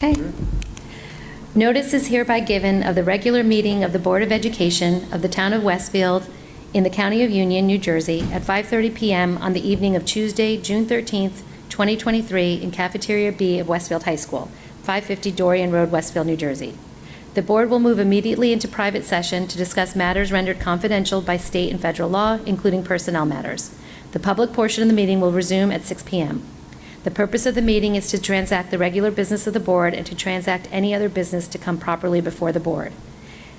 Okay. Notice is hereby given of the regular meeting of the Board of Education of the Town of Westfield in the County of Union, New Jersey, at 5:30 p.m. on the evening of Tuesday, June 13th, 2023, in Cafeteria B of Westfield High School, 550 Dorian Road, Westfield, New Jersey. The Board will move immediately into private session to discuss matters rendered confidential by state and federal law, including personnel matters. The public portion of the meeting will resume at 6 p.m. The purpose of the meeting is to transact the regular business of the Board and to transact any other business to come properly before the Board.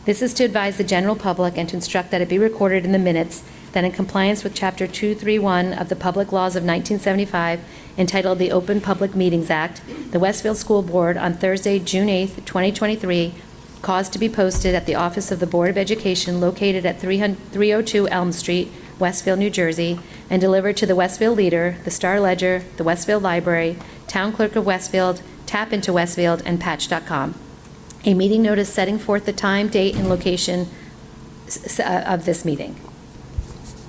This is to advise the general public and to instruct that it be recorded in the minutes that in compliance with Chapter 231 of the Public Laws of 1975, entitled the Open Public Meetings Act, the Westfield School Board on Thursday, June 8th, 2023, caused to be posted at the office of the Board of Education located at 302 Elm Street, Westfield, New Jersey, and delivered to the Westfield Leader, the Star Ledger, the Westfield Library, Town Clerk of Westfield, Tap into Westfield, and Patch.com. A meeting notice setting forth the time, date, and location of this meeting.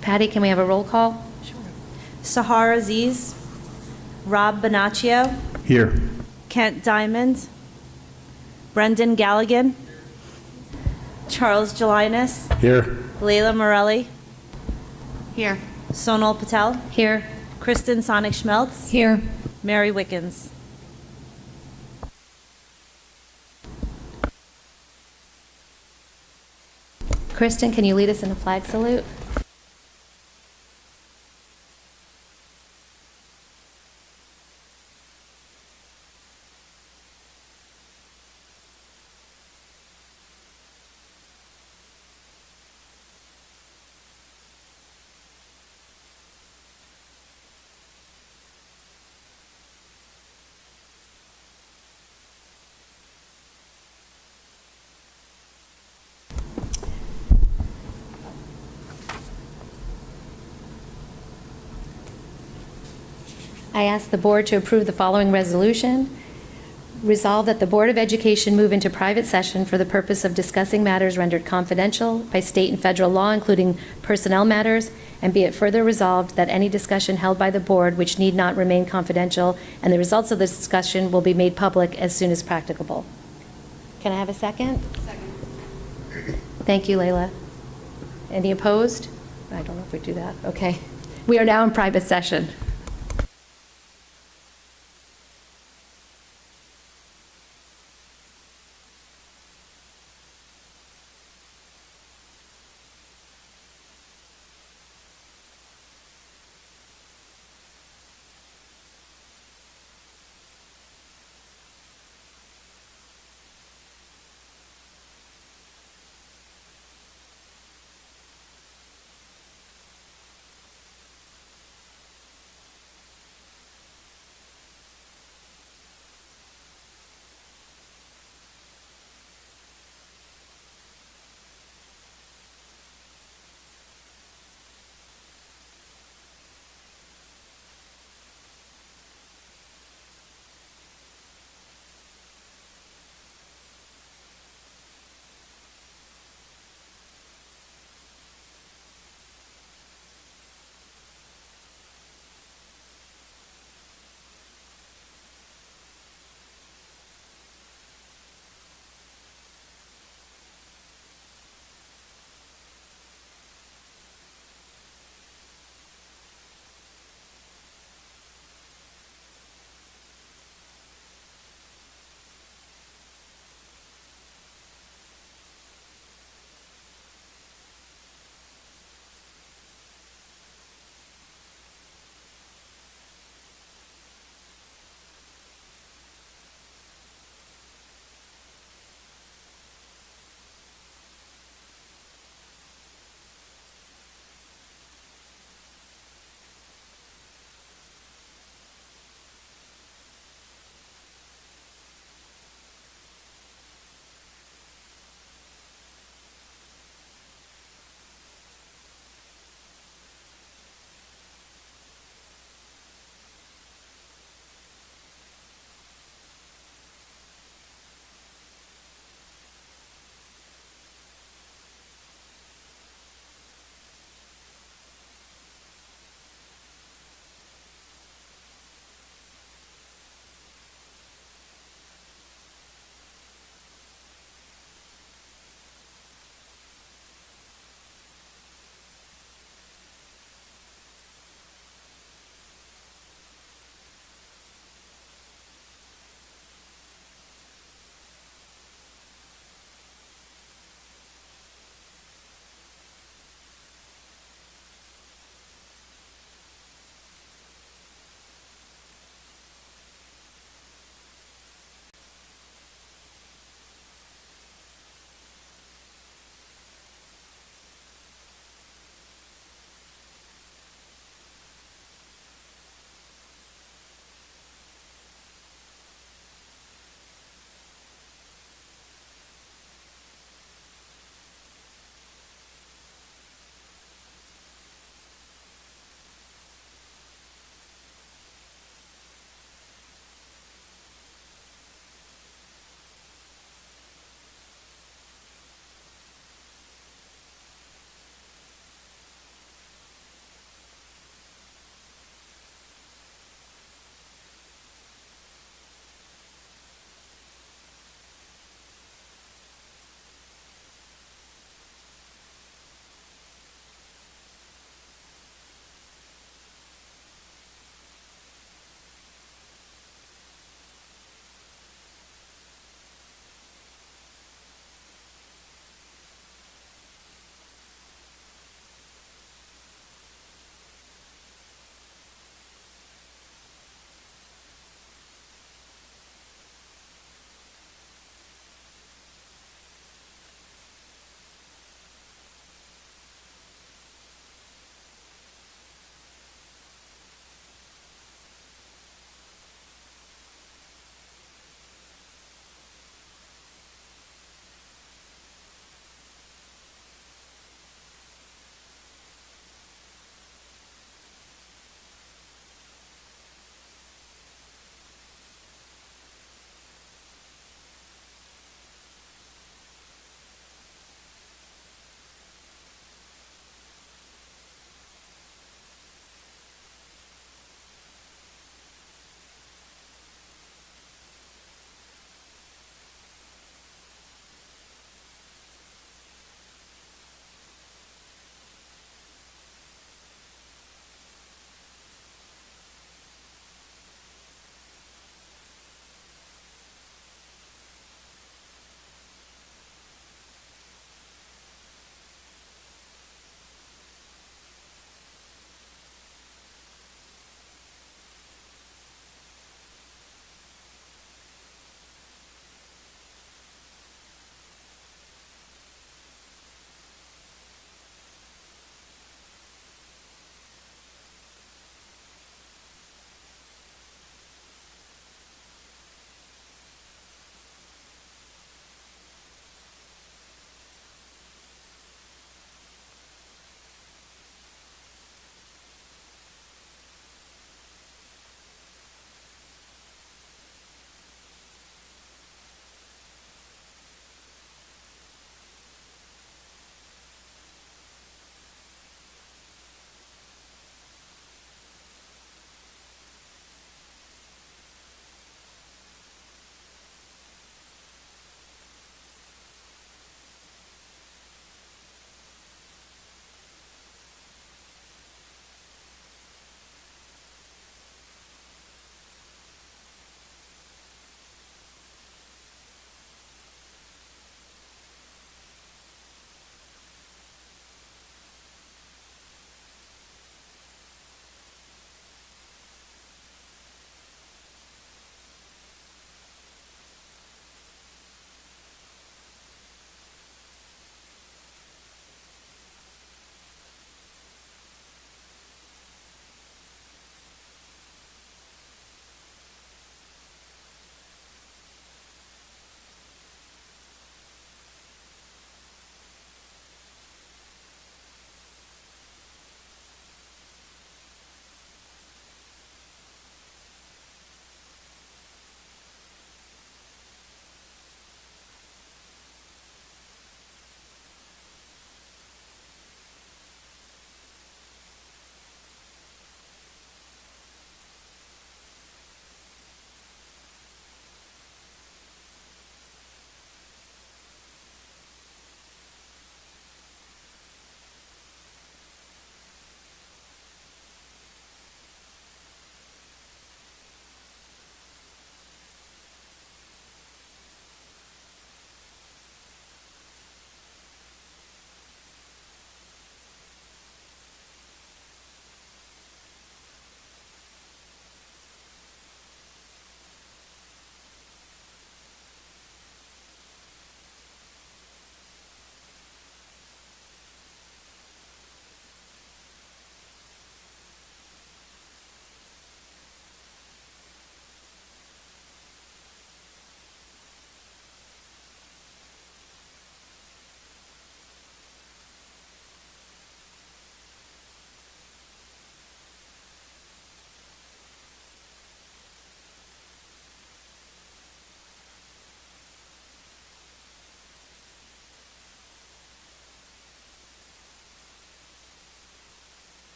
Patty, can we have a roll call? Sure. Sahar Aziz, Rob Bonaccio, Here. Kent Diamond, Brendan Galligan, Charles Gelinas, Here. Layla Morelli. Here. Sonal Patel, Here. Kristen Sonic-Schmeltz, Here. Mary Wickens. Kristen, can you lead us in a flag salute? I ask the Board to approve the following resolution. Resolve that the Board of Education move into private session for the purpose of discussing matters rendered confidential by state and federal law, including personnel matters, and be it further resolved that any discussion held by the Board which need not remain confidential, and the results of this discussion will be made public as soon as practicable. Can I have a second? Second. Thank you, Layla. Any opposed? I don't know if we do that. Okay. We are now in private session.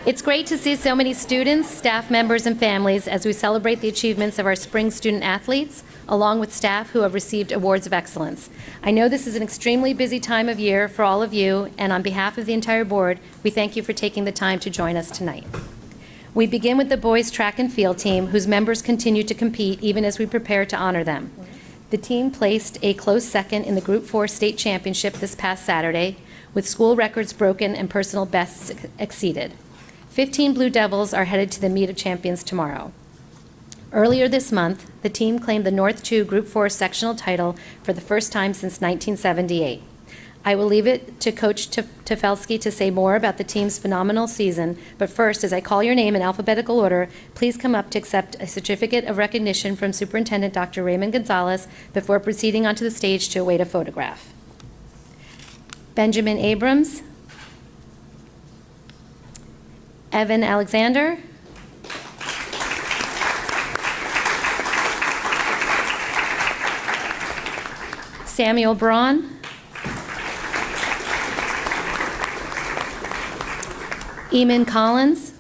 It's great to see so many students, staff members, and families as we celebrate the achievements of our spring student athletes, along with staff who have received awards of excellence. I know this is an extremely busy time of year for all of you, and on behalf of the entire board, we thank you for taking the time to join us tonight. We begin with the boys' track and field team, whose members continue to compete even as we prepare to honor them. The team placed a close second in the Group 4 state championship this past Saturday, with school records broken and personal bests exceeded. 15 Blue Devils are headed to the Meet of Champions tomorrow. Earlier this month, the team claimed the North 2 Group 4 sectional title for the first time since 1978. I will leave it to Coach Tefelsky to say more about the team's phenomenal season, but first, as I call your name in alphabetical order, please come up to accept a certificate of recognition from Superintendent Dr. Raymond Gonzalez before proceeding onto the stage to await a photograph. Benjamin Abrams, Evan Alexander, Samuel Braun, Eamon Collins,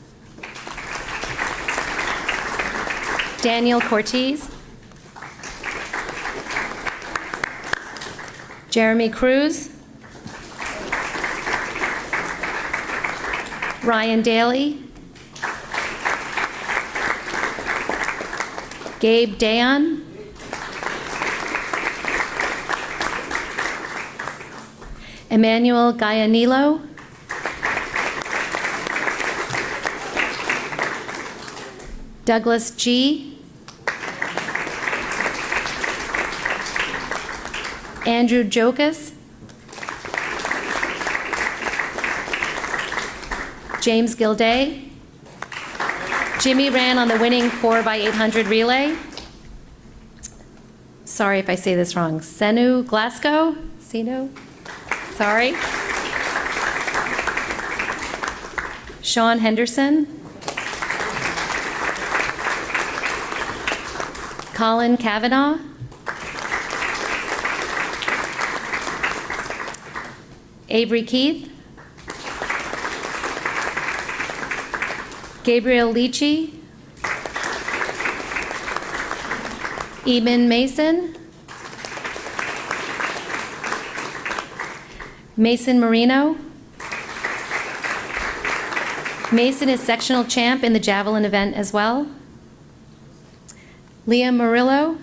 Daniel Cortez, Jeremy Cruz, Ryan Daly, Gabe Dayon, Emmanuel Gallanilo, Douglas G., Andrew Jokas, James Gilday. Jimmy ran on the winning 4x800 relay. Sorry if I say this wrong. Senu Glasgow? Senu? Sorry. Sean Henderson. Colin Kavanaugh. Avery Keith. Gabriel Leachy. Eamon Mason. Mason Marino. Mason is sectional champ in the javelin event as well. Liam Murillo.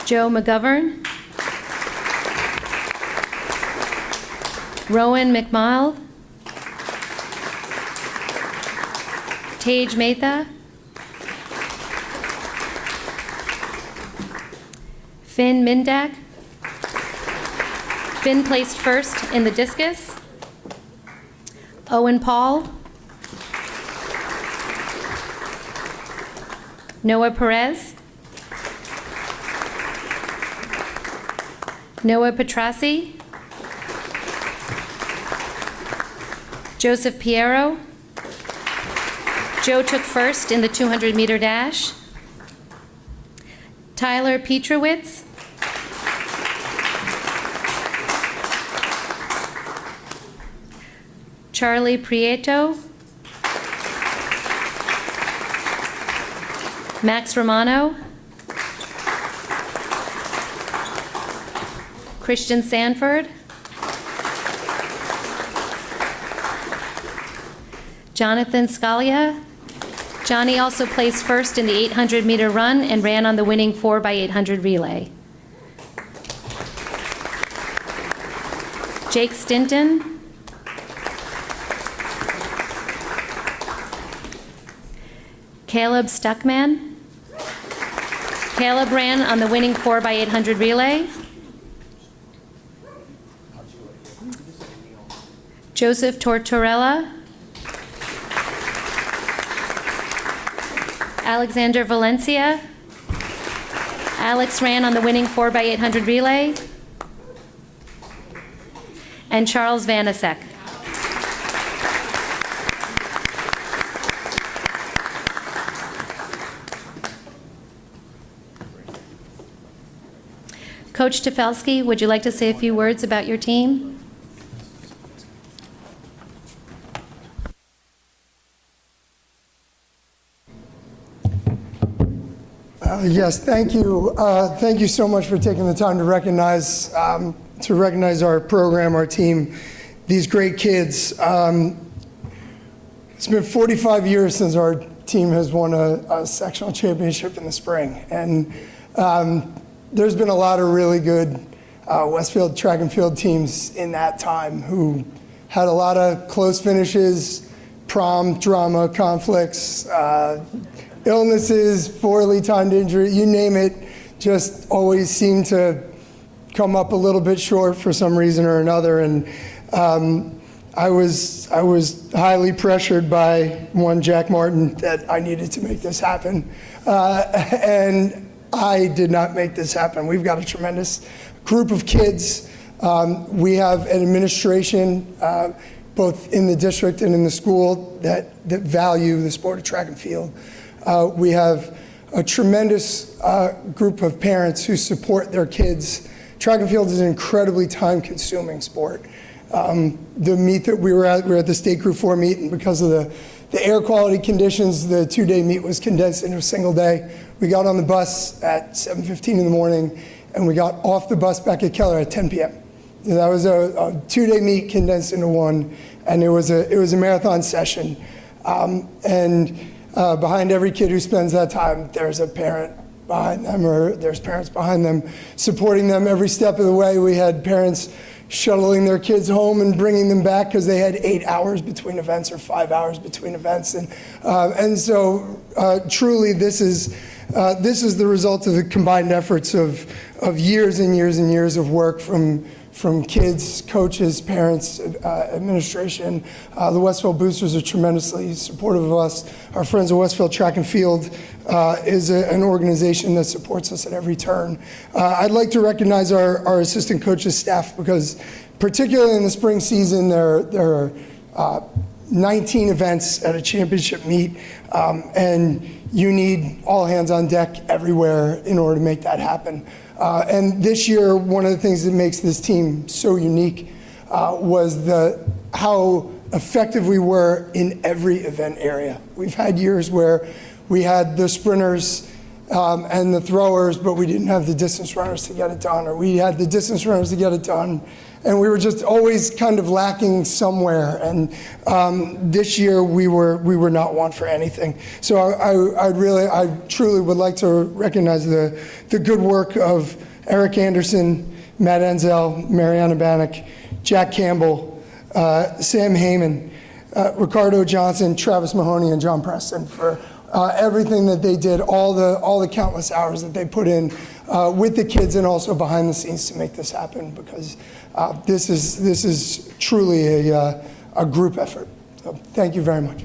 Joe McGovern. Rowan McMild. Tej Mehta. Finn Mindak. Finn placed first in the discus. Owen Paul. Noah Perez. Noah Petrassi. Joseph Piero. Joe took first in the 200-meter dash. Tyler Petrowitz. Charlie Prieto. Max Romano. Christian Sanford. Jonathan Scalia. Johnny also placed first in the 800-meter run and ran on the winning 4x800 relay. Jake Stinton. Caleb Stuckman. Caleb ran on the winning 4x800 relay. Joseph Tortorella. Alexander Valencia. Alex ran on the winning 4x800 relay. And Charles Vanasek. Coach Tefelsky, would you like to say a few words about your team? Yes, thank you. Thank you so much for taking the time to recognize our program, our team, these great kids. It's been 45 years since our team has won a sectional championship in the spring, and there's been a lot of really good Westfield track and field teams in that time who had a lot of close finishes, prom drama, conflicts, illnesses, poorly timed injury, you name it, just always seemed to come up a little bit short for some reason or another. And I was highly pressured by one Jack Martin that I needed to make this happen. And I did not make this happen. We've got a tremendous group of kids. We have an administration, both in the district and in the school, that value the sport of track and field. We have a tremendous group of parents who support their kids. Track and field is an incredibly time-consuming sport. The meet that we were at the State Group 4 meet, and because of the air quality conditions, the two-day meet was condensed into a single day. We got on the bus at 7:15 in the morning, and we got off the bus back at Keller at 10 p.m. That was a two-day meet condensed into one, and it was a marathon session. Behind every kid who spends that time, there's a parent behind them, or there's parents behind them supporting them every step of the way. We had parents shuttling their kids home and bringing them back because they had 8 hours between events or 5 hours between events, and so truly this is the result of the combined efforts of years and years and years of work from kids, coaches, parents, administration. The Westfield Boosters are tremendously supportive of us. Our friends at Westfield Track and Field is an organization that supports us at every turn. I'd like to recognize our assistant coaches staff, because particularly in the spring season, there are 19 events at a championship meet, and you need all hands on deck everywhere in order to make that happen. And this year, one of the things that makes this team so unique was how effective we were in every event area. We've had years where we had the sprinters and the throwers, but we didn't have the distance runners to get it done, or we had the distance runners to get it done, and we were just always kind of lacking somewhere. And this year we were not one for anything. So I truly would like to recognize the good work of Eric Anderson, Matt Enzel, Mariana Bannock, Jack Campbell, Sam Heyman, Ricardo Johnson, Travis Mahoney, and John Preston for everything that they did, all the countless hours that they put in with the kids and also behind the scenes to make this happen, because this is truly a group effort. So thank you very much.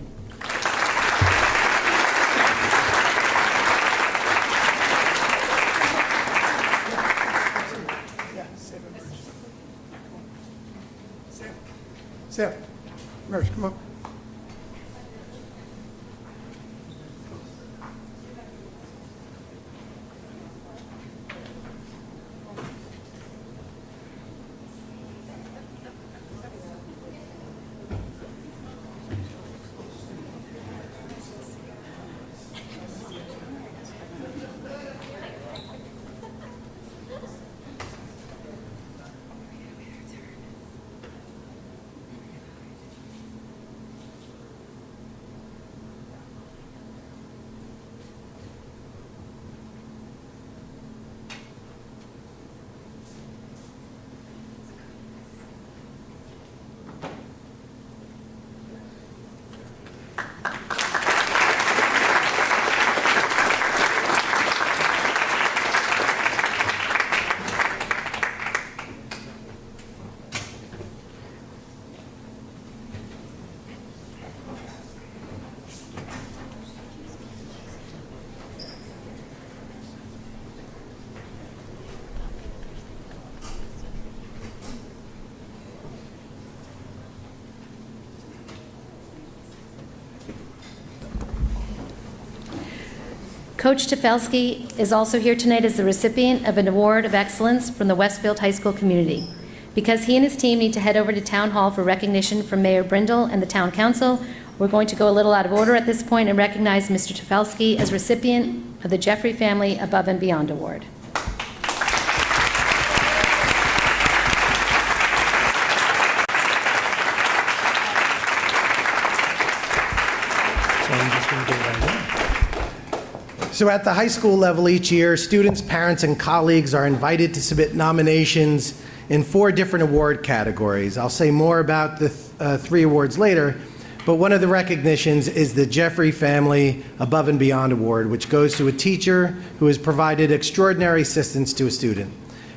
Sam, Merch, come up. Coach Tefelsky is also here tonight as the recipient of an Award of Excellence from the Westfield High School community. Because he and his team need to head over to Town Hall for recognition from Mayor Brindle and the Town Council, we're going to go a little out of order at this point and recognize Mr. Tefelsky as recipient of the Jeffrey Family Above and Beyond Award. So at the high school level each year, students, parents, and colleagues are invited to submit nominations in 4 different award categories. I'll say more about the 3 awards later, but one of the recognitions is the Jeffrey Family Above and Beyond Award, which goes to a teacher who has provided extraordinary assistance to a student.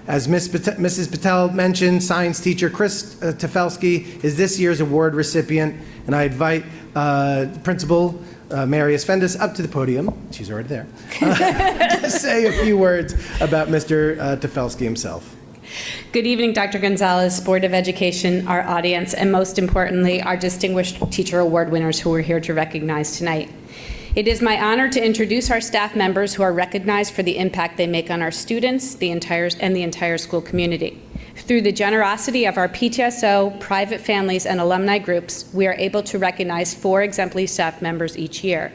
As Mrs. Patel mentioned, science teacher Chris Tefelsky is this year's award recipient, and I invite Principal Mary Esfendis up to the podium, she's already there, to say a few words about Mr. Tefelsky himself. Good evening, Dr. Gonzalez, Board of Education, our audience, and most importantly, our distinguished teacher award winners who we're here to recognize tonight. It is my honor to introduce our staff members who are recognized for the impact they make on our students, the entire school community. Through the generosity of our PTSO, private families, and alumni groups, we are able to recognize 4 exemplary staff members each year.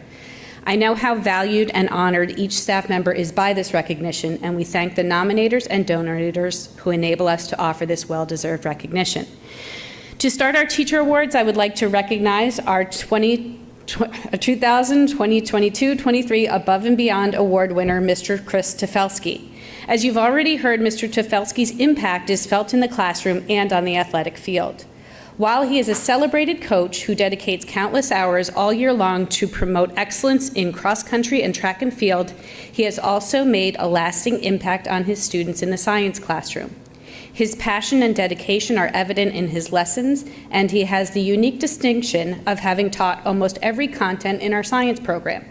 I know how valued and honored each staff member is by this recognition, and we thank the nominators and donators who enable us to offer this well-deserved recognition. To start our teacher awards, I would like to recognize our 2022-23 Above and Beyond Award winner, Mr. Chris Tefelsky. As you've already heard, Mr. Tefelsky's impact is felt in the classroom and on the athletic field. While he is a celebrated coach who dedicates countless hours all year long to promote excellence in cross-country and track and field, he has also made a lasting impact on his students in the science classroom. His passion and dedication are evident in his lessons, and he has the unique distinction of having taught almost every content in our science program.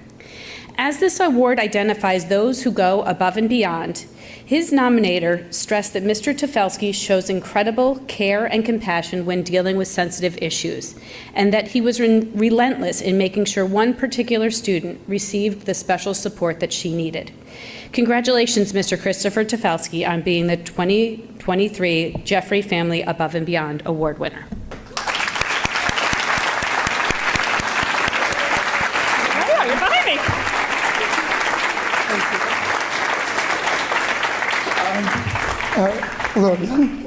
As this award identifies those who go above and beyond, his nominator stressed that Mr. Tefelsky shows incredible care and compassion when dealing with sensitive issues, and that he was relentless in making sure one particular student received the special support that she needed. Congratulations, Mr. Christopher Tefelsky, on being the 2023 Jeffrey Family Above and Beyond Award winner. Hello again.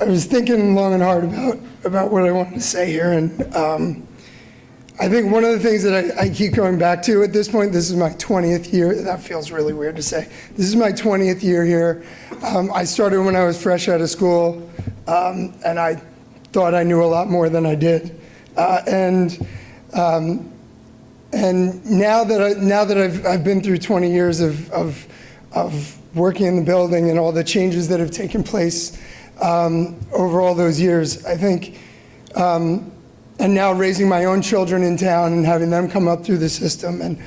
I was thinking long and hard about what I wanted to say here, and I think one of the things that I keep going back to at this point, this is my 20th year. That feels really weird to say. This is my 20th year here. I started when I was fresh out of school, and I thought I knew a lot more than I did. And now that I've been through 20 years of working in the building and all the changes that have taken place over all those years, I think, and now raising my own children in town and having them come up through the system, and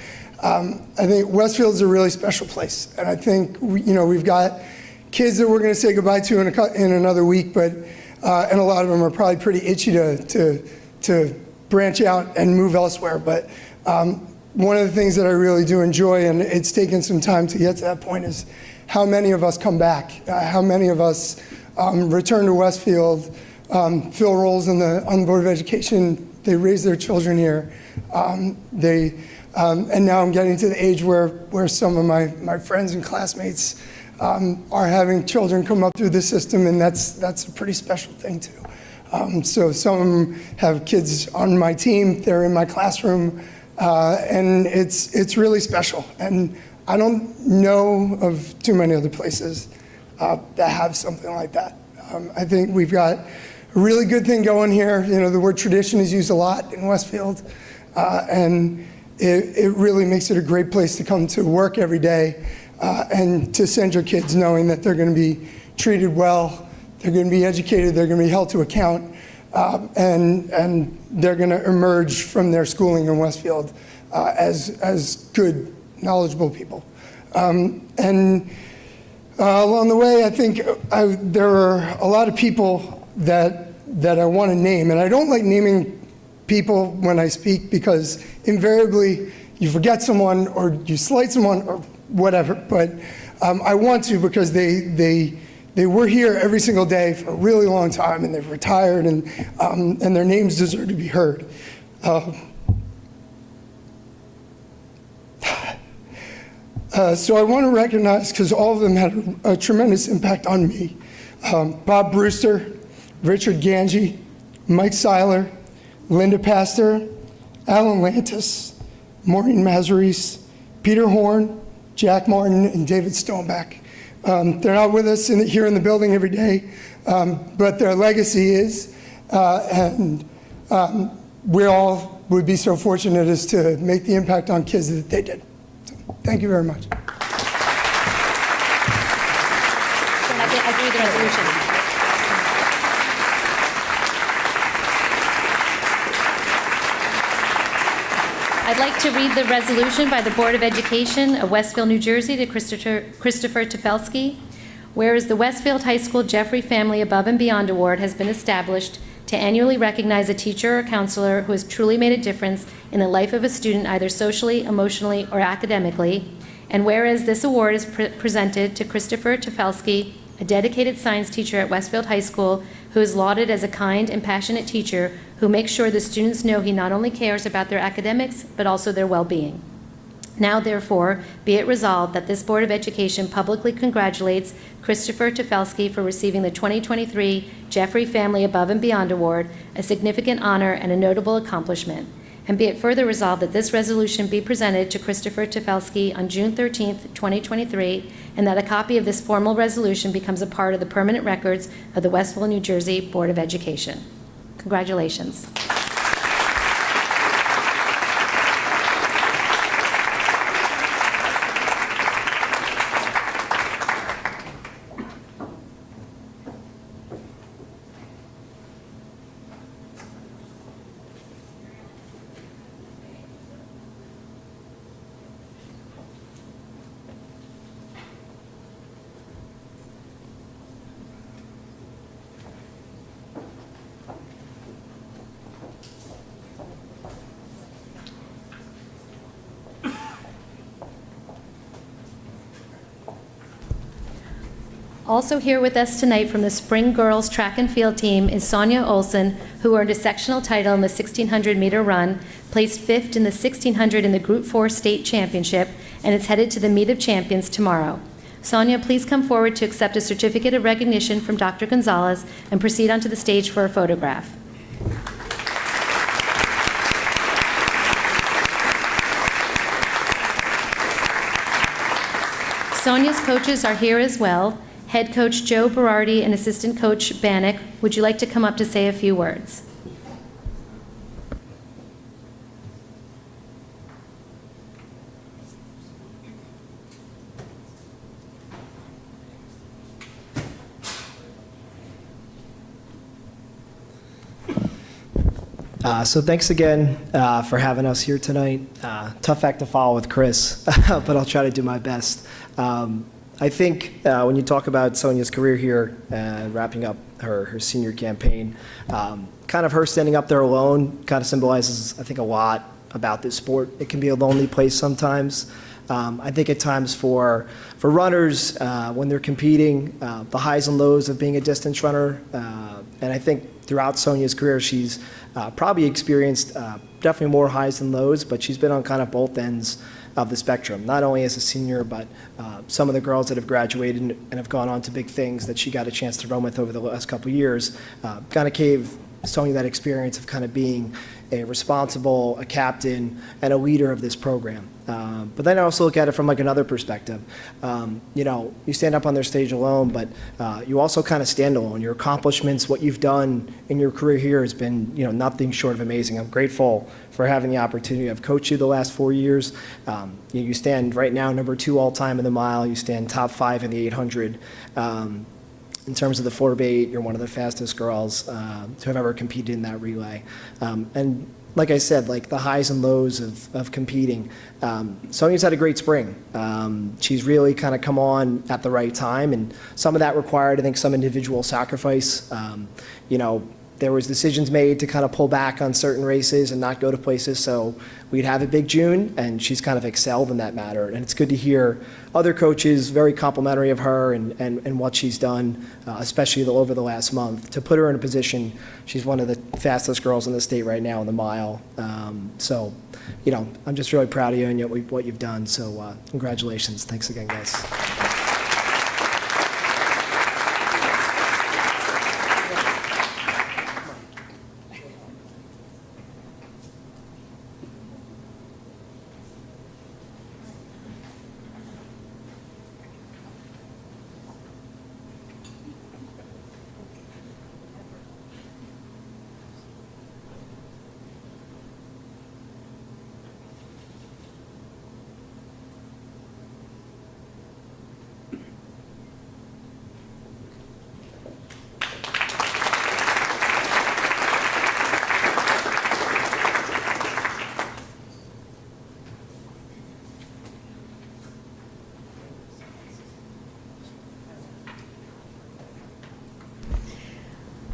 I think Westfield's a really special place. And I think we've got kids that we're going to say goodbye to in another week, but and a lot of them are probably pretty itchy to branch out and move elsewhere, but. One of the things that I really do enjoy, and it's taken some time to get to that point, is how many of us come back, how many of us return to Westfield, fill roles on the Board of Education. They raise their children here. And now I'm getting to the age where some of my friends and classmates are having children come up through the system, and that's a pretty special thing too. So some of them have kids on my team, they're in my classroom. And it's really special, and I don't know of too many other places that have something like that. I think we've got a really good thing going here. The word tradition is used a lot in Westfield, and it really makes it a great place to come to work every day and to send your kids knowing that they're going to be treated well, they're going to be educated, they're going to be held to account. And they're going to emerge from their schooling in Westfield as good, knowledgeable people. And along the way, I think there are a lot of people that I want to name, and I don't like naming people when I speak because invariably you forget someone or you slight someone or whatever. But I want to because they were here every single day for a really long time, and they've retired, and their names deserve to be heard. So I want to recognize, because all of them had a tremendous impact on me, Bob Brewster, Richard Ganji, Mike Seiler, Linda Pastor, Alan Lantis, Maureen Mazaris, Peter Horn, Jack Martin, and David Stoneback. They're not with us here in the building every day, but their legacy is, and we all would be so fortunate as to make the impact on kids that they did. So, thank you very much. I do the resolution. I'd like to read the resolution by the Board of Education of Westfield, New Jersey to Christopher Tefelsky. Whereas the Westfield High School Jeffrey Family Above and Beyond Award has been established to annually recognize a teacher or counselor who has truly made a difference in the life of a student, either socially, emotionally, or academically. And whereas this award is presented to Christopher Tefelsky, a dedicated science teacher at Westfield High School who is lauded as a kind and passionate teacher who makes sure the students know he not only cares about their academics, but also their well-being. Now, therefore, be it resolved that this Board of Education publicly congratulates Christopher Tefelsky for receiving the 2023 Jeffrey Family Above and Beyond Award, a significant honor and a notable accomplishment. And be it further resolved that this resolution be presented to Christopher Tefelsky on June 13th, 2023, and that a copy of this formal resolution becomes a part of the permanent records of the Westfield, New Jersey Board of Education. Congratulations. Also here with us tonight from the Spring Girls Track and Field team is Sonia Olson, who earned a sectional title in the 1600-meter run, placed 5th in the 1600 in the Group 4 State Championship, and is headed to the Meet of Champions tomorrow. Sonia, please come forward to accept a certificate of recognition from Dr. Gonzalez and proceed onto the stage for a photograph. Sonia's coaches are here as well. Head coach Joe Berardi and assistant coach Bannock, would you like to come up to say a few words? So thanks again for having us here tonight. Tough act to follow with Chris, but I'll try to do my best. I think when you talk about Sonia's career here, wrapping up her senior campaign, kind of her standing up there alone kind of symbolizes, I think, a lot about this sport. It can be a lonely place sometimes. I think at times for runners, when they're competing, the highs and lows of being a distance runner, and I think throughout Sonia's career, she's probably experienced definitely more highs than lows, but she's been on kind of both ends of the spectrum, not only as a senior, but some of the girls that have graduated and have gone on to big things that she got a chance to run with over the last couple of years, kind of gave Sonia that experience of kind of being a responsible, a captain, and a leader of this program. But then I also look at it from like another perspective. You stand up on their stage alone, but you also kind of stand alone. Your accomplishments, what you've done in your career here has been, nothing short of amazing. I'm grateful for having the opportunity. I've coached you the last 4 years. You stand right now number 2 all time in the mile. You stand top 5 in the 800. In terms of the 4x8, you're one of the fastest girls to have ever competed in that relay. And like I said, like the highs and lows of competing, Sonia's had a great spring. She's really kind of come on at the right time, and some of that required, I think, some individual sacrifice. there was decisions made to kind of pull back on certain races and not go to places, so we'd have a big June, and she's kind of excelled in that matter. And it's good to hear other coaches very complimentary of her and what she's done, especially over the last month, to put her in a position. She's one of the fastest girls in the state right now in the mile. So, I'm just really proud of you and what you've done. So congratulations. Thanks again, guys.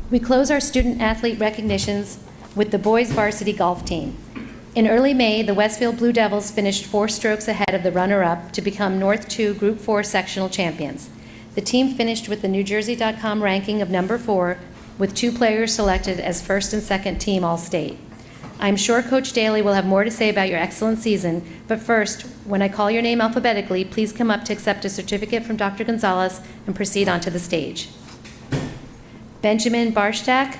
We close our student athlete recognitions with the boys varsity golf team. In early May, the Westfield Blue Devils finished 4 strokes ahead of the runner-up to become North 2 Group 4 sectional champions. The team finished with the NewJersey.com ranking of number 4, with 2 players selected as first and second team All-State. I'm sure Coach Daly will have more to say about your excellent season, but first, when I call your name alphabetically, please come up to accept a certificate from Dr. Gonzalez and proceed onto the stage. Benjamin Barshtak.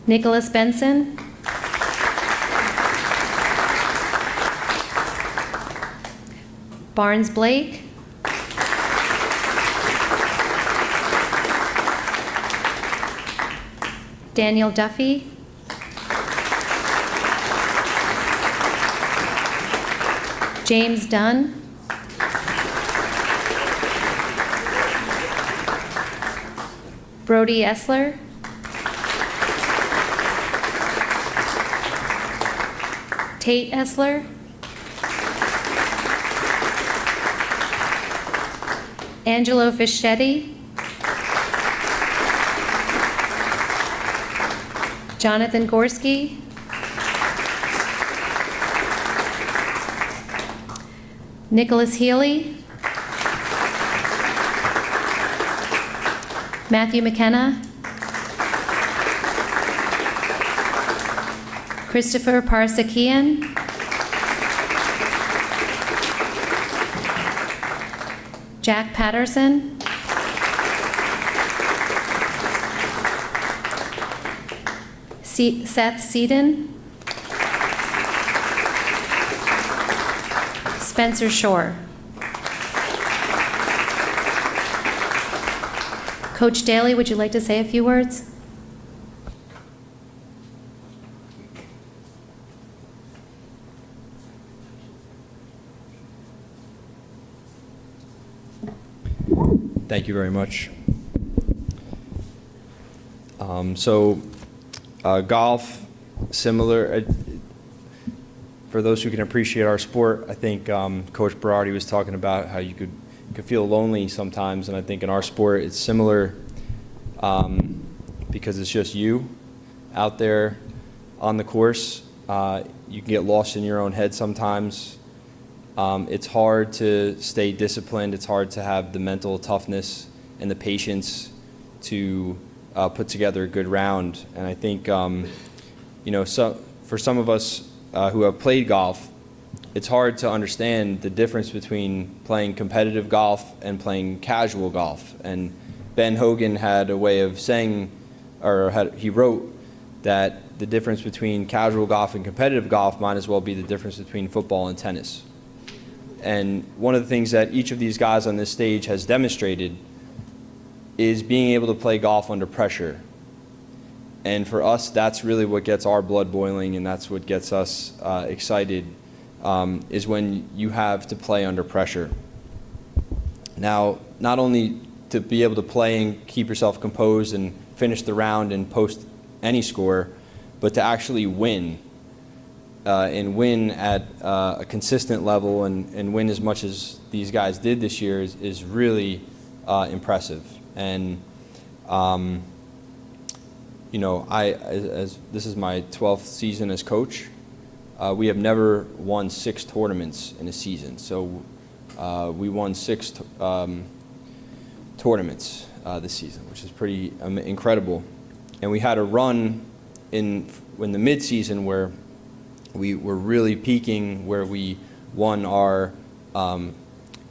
Nicholas Benson. Barnes Blake. Daniel Duffy. James Dunn. Brody Essler. Tate Essler. Angelo Fischetti. Jonathan Gorski. Nicholas Healy. Matthew McKenna. Christopher Parsakian. Jack Patterson. Seth Seaton. Spencer Shore. Coach Daly, would you like to say a few words? Thank you very much. Golf, similar. For those who can appreciate our sport, I think Coach Berardi was talking about how you could feel lonely sometimes, and I think in our sport it's similar because it's just you out there on the course. You can get lost in your own head sometimes. It's hard to stay disciplined. It's hard to have the mental toughness and the patience to put together a good round. And I think, for some of us who have played golf, it's hard to understand the difference between playing competitive golf and playing casual golf. And Ben Hogan had a way of saying, he wrote that the difference between casual golf and competitive golf might as well be the difference between football and tennis. And one of the things that each of these guys on this stage has demonstrated is being able to play golf under pressure. And for us, that's really what gets our blood boiling, and that's what gets us excited, is when you have to play under pressure. Now, not only to be able to play and keep yourself composed and finish the round and post any score, but to actually win. and win at a consistent level and win as much as these guys did this year is really impressive. And you know, as this is my 12th season as coach, we have never won 6 tournaments in a season. So we won 6 tournaments this season, which is pretty incredible. And we had a run in the mid-season where we were really peaking, where we won our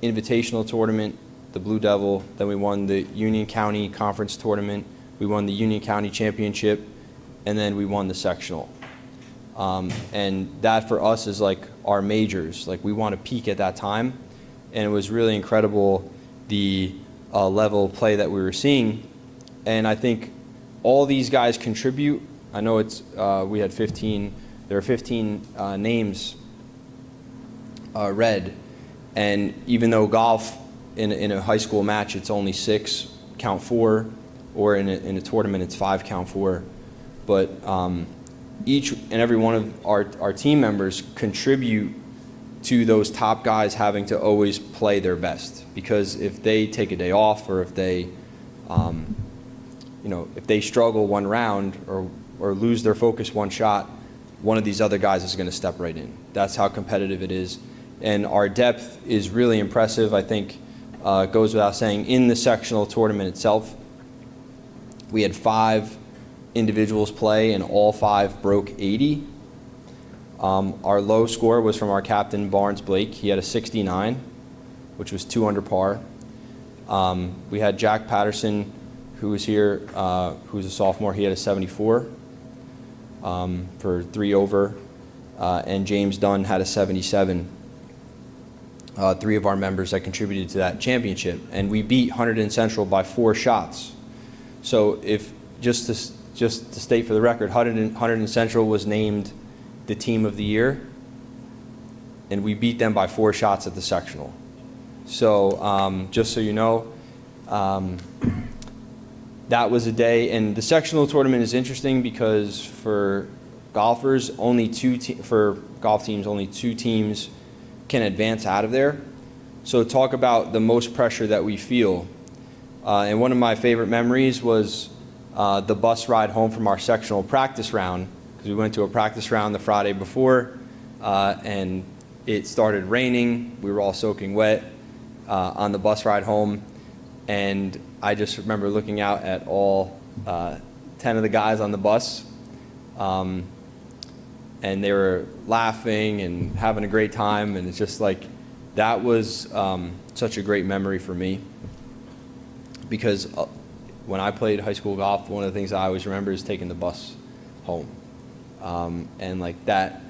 invitational tournament, the Blue Devil, then we won the Union County Conference tournament, we won the Union County Championship, and then we won the sectional. And that for us is like our majors. Like, we want to peak at that time, and it was really incredible the level of play that we were seeing. And I think all these guys contribute. I know it's we had 15. There are 15 names read, and even though golf in a high school match it's only 6, count 4, or in a tournament it's 5, count 4, but each and every one of our team members contribute to those top guys having to always play their best, because if they take a day off, or if they you know, if they struggle one round or lose their focus one shot, one of these other guys is going to step right in. That's how competitive it is. And our depth is really impressive. I think it goes without saying, in the sectional tournament itself, we had 5 individuals play, and all 5 broke 80. Our low score was from our captain, Barnes Blake. He had a 69, which was 2 under par. We had Jack Patterson, who was here, who was a sophomore. He had a 74 for 3 over, and James Dunn had a 77. 3 of our members that contributed to that championship, and we beat Hunterdon Central by 4 shots. So if just to state for the record, Hunterdon Central was named the team of the year, and we beat them by 4 shots at the sectional. So just so you know, that was a day. And the sectional tournament is interesting because for golfers, for golf teams, only 2 teams can advance out of there. So talk about the most pressure that we feel. And one of my favorite memories was the bus ride home from our sectional practice round, because we went to a practice round the Friday before, and it started raining. We were all soaking wet on the bus ride home, and I just remember looking out at all 10 of the guys on the bus, and they were laughing and having a great time, and it's just like, that was such a great memory for me, because when I played high school golf, one of the things I always remember is taking the bus home. And like that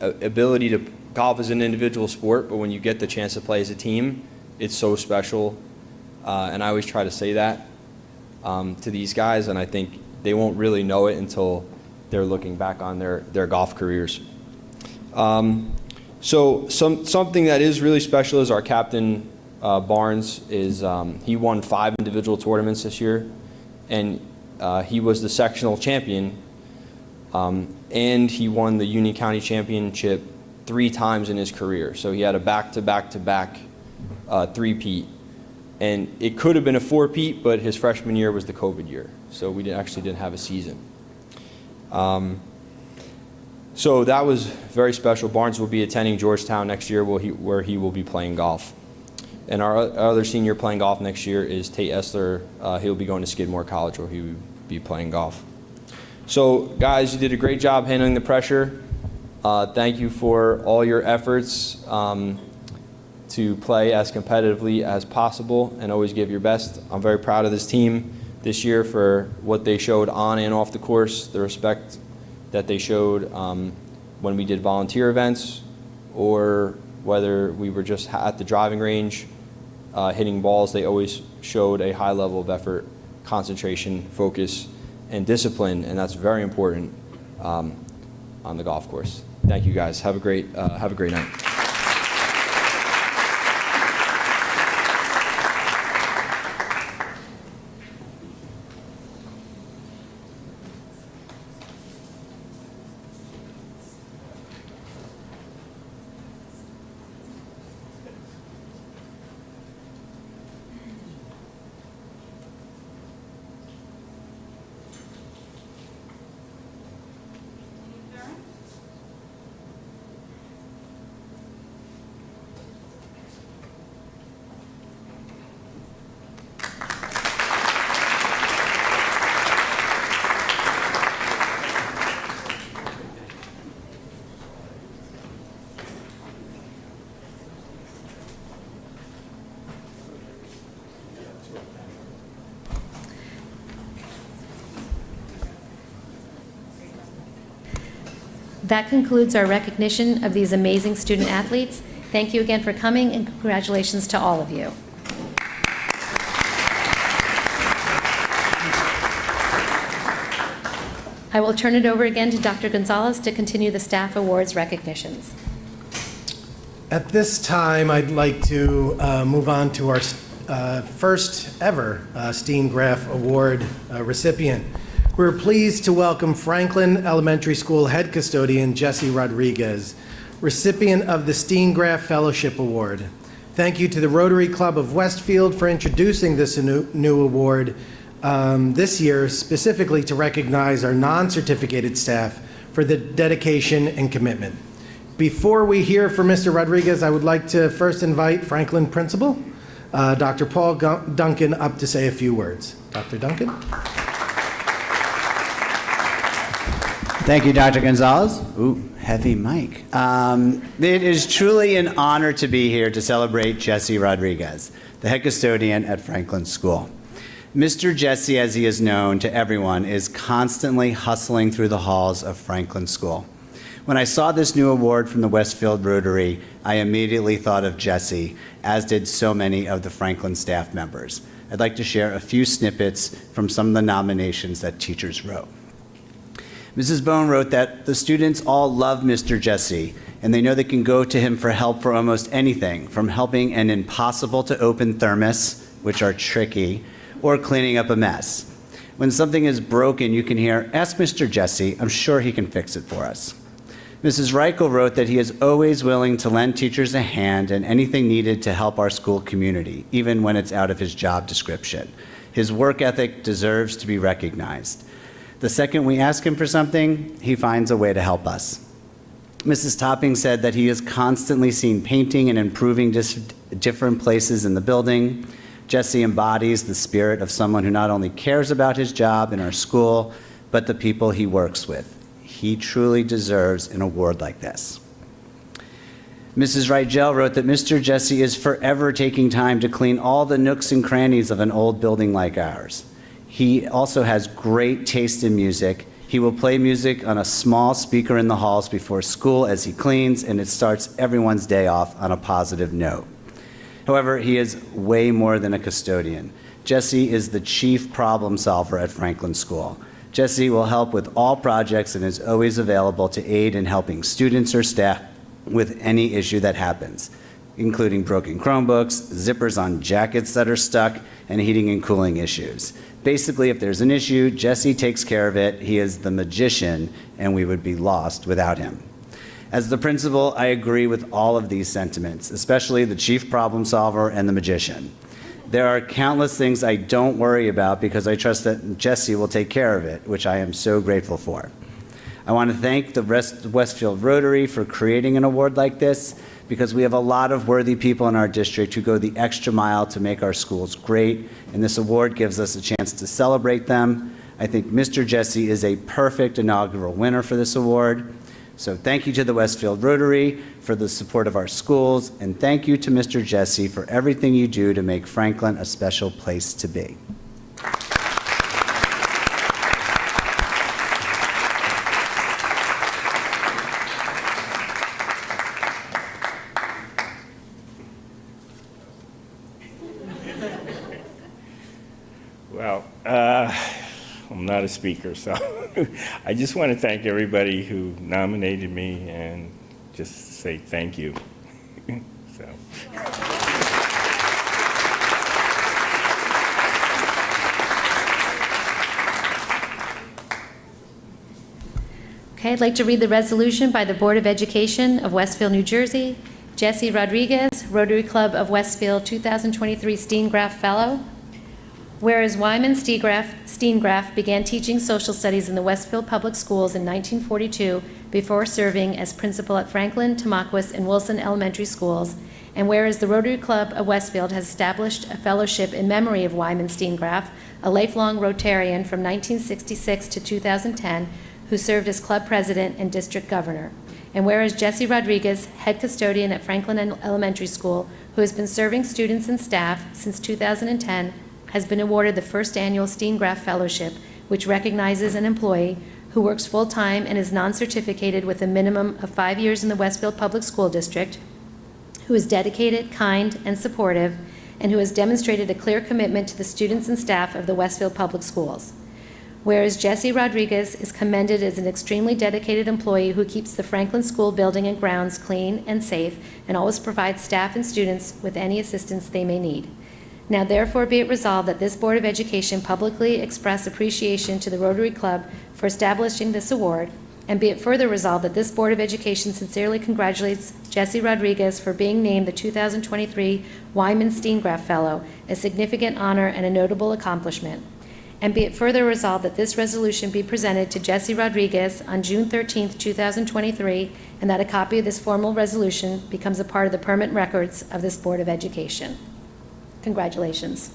ability to, golf is an individual sport, but when you get the chance to play as a team, it's so special. And I always try to say that to these guys, and I think they won't really know it until they're looking back on their golf careers. So something that is really special is our captain, Barnes, is he won 5 individual tournaments this year, and he was the sectional champion, and he won the Union County Championship 3 times in his career. So he had a back-to-back-to-back three-peat. And it could have been a 4-peat, but his freshman year was the COVID year, so we actually didn't have a season. So that was very special. Barnes will be attending Georgetown next year, where he will be playing golf. And our other senior playing golf next year is Tate Essler. He'll be going to Skidmore College, where he will be playing golf. So guys, you did a great job handling the pressure. Thank you for all your efforts to play as competitively as possible and always give your best. I'm very proud of this team this year for what they showed on and off the course, the respect that they showed when we did volunteer events, or whether we were just at the driving range hitting balls. They always showed a high level of effort, concentration, focus, and discipline, and that's very important on the golf course. Thank you guys. Have a great night. That concludes our recognition of these amazing student athletes. Thank you again for coming, and congratulations to all of you. I will turn it over again to Dr. Gonzalez to continue the staff awards recognitions. At this time, I'd like to move on to our first ever Steengraff Award recipient. We're pleased to welcome Franklin Elementary School Head Custodian Jesse Rodriguez, recipient of the Steengraff Fellowship Award. Thank you to the Rotary Club of Westfield for introducing this new award this year, specifically to recognize our non-certificated staff for the dedication and commitment. Before we hear from Mr. Rodriguez, I would like to first invite Franklin Principal, Dr. Paul Duncan, up to say a few words. Dr. Duncan? Thank you, Dr. Gonzalez. Ooh, heavy mic. It is truly an honor to be here to celebrate Jesse Rodriguez, the head custodian at Franklin School. Mr. Jesse, as he is known to everyone, is constantly hustling through the halls of Franklin School. When I saw this new award from the Westfield Rotary, I immediately thought of Jesse, as did so many of the Franklin staff members. I'd like to share a few snippets from some of the nominations that teachers wrote. Mrs. Bone wrote that the students all love Mr. Jesse, and they know they can go to him for help for almost anything, from helping an impossible to open thermos, which are tricky, or cleaning up a mess. When something is broken, you can hear, "Ask Mr. Jesse, I'm sure he can fix it for us." Mrs. Reichel wrote that he is always willing to lend teachers a hand in anything needed to help our school community, even when it's out of his job description. His work ethic deserves to be recognized. The second we ask him for something, he finds a way to help us. Mrs. Topping said that he is constantly seen painting and improving different places in the building. Jesse embodies the spirit of someone who not only cares about his job in our school, but the people he works with. He truly deserves an award like this. Mrs. Rigel wrote that Mr. Jesse is forever taking time to clean all the nooks and crannies of an old building like ours. He also has great taste in music. He will play music on a small speaker in the halls before school as he cleans, and it starts everyone's day off on a positive note. However, he is way more than a custodian. Jesse is the chief problem solver at Franklin School. Jesse will help with all projects and is always available to aid in helping students or staff with any issue that happens, including broken Chromebooks, zippers on jackets that are stuck, and heating and cooling issues. Basically, if there's an issue, Jesse takes care of it. He is the magician, and we would be lost without him. As the principal, I agree with all of these sentiments, especially the chief problem solver and the magician. There are countless things I don't worry about because I trust that Jesse will take care of it, which I am so grateful for. I want to thank the Westfield Rotary for creating an award like this, because we have a lot of worthy people in our district who go the extra mile to make our schools great, and this award gives us a chance to celebrate them. I think Mr. Jesse is a perfect inaugural winner for this award. So thank you to the Westfield Rotary for the support of our schools, and thank you to Mr. Jesse for everything you do to make Franklin a special place to be. Well, I'm not a speaker, so I just want to thank everybody who nominated me and just say thank you. So. Okay, I'd like to read the resolution by the Board of Education of Westfield, New Jersey. Jesse Rodriguez, Rotary Club of Westfield, 2023 Steengraff Fellow. Whereas Wyman Steengraff began teaching social studies in the Westfield Public Schools in 1942 before serving as principal at Franklin, Tamaqua, and Wilson Elementary Schools, and whereas the Rotary Club of Westfield has established a fellowship in memory of Wyman Steengraff, a lifelong Rotarian from 1966 to 2010, who served as club president and district governor. And whereas Jesse Rodriguez, head custodian at Franklin Elementary School, who has been serving students and staff since 2010, has been awarded the first annual Steengraff Fellowship, which recognizes an employee who works full-time and is non-certificated with a minimum of 5 years in the Westfield Public School District, who is dedicated, kind, and supportive, and who has demonstrated a clear commitment to the students and staff of the Westfield Public Schools. Whereas Jesse Rodriguez is commended as an extremely dedicated employee who keeps the Franklin School building and grounds clean and safe and always provides staff and students with any assistance they may need. Now therefore be it resolved that this Board of Education publicly express appreciation to the Rotary Club for establishing this award, and be it further resolved that this Board of Education sincerely congratulates Jesse Rodriguez for being named the 2023 Wyman Steengraff Fellow, a significant honor and a notable accomplishment. And be it further resolved that this resolution be presented to Jesse Rodriguez on June 13th, 2023, and that a copy of this formal resolution becomes a part of the permanent records of this Board of Education. Congratulations.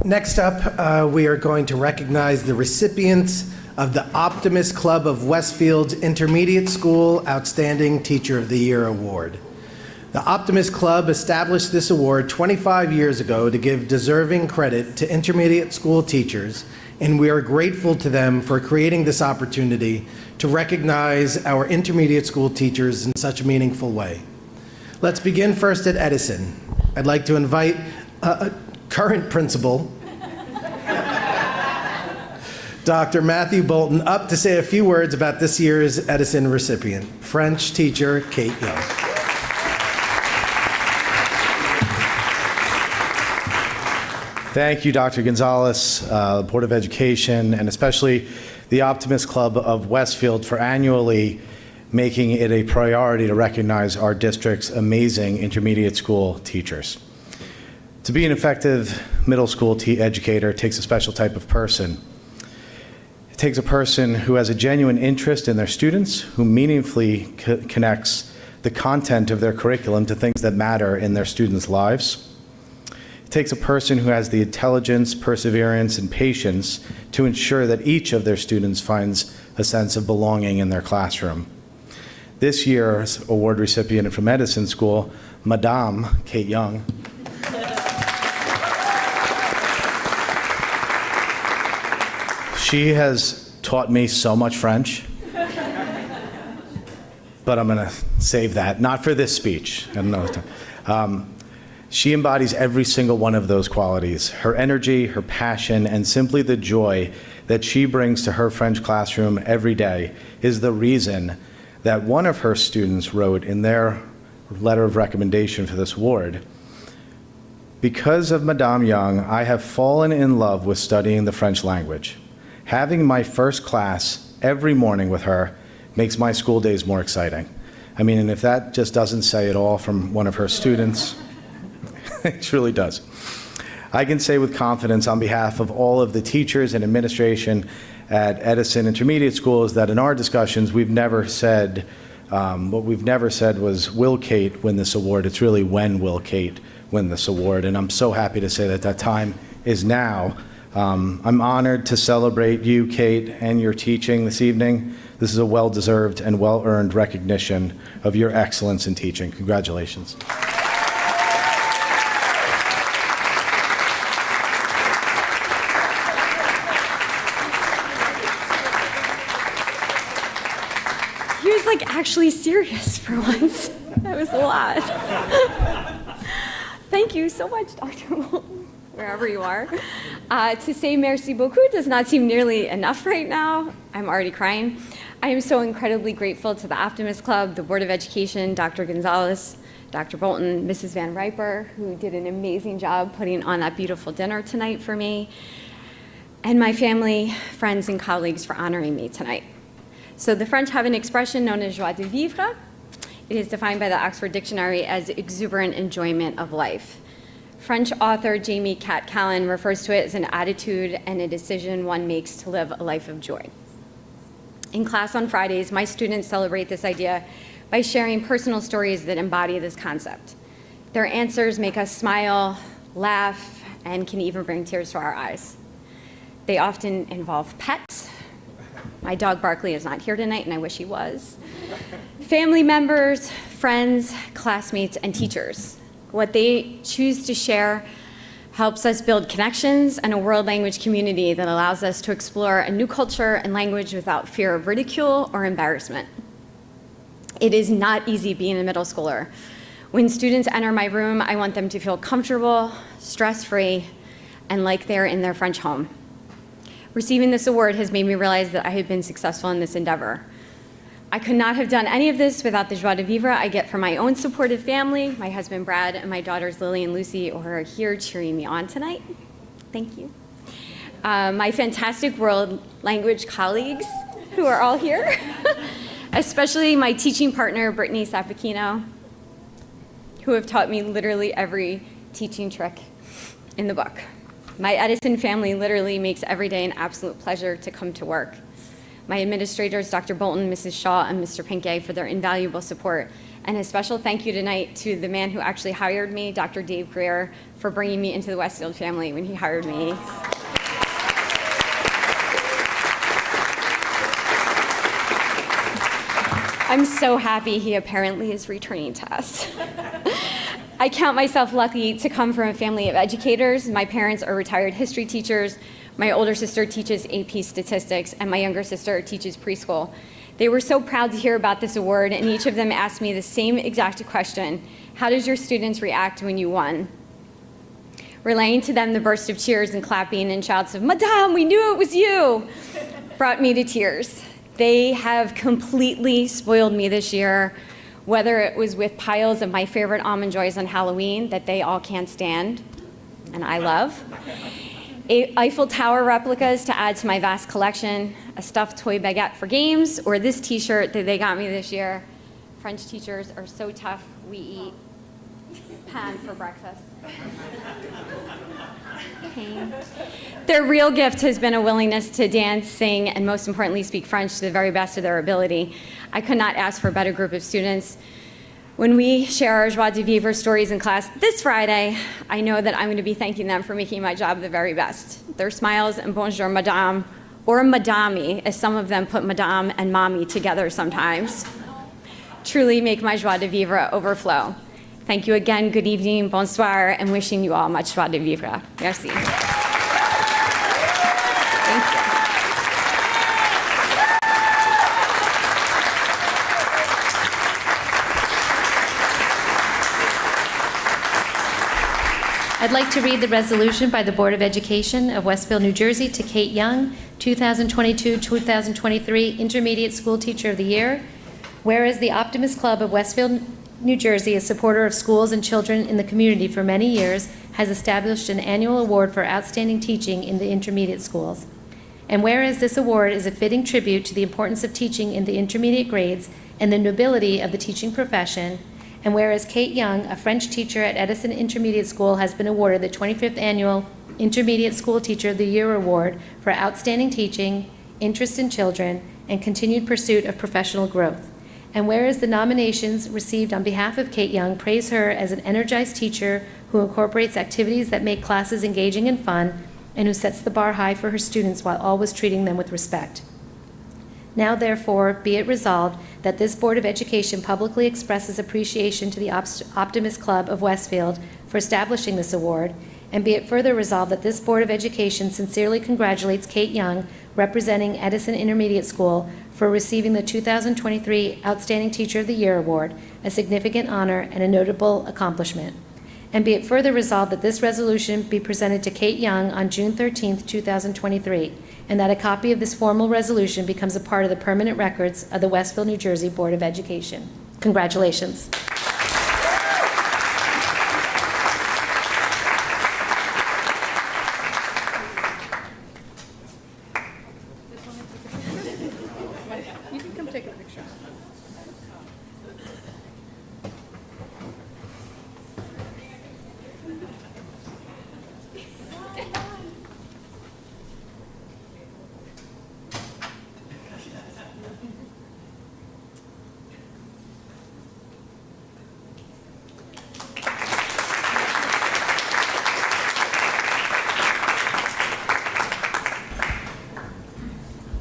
Next up, we are going to recognize the recipients of the Optimist Club of Westfield's Intermediate School Outstanding Teacher of the Year Award. The Optimist Club established this award 25 years ago to give deserving credit to intermediate school teachers, and we are grateful to them for creating this opportunity to recognize our intermediate school teachers in such a meaningful way. Let's begin first at Edison. I'd like to invite current principal, Dr. Matthew Bolton, up to say a few words about this year's Edison recipient, French teacher Kate Young. Thank you, Dr. Gonzalez, the Board of Education, and especially the Optimist Club of Westfield for annually making it a priority to recognize our district's amazing intermediate school teachers. To be an effective middle school educator takes a special type of person. It takes a person who has a genuine interest in their students, who meaningfully connects the content of their curriculum to things that matter in their students' lives. It takes a person who has the intelligence, perseverance, and patience to ensure that each of their students finds a sense of belonging in their classroom. This year's award recipient from Edison School, Madame Kate Young, she has taught me so much French, but I'm going to save that, not for this speech. She embodies every single one of those qualities, her energy, her passion, and simply the joy that she brings to her French classroom every day is the reason that one of her students wrote in their letter of recommendation for this award, "Because of Madame Young, I have fallen in love with studying the French language. Having my first class every morning with her makes my school days more exciting." I mean, and if that just doesn't say it all from one of her students, it truly does. I can say with confidence on behalf of all of the teachers and administration at Edison Intermediate Schools that in our discussions, we've never said, what we've never said was, will Kate win this award? It's really, when will Kate win this award? And I'm so happy to say that that time is now. I'm honored to celebrate you, Kate, and your teaching this evening. This is a well-deserved and well-earned recognition of your excellence in teaching. Congratulations. He was like actually serious for once. That was a lot. Thank you so much, Dr. Bolton, wherever you are. To say merci beaucoup does not seem nearly enough right now. I'm already crying. I am so incredibly grateful to the Optimist Club, the Board of Education, Dr. Gonzalez, Dr. Bolton, Mrs. Van Riper, who did an amazing job putting on that beautiful dinner tonight for me, and my family, friends, and colleagues for honoring me tonight. So the French have an expression known as joie de vivre. It is defined by the Oxford Dictionary as exuberant enjoyment of life. French author Jamie Callan refers to it as an attitude and a decision one makes to live a life of joy. In class on Fridays, my students celebrate this idea by sharing personal stories that embody this concept. Their answers make us smile, laugh, and can even bring tears to our eyes. They often involve pets. My dog Barkley is not here tonight, and I wish he was. Family members, friends, classmates, and teachers. What they choose to share helps us build connections and a world language community that allows us to explore a new culture and language without fear of ridicule or embarrassment. It is not easy being a middle schooler. When students enter my room, I want them to feel comfortable, stress-free, and like they're in their French home. Receiving this award has made me realize that I have been successful in this endeavor. I could not have done any of this without the joie de vivre I get from my own supportive family, my husband Brad, and my daughters Lily and Lucy, who are here cheering me on tonight. Thank you. My fantastic world language colleagues, who are all here, especially my teaching partner, Brittany Sapakino, who have taught me literally every teaching trick in the book. My Edison family literally makes every day an absolute pleasure to come to work. My administrators, Dr. Bolton, Mrs. Shaw, and Mr. Pinkay, for their invaluable support. And a special thank you tonight to the man who actually hired me, Dr. Dave Greer, for bringing me into the Westfield family when he hired me. I'm so happy he apparently is returning to us. I count myself lucky to come from a family of educators. My parents are retired history teachers. My older sister teaches AP statistics, and my younger sister teaches preschool. They were so proud to hear about this award, and each of them asked me the same exact question: how does your students react when you won? Relaying to them the burst of cheers and clapping and shouts of, "Madame, we knew it was you," brought me to tears. They have completely spoiled me this year, whether it was with piles of my favorite Almond Joys on Halloween that they all can't stand, and I love, Eiffel Tower replicas to add to my vast collection, a stuffed toy baguette for games, or this t-shirt that they got me this year. French teachers are so tough, we eat pan for breakfast. Pain. Their real gift has been a willingness to dance, sing, and most importantly, speak French to the very best of their ability. I could not ask for a better group of students. When we share our joie de vivre stories in class this Friday, I know that I'm going to be thanking them for making my job the very best. Their smiles and bonjour, madame, or madame, as some of them put madame and mommy together sometimes, truly make my joie de vivre overflow. Thank you again, good evening, bonsoir, and wishing you all much joie de vivre. Merci. Thank you. I'd like to read the resolution by the Board of Education of Westfield, New Jersey to Kate Young, 2022-2023 Intermediate School Teacher of the Year. Whereas the Optimist Club of Westfield, New Jersey, a supporter of schools and children in the community for many years, has established an annual award for outstanding teaching in the intermediate schools. And whereas this award is a fitting tribute to the importance of teaching in the intermediate grades and the nobility of the teaching profession, and whereas Kate Young, a French teacher at Edison Intermediate School, has been awarded the 25th Annual Intermediate School Teacher of the Year Award for outstanding teaching, interest in children, and continued pursuit of professional growth. And whereas the nominations received on behalf of Kate Young praise her as an energized teacher who incorporates activities that make classes engaging and fun, and who sets the bar high for her students while always treating them with respect. Now, therefore, be it resolved that this Board of Education publicly expresses appreciation to the Optimist Club of Westfield for establishing this award, and be it further resolved that this Board of Education sincerely congratulates Kate Young, representing Edison Intermediate School, for receiving the 2023 Outstanding Teacher of the Year Award, a significant honor and a notable accomplishment. And be it further resolved that this resolution be presented to Kate Young on June 13, 2023, and that a copy of this formal resolution becomes a part of the permanent records of the Westfield, New Jersey Board of Education. Congratulations. You can come take a picture.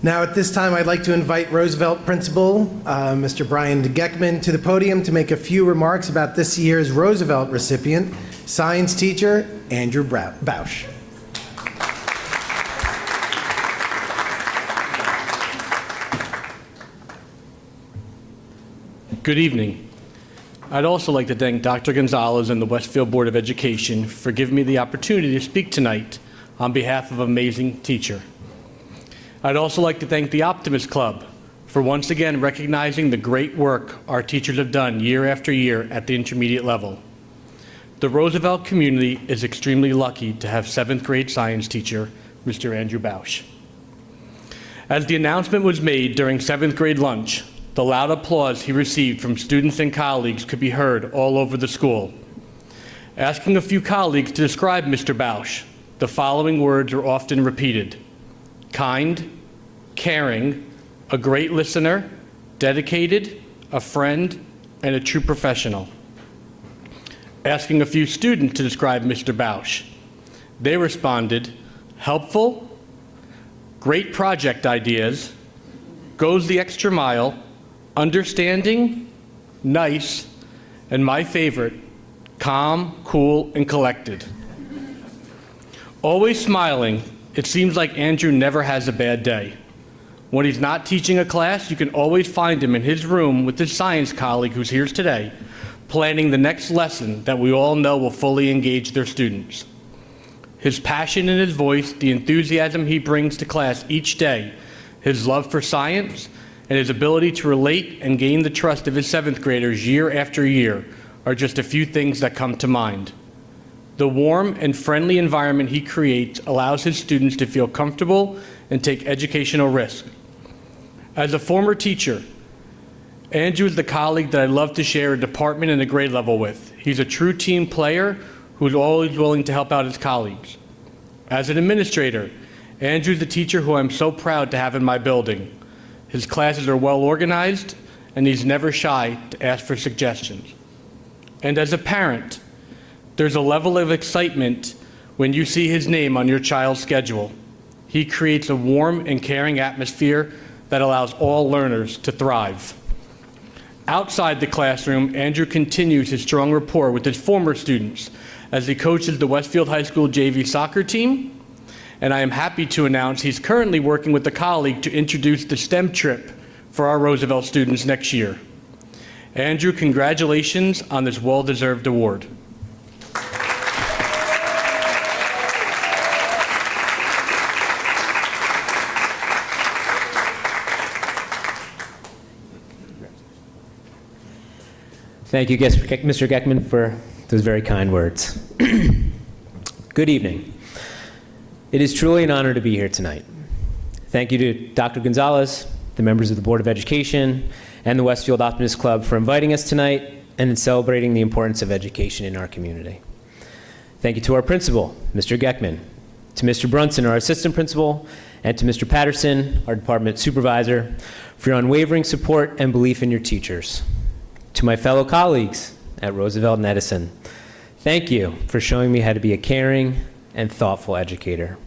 Now, at this time, I'd like to invite Roosevelt Principal, Mr. Brian Geckman, to the podium to make a few remarks about this year's Roosevelt recipient, science teacher Andrew Bausch. Good evening. I'd also like to thank Dr. Gonzalez and the Westfield Board of Education for giving me the opportunity to speak tonight on behalf of an amazing teacher. I'd also like to thank the Optimist Club for once again recognizing the great work our teachers have done year after year at the intermediate level. The Roosevelt community is extremely lucky to have 7th grade science teacher, Mr. Andrew Bausch. As the announcement was made during 7th grade lunch, the loud applause he received from students and colleagues could be heard all over the school. Asking a few colleagues to describe Mr. Bausch, the following words are often repeated: kind, caring, a great listener, dedicated, a friend, and a true professional. Asking a few students to describe Mr. Bausch, they responded, helpful, great project ideas, goes the extra mile, understanding, nice, and my favorite, calm, cool, and collected. Always smiling, it seems like Andrew never has a bad day. When he's not teaching a class, you can always find him in his room with his science colleague who's here today, planning the next lesson that we all know will fully engage their students. His passion in his voice, the enthusiasm he brings to class each day, his love for science, and his ability to relate and gain the trust of his 7th graders year after year are just a few things that come to mind. The warm and friendly environment he creates allows his students to feel comfortable and take educational risks. As a former teacher, Andrew is the colleague that I love to share a department and a grade level with. He's a true team player who's always willing to help out his colleagues. As an administrator, Andrew's the teacher who I'm so proud to have in my building. His classes are well organized, and he's never shy to ask for suggestions. And as a parent, there's a level of excitement when you see his name on your child's schedule. He creates a warm and caring atmosphere that allows all learners to thrive. Outside the classroom, Andrew continues his strong rapport with his former students as he coaches the Westfield High School JV soccer team, and I am happy to announce he's currently working with a colleague to introduce the STEM trip for our Roosevelt students next year. Andrew, congratulations on this well-deserved award. Thank you, Mr. Geckman, for those very kind words. Good evening. It is truly an honor to be here tonight. Thank you to Dr. Gonzalez, the members of the Board of Education, and the Westfield Optimist Club for inviting us tonight and in celebrating the importance of education in our community. Thank you to our principal, Mr. Geckman, to Mr. Brunson, our assistant principal, and to Mr. Patterson, our department supervisor, for your unwavering support and belief in your teachers. To my fellow colleagues at Roosevelt and Edison, thank you for showing me how to be a caring and thoughtful educator.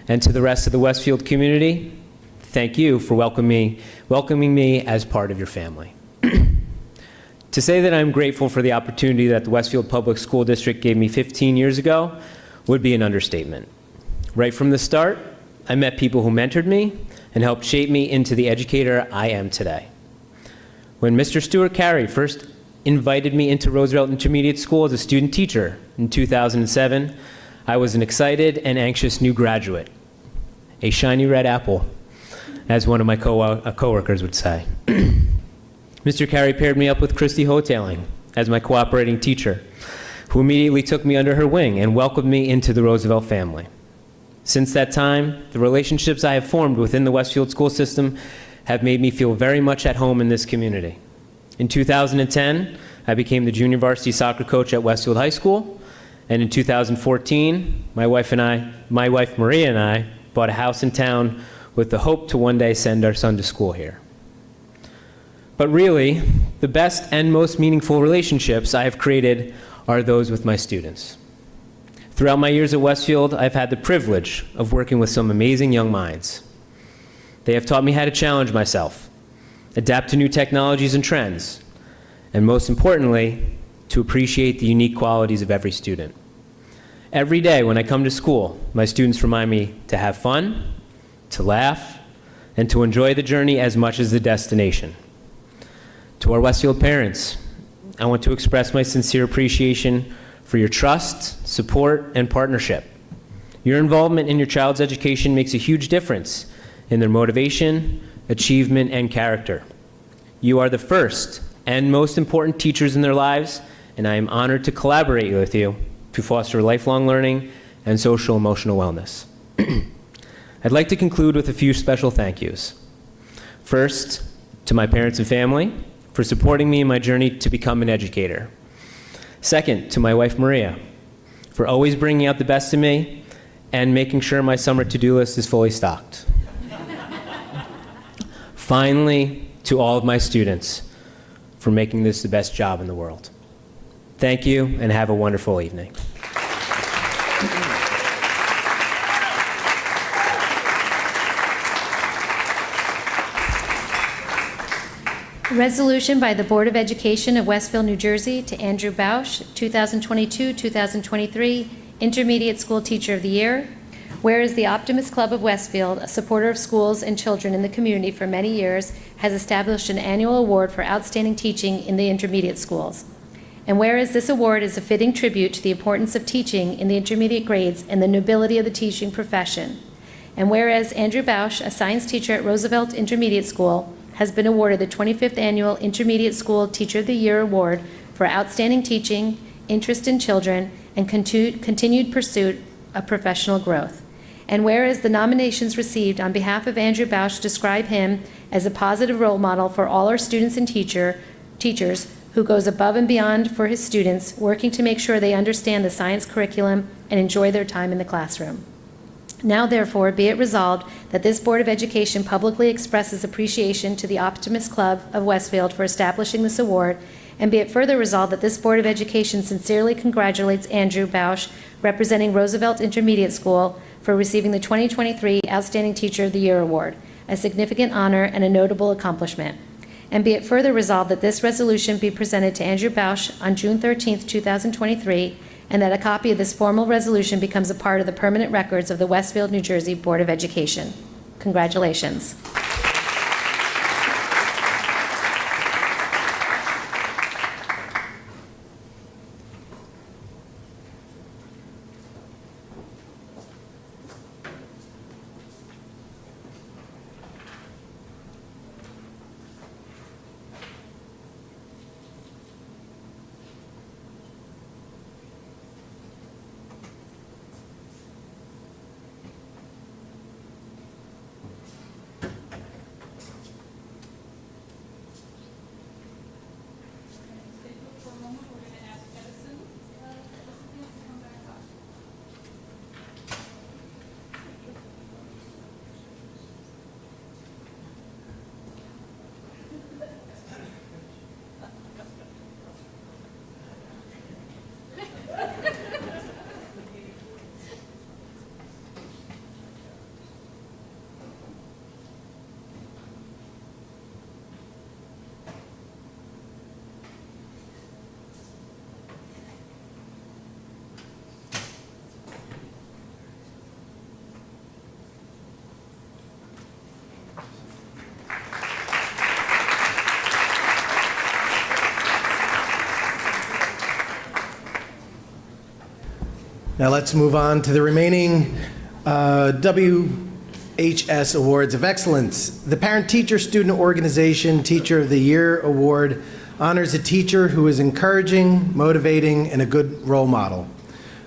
And to the rest of the Westfield community, thank you for welcoming me as part of your family. To say that I'm grateful for the opportunity that the Westfield Public School District gave me 15 years ago would be an understatement. Right from the start, I met people who mentored me and helped shape me into the educator I am today. When Mr. Stuart Carey first invited me into Roosevelt Intermediate School as a student teacher in 2007, I was an excited and anxious new graduate, a shiny red apple, as one of my coworkers would say. Mr. Carey paired me up with Christy Hotailing as my cooperating teacher, who immediately took me under her wing and welcomed me into the Roosevelt family. Since that time, the relationships I have formed within the Westfield school system have made me feel very much at home in this community. In 2010, I became the junior varsity soccer coach at Westfield High School, and in 2014, my wife Maria and I bought a house in town with the hope to one day send our son to school here. But really, the best and most meaningful relationships I have created are those with my students. Throughout my years at Westfield, I've had the privilege of working with some amazing young minds. They have taught me how to challenge myself, adapt to new technologies and trends, and most importantly, to appreciate the unique qualities of every student. Every day when I come to school, my students remind me to have fun, to laugh, and to enjoy the journey as much as the destination. To our Westfield parents, I want to express my sincere appreciation for your trust, support, and partnership. Your involvement in your child's education makes a huge difference in their motivation, achievement, and character. You are the first and most important teachers in their lives, and I am honored to collaborate with you to foster lifelong learning and social emotional wellness. I'd like to conclude with a few special thank yous. First, to my parents and family for supporting me in my journey to become an educator. Second, to my wife Maria for always bringing out the best in me and making sure my summer to-do list is fully stocked. Finally, to all of my students for making this the best job in the world. Thank you, and have a wonderful evening. Resolution by the Board of Education of Westfield, New Jersey to Andrew Bausch, 2022-2023 Intermediate School Teacher of the Year. Whereas the Optimist Club of Westfield, a supporter of schools and children in the community for many years, has established an annual award for outstanding teaching in the intermediate schools. And whereas this award is a fitting tribute to the importance of teaching in the intermediate grades and the nobility of the teaching profession. And whereas Andrew Bausch, a science teacher at Roosevelt Intermediate School, has been awarded the 25th Annual Intermediate School Teacher of the Year Award for outstanding teaching, interest in children, and continued pursuit of professional growth. And whereas the nominations received on behalf of Andrew Bausch describe him as a positive role model for all our students and teachers who goes above and beyond for his students, working to make sure they understand the science curriculum and enjoy their time in the classroom. Now, therefore, be it resolved that this Board of Education publicly expresses appreciation to the Optimist Club of Westfield for establishing this award, and be it further resolved that this Board of Education sincerely congratulates Andrew Bausch, representing Roosevelt Intermediate School, for receiving the 2023 Outstanding Teacher of the Year Award, a significant honor and a notable accomplishment. And be it further resolved that this resolution be presented to Andrew Bausch on June 13th, 2023, and that a copy of this formal resolution becomes a part of the permanent records of the Westfield, New Jersey Board of Education. Congratulations. Now let's move on to the remaining WHS Awards of Excellence. The Parent-Teacher Student Organization Teacher of the Year Award honors a teacher who is encouraging, motivating, and a good role model.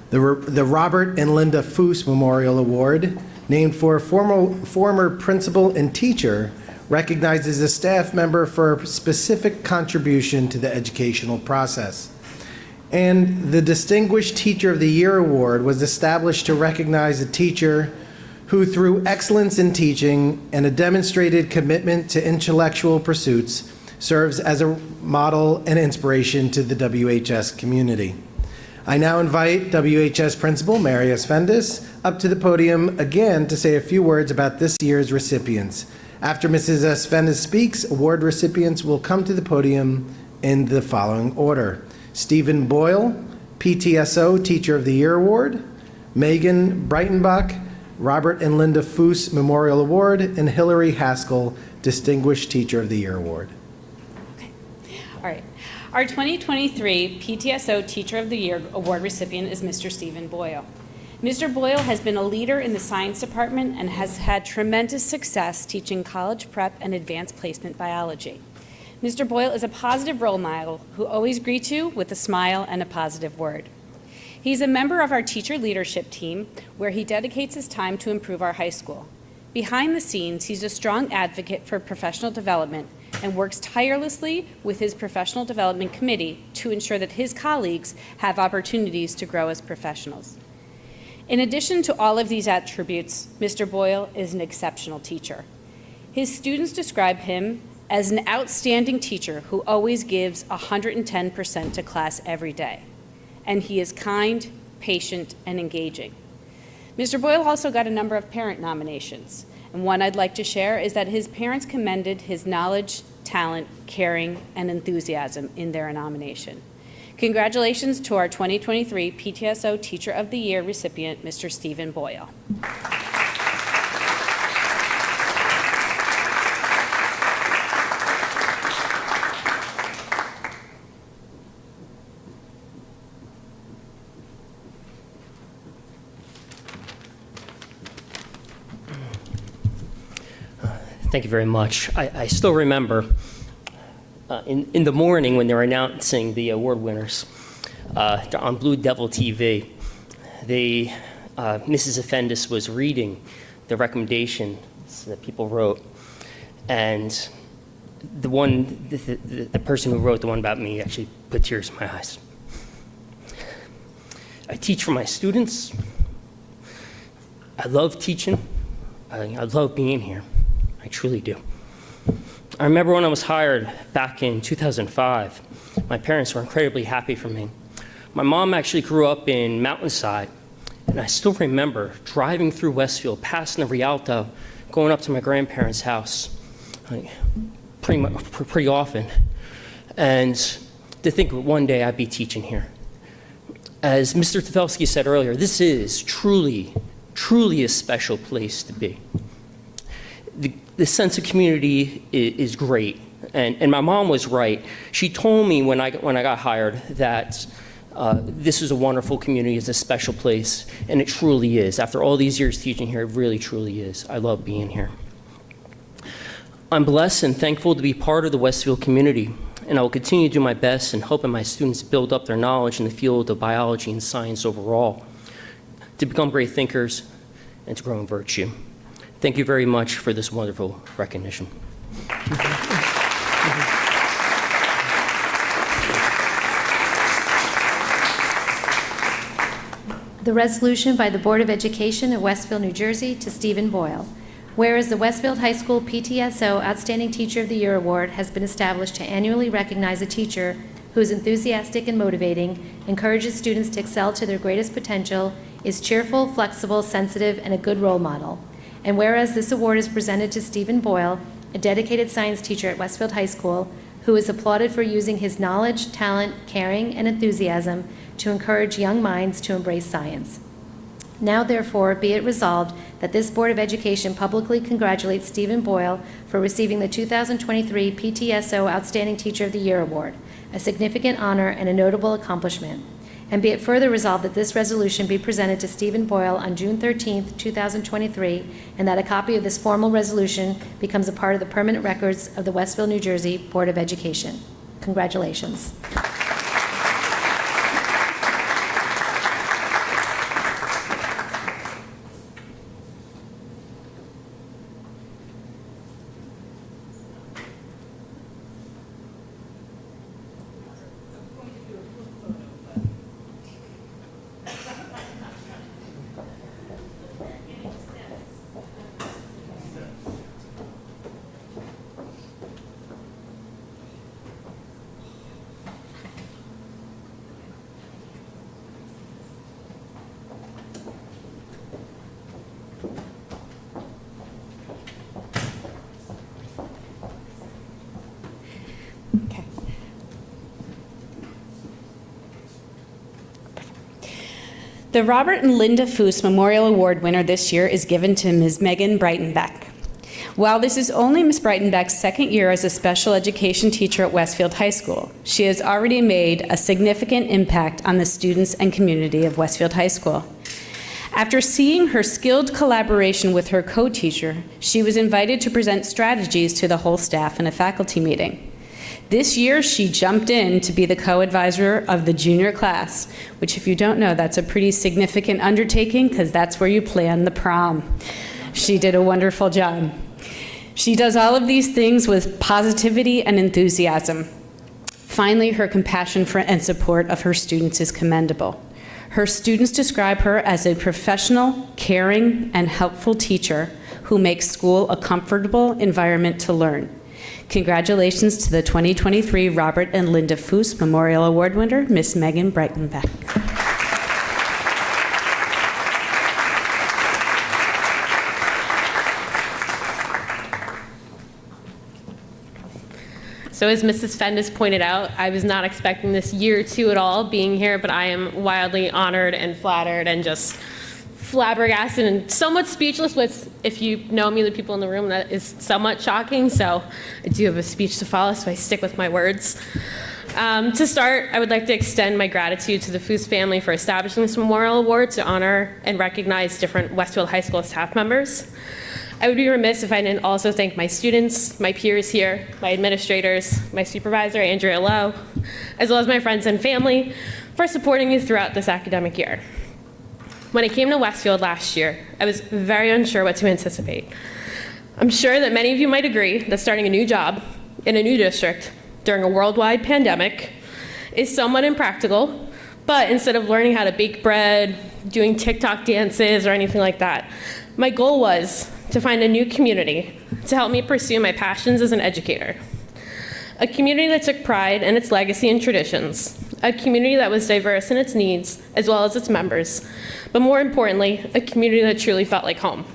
The Robert and Linda Foose Memorial Award, named for a former principal and teacher, recognizes a staff member for a specific contribution to the educational process. And the Distinguished Teacher of the Year Award was established to recognize a teacher who, through excellence in teaching and a demonstrated commitment to intellectual pursuits, serves as a model and inspiration to the WHS community. I now invite WHS Principal Mary S. Fendis up to the podium again to say a few words about this year's recipients. After Mrs. Esfenes speaks, award recipients will come to the podium in the following order: Stephen Boyle, PTSO Teacher of the Year Award; Megan Breitenbach, Robert and Linda Foose Memorial Award; and Hillary Haskell, Distinguished Teacher of the Year Award. All right. Our 2023 PTSO Teacher of the Year Award recipient is Mr. Stephen Boyle. Mr. Boyle has been a leader in the science department and has had tremendous success teaching college prep and advanced placement biology. Mr. Boyle is a positive role model who always greets you with a smile and a positive word. He's a member of our teacher leadership team, where he dedicates his time to improve our high school. Behind the scenes, he's a strong advocate for professional development and works tirelessly with his professional development committee to ensure that his colleagues have opportunities to grow as professionals. In addition to all of these attributes, Mr. Boyle is an exceptional teacher. His students describe him as an outstanding teacher who always gives 110% to class every day. And he is kind, patient, and engaging. Mr. Boyle also got a number of parent nominations, and one I'd like to share is that his parents commended his knowledge, talent, caring, and enthusiasm in their nomination. Congratulations to our 2023 PTSO Teacher of the Year recipient, Mr. Stephen Boyle. Thank you very much. I still remember in the morning when they were announcing the award winners on Blue Devil TV, Mrs. Esfenes was reading the recommendations that people wrote, and the person who wrote the one about me actually put tears in my eyes. I teach for my students. I love teaching. I love being here. I truly do. I remember when I was hired back in 2005, my parents were incredibly happy for me. My mom actually grew up in Mountainside, and I still remember driving through Westfield, passing the Rialto, going up to my grandparents' house pretty often, and to think that one day I'd be teaching here. As Mr. Tefelsky said earlier, this is truly a special place to be. The sense of community is great, and my mom was right. She told me when I got hired that this is a wonderful community, it's a special place, and it truly is. After all these years teaching here, it really truly is. I love being here. I'm blessed and thankful to be part of the Westfield community, and I will continue to do my best in helping my students build up their knowledge in the field of biology and science overall, to become great thinkers and to grow in virtue. Thank you very much for this wonderful recognition. The resolution by the Board of Education of Westfield, New Jersey to Stephen Boyle. Whereas the Westfield High School PTSO Outstanding Teacher of the Year Award has been established to annually recognize a teacher who is enthusiastic and motivating, encourages students to excel to their greatest potential, is cheerful, flexible, sensitive, and a good role model. And whereas this award is presented to Stephen Boyle, a dedicated science teacher at Westfield High School, who is applauded for using his knowledge, talent, caring, and enthusiasm to encourage young minds to embrace science. Now, therefore, be it resolved that this Board of Education publicly congratulates Stephen Boyle for receiving the 2023 PTSO Outstanding Teacher of the Year Award, a significant honor and a notable accomplishment. And be it further resolved that this resolution be presented to Stephen Boyle on June 13th, 2023, and that a copy of this formal resolution becomes a part of the permanent records of the Westfield, New Jersey Board of Education. Congratulations. The Robert and Linda Foose Memorial Award winner this year is given to Ms. Megan Breitenbeck. While this is only Ms. Breitenbeck's second year as a special education teacher at Westfield High School, she has already made a significant impact on the students and community of Westfield High School. After seeing her skilled collaboration with her co-teacher, she was invited to present strategies to the whole staff in a faculty meeting. This year, she jumped in to be the co-advisor of the junior class, which, if you don't know, that's a pretty significant undertaking because that's where you plan the prom. She did a wonderful job. She does all of these things with positivity and enthusiasm. Finally, her compassion for and support of her students is commendable. Her students describe her as a professional, caring, and helpful teacher who makes school a comfortable environment to learn. Congratulations to the 2023 Robert and Linda Foose Memorial Award winner, Miss Megan Breitenbeck. So as Mrs. Fendes pointed out, I was not expecting this year two at all being here, but I am wildly honored and flattered and just flabbergasted and somewhat speechless, which, if you know me, the people in the room, that is somewhat shocking. So I do have a speech to follow, so I stick with my words. To start, I would like to extend my gratitude to the Foose family for establishing this memorial award to honor and recognize different Westfield High School staff members. I would be remiss if I didn't also thank my students, my peers here, my administrators, my supervisor, Andrea Lowe, as well as my friends and family for supporting me throughout this academic year. When I came to Westfield last year, I was very unsure what to anticipate. I'm sure that many of you might agree that starting a new job in a new district during a worldwide pandemic is somewhat impractical, but instead of learning how to bake bread, doing TikTok dances, or anything like that, my goal was to find a new community to help me pursue my passions as an educator. A community that took pride in its legacy and traditions, a community that was diverse in its needs as well as its members, but more importantly, a community that truly felt like home.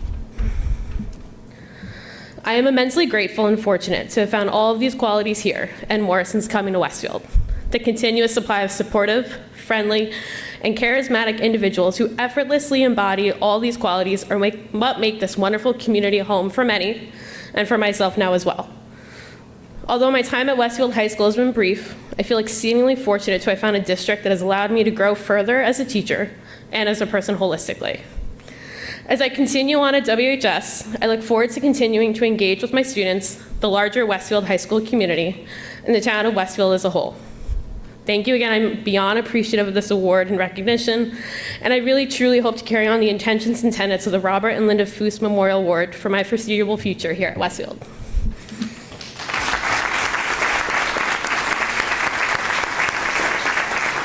I am immensely grateful and fortunate to have found all of these qualities here and more since coming to Westfield. The continuous supply of supportive, friendly, and charismatic individuals who effortlessly embody all these qualities are what make this wonderful community a home for many, and for myself now as well. Although my time at Westfield High School has been brief, I feel exceedingly fortunate to have found a district that has allowed me to grow further as a teacher and as a person holistically. As I continue on at WHS, I look forward to continuing to engage with my students, the larger Westfield High School community, and the town of Westfield as a whole. Thank you again. I'm beyond appreciative of this award and recognition, and I really truly hope to carry on the intentions and tenets of the Robert and Linda Foose Memorial Award for my foreseeable future here at Westfield.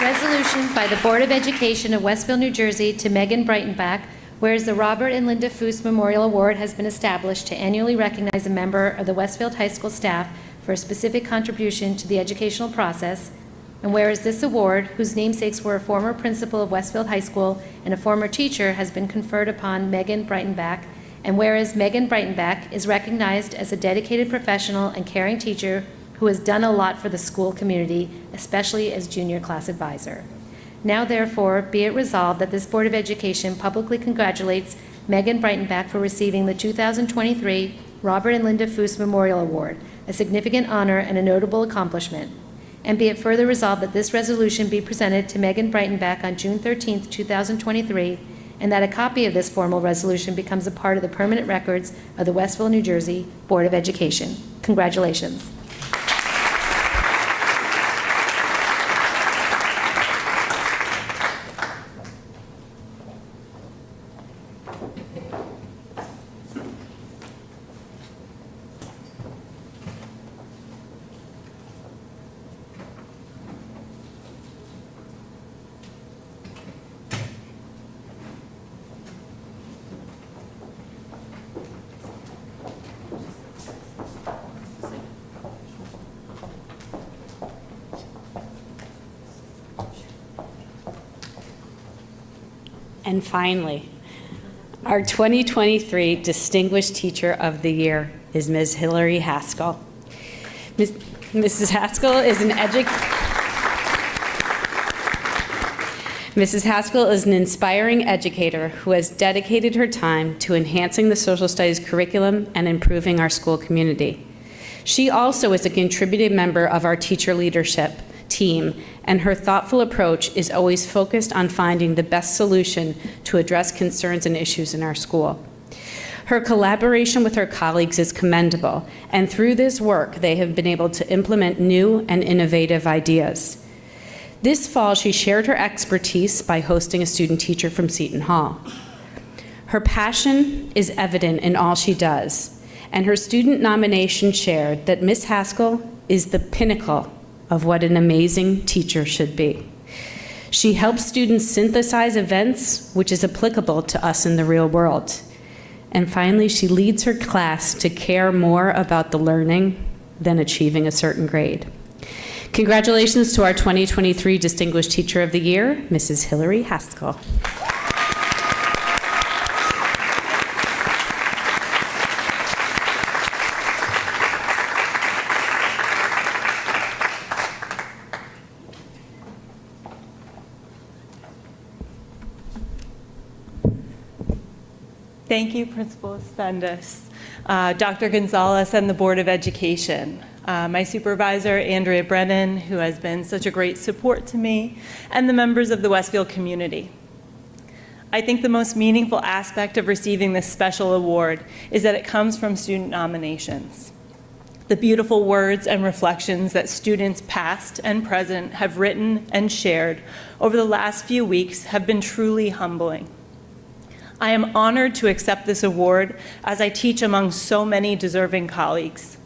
Resolution by the Board of Education of Westfield, New Jersey to Megan Breitenbach, whereas the Robert and Linda Foose Memorial Award has been established to annually recognize a member of the Westfield High School staff for a specific contribution to the educational process, and whereas this award, whose namesakes were a former principal of Westfield High School and a former teacher, has been conferred upon Megan Breitenbach, and whereas Megan Breitenbach is recognized as a dedicated professional and caring teacher who has done a lot for the school community, especially as junior class advisor. Now therefore, be it resolved that this Board of Education publicly congratulates Megan Breitenbach for receiving the 2023 Robert and Linda Foose Memorial Award, a significant honor and a notable accomplishment. And be it further resolved that this resolution be presented to Megan Breitenbach on June 13, 2023, and that a copy of this formal resolution becomes a part of the permanent records of the Westfield, New Jersey Board of Education. Congratulations. And finally, our 2023 Distinguished Teacher of the Year is Ms. Hillary Haskell. Mrs. Haskell is an Mrs. Haskell is an inspiring educator who has dedicated her time to enhancing the social studies curriculum and improving our school community. She also is a contributing member of our teacher leadership team, and her thoughtful approach is always focused on finding the best solution to address concerns and issues in our school. Her collaboration with her colleagues is commendable, and through this work, they have been able to implement new and innovative ideas. This fall, she shared her expertise by hosting a student teacher from Seton Hall. Her passion is evident in all she does, and her student nomination shared that Ms. Haskell is the pinnacle of what an amazing teacher should be. She helps students synthesize events, which is applicable to us in the real world. And finally, she leads her class to care more about the learning than achieving a certain grade. Congratulations to our 2023 Distinguished Teacher of the Year, Mrs. Hillary Haskell. Thank you, Principal Spendas, Dr. Gonzalez, and the Board of Education. My supervisor, Andrea Brennan, who has been such a great support to me, and the members of the Westfield community. I think the most meaningful aspect of receiving this special award is that it comes from student nominations. The beautiful words and reflections that students past and present have written and shared over the last few weeks have been truly humbling. I am honored to accept this award as I teach among so many deserving colleagues.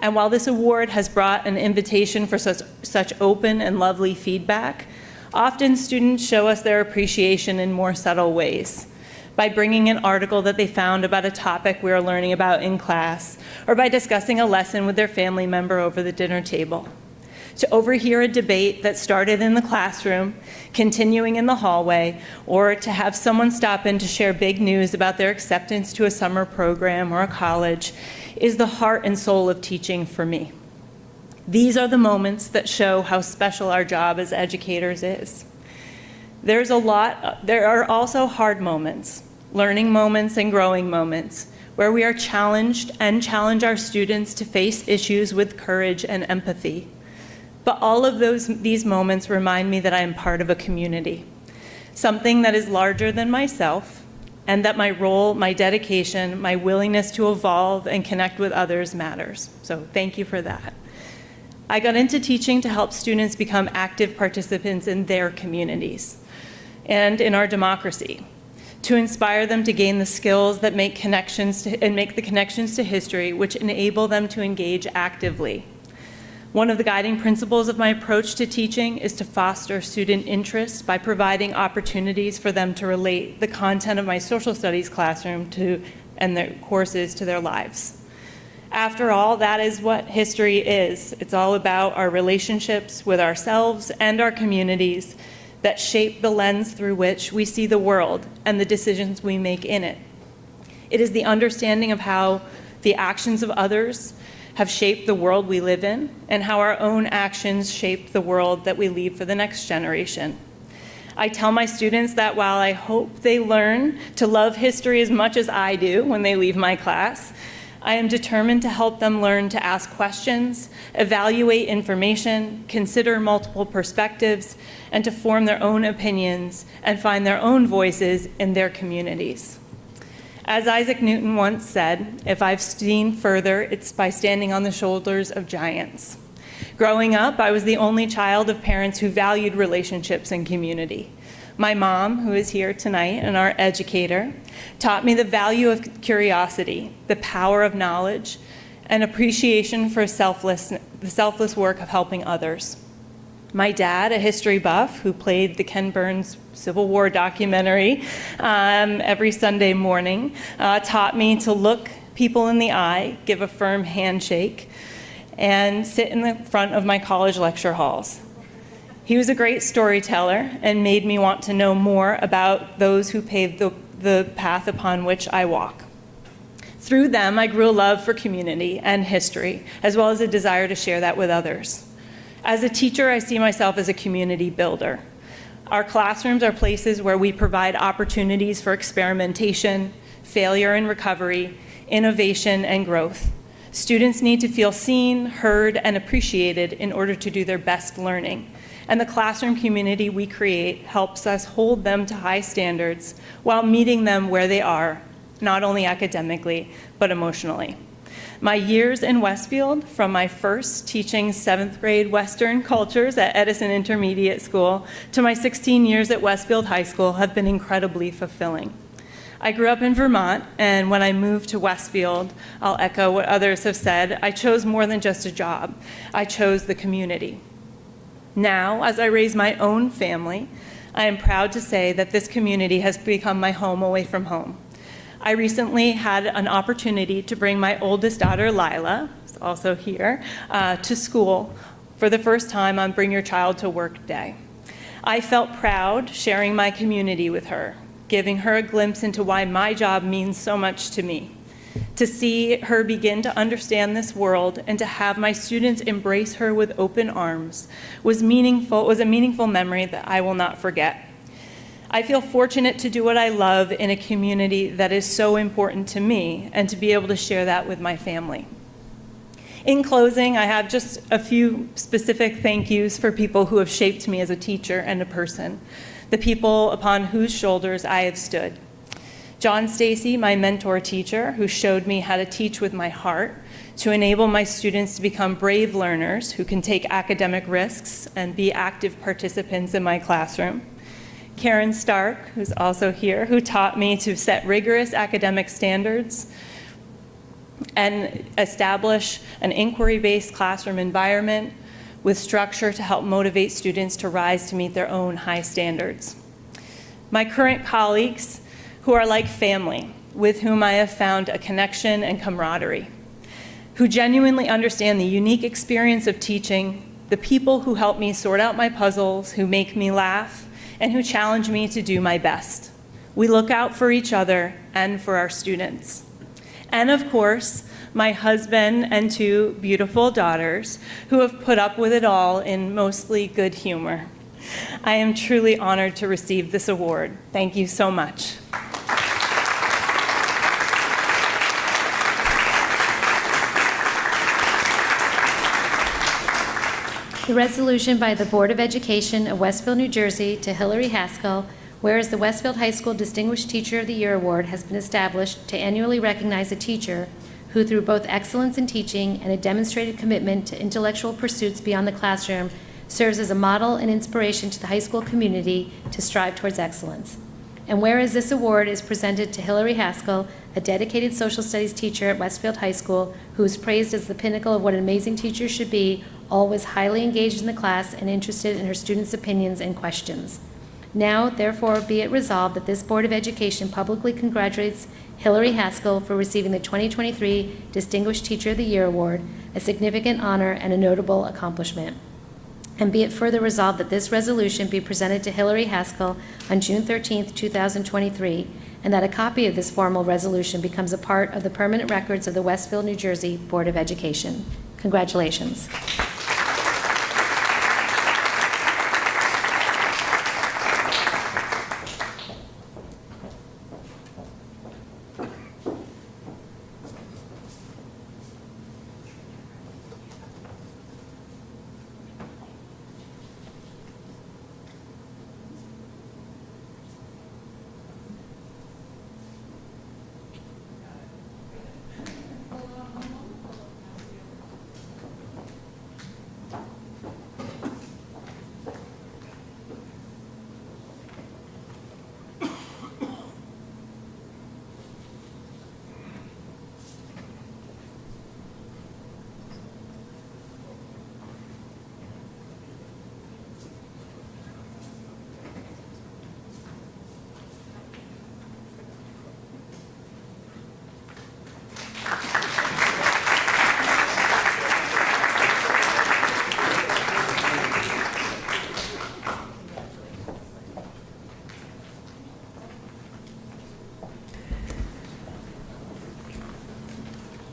And while this award has brought an invitation for such open and lovely feedback, often students show us their appreciation in more subtle ways, by bringing an article that they found about a topic we are learning about in class, or by discussing a lesson with their family member over the dinner table. To overhear a debate that started in the classroom, continuing in the hallway, or to have someone stop in to share big news about their acceptance to a summer program or a college is the heart and soul of teaching for me. These are the moments that show how special our job as educators is. There are also hard moments, learning moments and growing moments, where we are challenged and challenge our students to face issues with courage and empathy. But all of these moments remind me that I am part of a community, something that is larger than myself, and that my role, my dedication, my willingness to evolve and connect with others matters. So thank you for that. I got into teaching to help students become active participants in their communities and in our democracy, to inspire them to gain the skills that make the connections to history, which enable them to engage actively. One of the guiding principles of my approach to teaching is to foster student interest by providing opportunities for them to relate the content of my social studies classroom and their courses to their lives. After all, that is what history is. It's all about our relationships with ourselves and our communities that shape the lens through which we see the world and the decisions we make in it. It is the understanding of how the actions of others have shaped the world we live in, and how our own actions shape the world that we leave for the next generation. I tell my students that while I hope they learn to love history as much as I do when they leave my class, I am determined to help them learn to ask questions, evaluate information, consider multiple perspectives, and to form their own opinions and find their own voices in their communities. As Isaac Newton once said, if I've seen further, it's by standing on the shoulders of giants. Growing up, I was the only child of parents who valued relationships and community. My mom, who is here tonight and our educator, taught me the value of curiosity, the power of knowledge, and appreciation for the selfless work of helping others. My dad, a history buff who played the Ken Burns Civil War documentary every Sunday morning, taught me to look people in the eye, give a firm handshake, and sit in the front of my college lecture halls. He was a great storyteller and made me want to know more about those who paved the path upon which I walk. Through them, I grew a love for community and history, as well as a desire to share that with others. As a teacher, I see myself as a community builder. Our classrooms are places where we provide opportunities for experimentation, failure and recovery, innovation and growth. Students need to feel seen, heard, and appreciated in order to do their best learning. And the classroom community we create helps us hold them to high standards while meeting them where they are, not only academically, but emotionally. My years in Westfield, from my first teaching 7th grade Western cultures at Edison Intermediate School to my 16 years at Westfield High School, have been incredibly fulfilling. I grew up in Vermont, and when I moved to Westfield, I'll echo what others have said, I chose more than just a job. I chose the community. Now, as I raise my own family, I am proud to say that this community has become my home away from home. I recently had an opportunity to bring my oldest daughter, Lila, who's also here, to school for the first time on Bring Your Child to Work Day. I felt proud sharing my community with her, giving her a glimpse into why my job means so much to me. To see her begin to understand this world and to have my students embrace her with open arms was a meaningful memory that I will not forget. I feel fortunate to do what I love in a community that is so important to me and to be able to share that with my family. In closing, I have just a few specific thank yous for people who have shaped me as a teacher and a person, the people upon whose shoulders I have stood. John Stacy, my mentor teacher, who showed me how to teach with my heart to enable my students to become brave learners who can take academic risks and be active participants in my classroom. Karen Stark, who's also here, who taught me to set rigorous academic standards and establish an inquiry-based classroom environment with structure to help motivate students to rise to meet their own high standards. My current colleagues, who are like family, with whom I have found a connection and camaraderie, who genuinely understand the unique experience of teaching, the people who help me sort out my puzzles, who make me laugh, and who challenge me to do my best. We look out for each other and for our students. And of course, my husband and 2 beautiful daughters who have put up with it all in mostly good humor. I am truly honored to receive this award. Thank you so much. The resolution by the Board of Education of Westfield, New Jersey to Hillary Haskell, whereas the Westfield High School Distinguished Teacher of the Year Award has been established to annually recognize a teacher who, through both excellence in teaching and a demonstrated commitment to intellectual pursuits beyond the classroom, serves as a model and inspiration to the high school community to strive towards excellence. And whereas this award is presented to Hillary Haskell, a dedicated social studies teacher at Westfield High School who is praised as the pinnacle of what an amazing teacher should be, always highly engaged in the class and interested in her students' opinions and questions. Now, therefore, be it resolved that this Board of Education publicly congratulates Hillary Haskell for receiving the 2023 Distinguished Teacher of the Year Award, a significant honor and a notable accomplishment. And be it further resolved that this resolution be presented to Hillary Haskell on June 13, 2023, and that a copy of this formal resolution becomes a part of the permanent records of the Westfield, New Jersey Board of Education. Congratulations.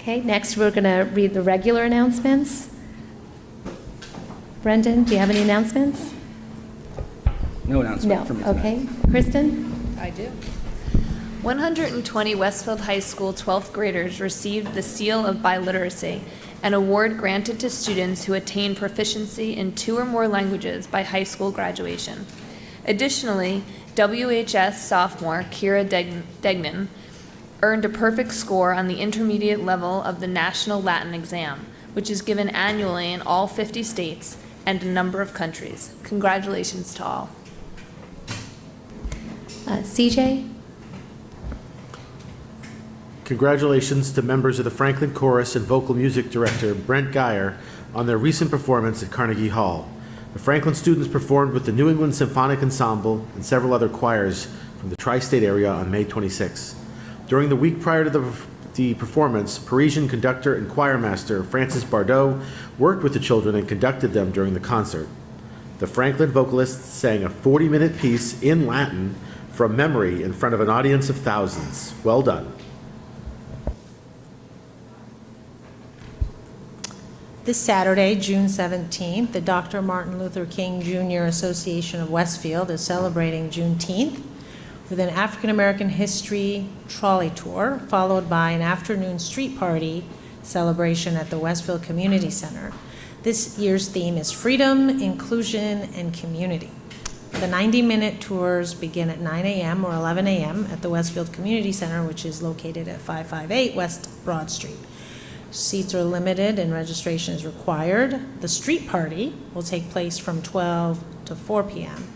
Okay, next we're going to read the regular announcements. Brendan, do you have any announcements? No announcement No, from me tonight. okay. Kristen? I do. 120 Westfield High School 12th graders received the Seal of Biliteracy, an award granted to students who attain proficiency in 2 or more languages by high school graduation. Additionally, WHS sophomore Kira Degnan earned a perfect score on the intermediate level of the National Latin Exam, which is given annually in all 50 states and a number of countries. Congratulations to all. CJ? Congratulations to members of the Franklin Chorus and vocal music director Brent Geyer on their recent performance at Carnegie Hall. The Franklin students performed with the New England Symphonic Ensemble and several other choirs from the tri-state area on May 26. During the week prior to the performance, Parisian conductor and choir master Francis Bardot worked with the children and conducted them during the concert. The Franklin vocalists sang a 40-minute piece in Latin from memory in front of an audience of thousands. Well done. This Saturday, June 17th, the Dr. Martin Luther King Jr. Association of Westfield is celebrating Juneteenth with an African American history trolley tour, followed by an afternoon street party celebration at the Westfield Community Center. This year's theme is freedom, inclusion, and community. The 90-minute tours begin at 9 a.m. or 11 a.m. at the Westfield Community Center, which is located at 558 West Broad Street. Seats are limited and registration is required. The street party will take place from 12 to 4 p.m.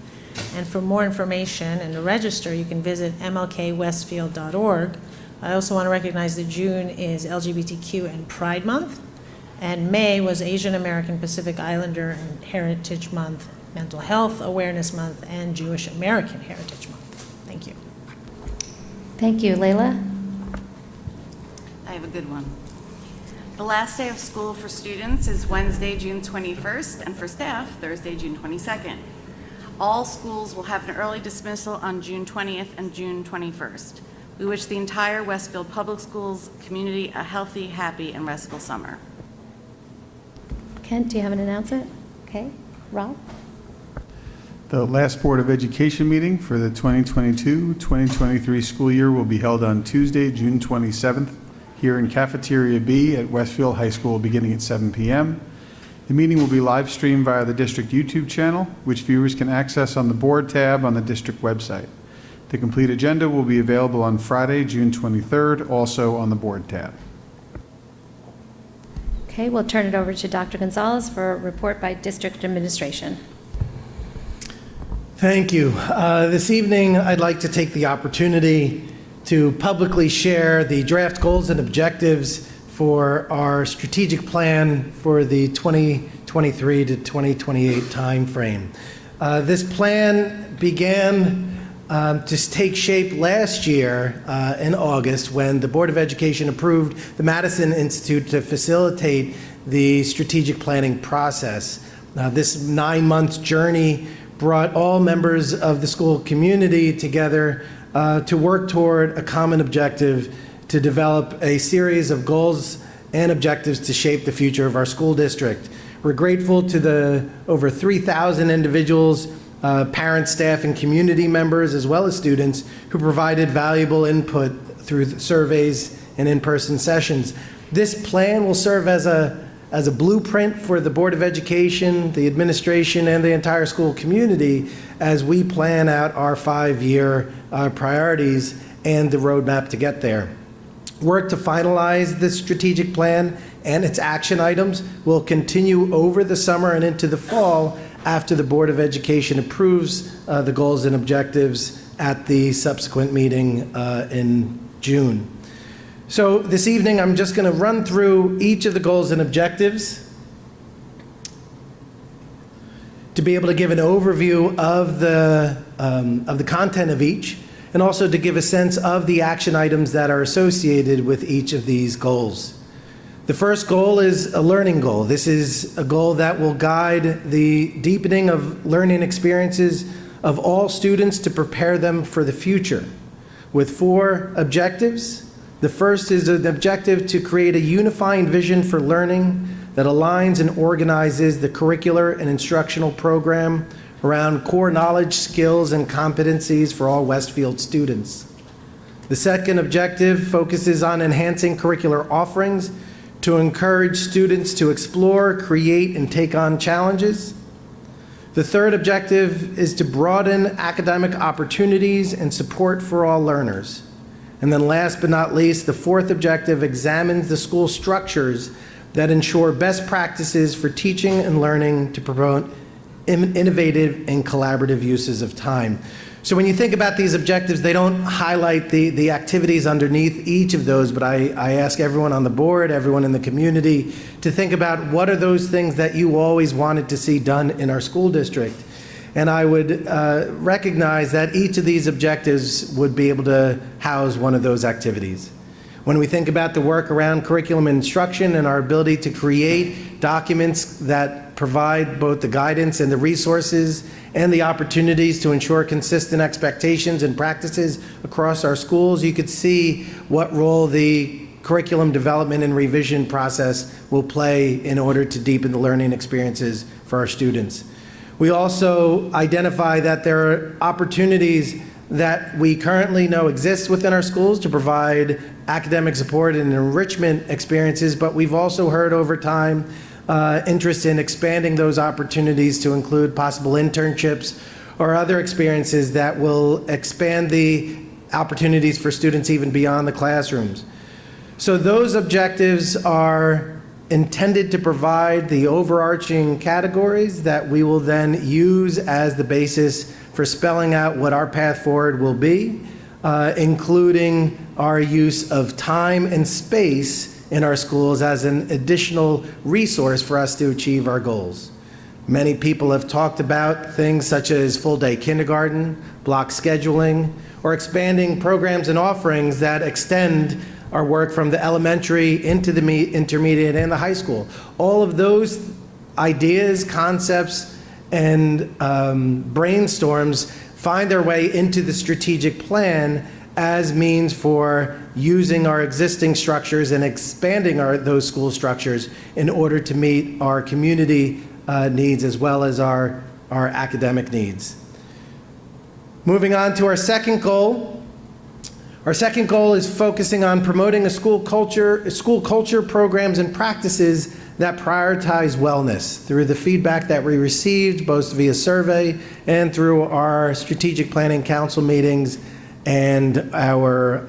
And for more information and to register, you can visit mlkwestfield.org. I also want to recognize that June is LGBTQ and Pride Month, and May was Asian American Pacific Islander and Heritage Month, Mental Health Awareness Month, and Jewish American Heritage Month. Thank you. Thank you. Layla? I have a good one. The last day of school for students is Wednesday, June 21st, and for staff, Thursday, June 22nd. All schools will have an early dismissal on June 20th and June 21st. We wish the entire Westfield Public Schools community a healthy, happy, and restful summer. Kent, do you have an announcement? Okay. Rob? The last Board of Education meeting for the 2022-2023 school year will be held on Tuesday, June 27th, here in Cafeteria B at Westfield High School beginning at 7 p.m. The meeting will be live streamed via the district YouTube channel, which viewers can access on the board tab on the district website. The complete agenda will be available on Friday, June 23rd, also on the board tab. Okay, we'll turn it over to Dr. Gonzalez for a report by district administration. Thank you. This evening, I'd like to take the opportunity to publicly share the draft goals and objectives for our strategic plan for the 2023 to 2028 timeframe. This plan began to take shape last year in August when the Board of Education approved the Madison Institute to facilitate the strategic planning process. This 9-month journey brought all members of the school community together to work toward a common objective to develop a series of goals and objectives to shape the future of our school district. We're grateful to the over 3,000 individuals, parents, staff, and community members, as well as students, who provided valuable input through surveys and in-person sessions. This plan will serve as a blueprint for the Board of Education, the administration, and the entire school community as we plan out our 5-year priorities and the roadmap to get there. Work to finalize this strategic plan and its action items will continue over the summer and into the fall after the Board of Education approves the goals and objectives at the subsequent meeting in June. So this evening, I'm just going to run through each of the goals and objectives to be able to give an overview of the content of each, and also to give a sense of the action items that are associated with each of these goals. The first goal is a learning goal. This is a goal that will guide the deepening of learning experiences of all students to prepare them for the future, with 4 objectives. The first is an objective to create a unifying vision for learning that aligns and organizes the curricular and instructional program around core knowledge, skills, and competencies for all Westfield students. The second objective focuses on enhancing curricular offerings to encourage students to explore, create, and take on challenges. The third objective is to broaden academic opportunities and support for all learners. And then last but not least, the fourth objective examines the school structures that ensure best practices for teaching and learning to promote innovative and collaborative uses of time. So when you think about these objectives, they don't highlight the activities underneath each of those, but I ask everyone on the board, everyone in the community, to think about what are those things that you always wanted to see done in our school district. And I would recognize that each of these objectives would be able to house one of those activities. When we think about the work around curriculum and instruction and our ability to create documents that provide both the guidance and the resources and the opportunities to ensure consistent expectations and practices across our schools, you could see what role the curriculum development and revision process will play in order to deepen the learning experiences for our students. We also identify that there are opportunities that we currently know exist within our schools to provide academic support and enrichment experiences, but we've also heard over time interest in expanding those opportunities to include possible internships or other experiences that will expand the opportunities for students even beyond the classrooms. So those objectives are intended to provide the overarching categories that we will then use as the basis for spelling out what our path forward will be, including our use of time and space in our schools as an additional resource for us to achieve our goals. Many people have talked about things such as full-day kindergarten, block scheduling, or expanding programs and offerings that extend our work from the elementary into the intermediate and the high school. All of those ideas, concepts, and brainstorms find their way into the strategic plan as means for using our existing structures and expanding those school structures in order to meet our community needs as well as our academic needs. Moving on to our second goal. Our second goal is focusing on promoting a school culture programs and practices that prioritize wellness through the feedback that we received both via survey and through our strategic planning council meetings and our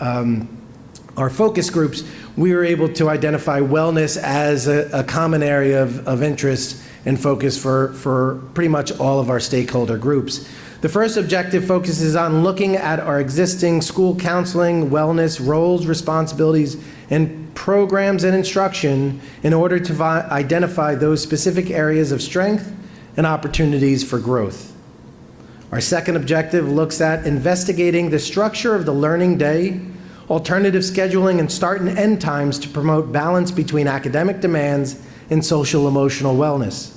focus groups. We were able to identify wellness as a common area of interest and focus for pretty much all of our stakeholder groups. The first objective focuses on looking at our existing school counseling, wellness, roles, responsibilities, and programs and instruction in order to identify those specific areas of strength and opportunities for growth. Our second objective looks at investigating the structure of the learning day, alternative scheduling, and start and end times to promote balance between academic demands and social emotional wellness.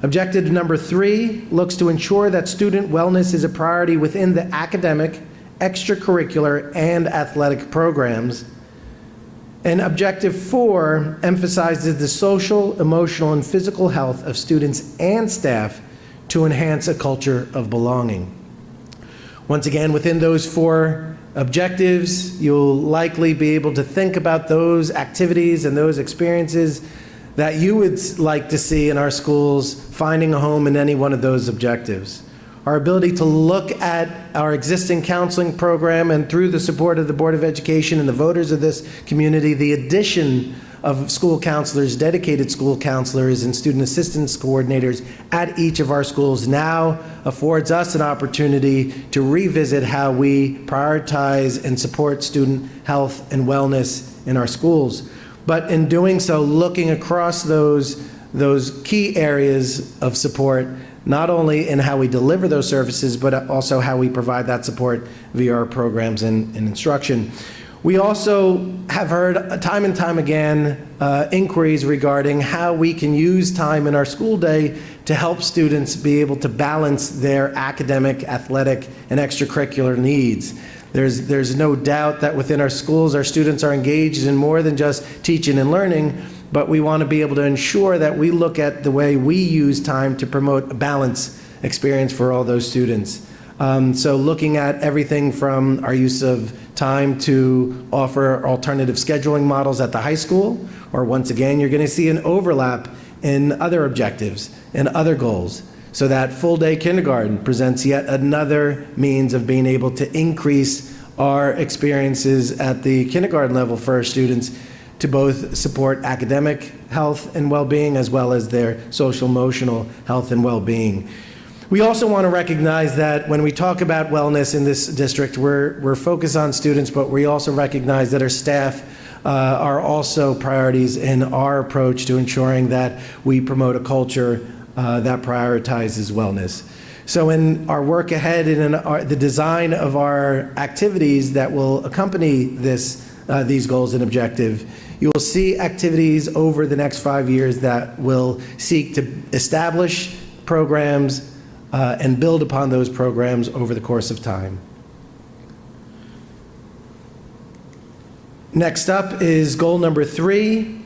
Objective number 3 looks to ensure that student wellness is a priority within the academic, extracurricular, and athletic programs. And objective 4 emphasizes the social, emotional, and physical health of students and staff to enhance a culture of belonging. Once again, within those 4 objectives, you'll likely be able to think about those activities and those experiences that you would like to see in our schools finding a home in any one of those objectives. Our ability to look at our existing counseling program and through the support of the Board of Education and the voters of this community, the addition of school counselors, dedicated school counselors, and student assistance coordinators at each of our schools now affords us an opportunity to revisit how we prioritize and support student health and wellness in our schools. But in doing so, looking across those key areas of support, not only in how we deliver those services, but also how we provide that support via our programs and instruction. We also have heard time and time again inquiries regarding how we can use time in our school day to help students be able to balance their academic, athletic, and extracurricular needs. There's no doubt that within our schools, our students are engaged in more than just teaching and learning, but we want to be able to ensure that we look at the way we use time to promote a balance experience for all those students. So looking at everything from our use of time to offer alternative scheduling models at the high school, or once again, you're going to see an overlap in other objectives and other goals. So that full-day kindergarten presents yet another means of being able to increase our experiences at the kindergarten level for our students to both support academic health and well-being as well as their social-emotional health and well-being. We also want to recognize that when we talk about wellness in this district, we're focused on students, but we also recognize that our staff are also priorities in our approach to ensuring that we promote a culture that prioritizes wellness. So in our work ahead and in the design of our activities that will accompany these goals and objectives, you will see activities over the next 5 years that will seek to establish programs and build upon those programs over the course of time. Next up is goal number 3,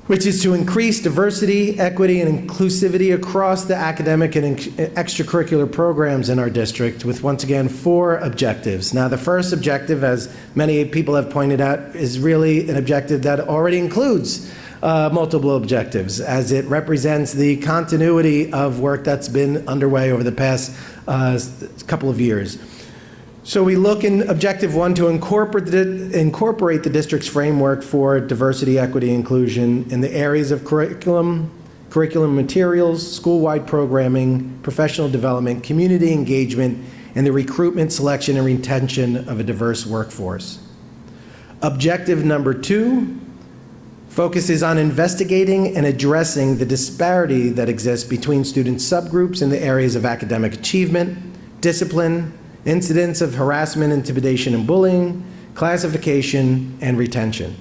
which is to increase diversity, equity, and inclusivity across the academic and extracurricular programs in our district, with, once again, 4 objectives. Now, the first objective, as many people have pointed out, is really an objective that already includes multiple objectives, as it represents the continuity of work that's been underway over the past couple of years. So we look in Objective 1 to incorporate the district's framework for diversity, equity, inclusion in the areas of curriculum materials, school-wide programming, professional development, community engagement, and the recruitment, selection, and retention of a diverse workforce. Objective number 2 focuses on investigating and addressing the disparity that exists between student subgroups in the areas of academic achievement, discipline, incidents of harassment, intimidation, and bullying, classification, and retention.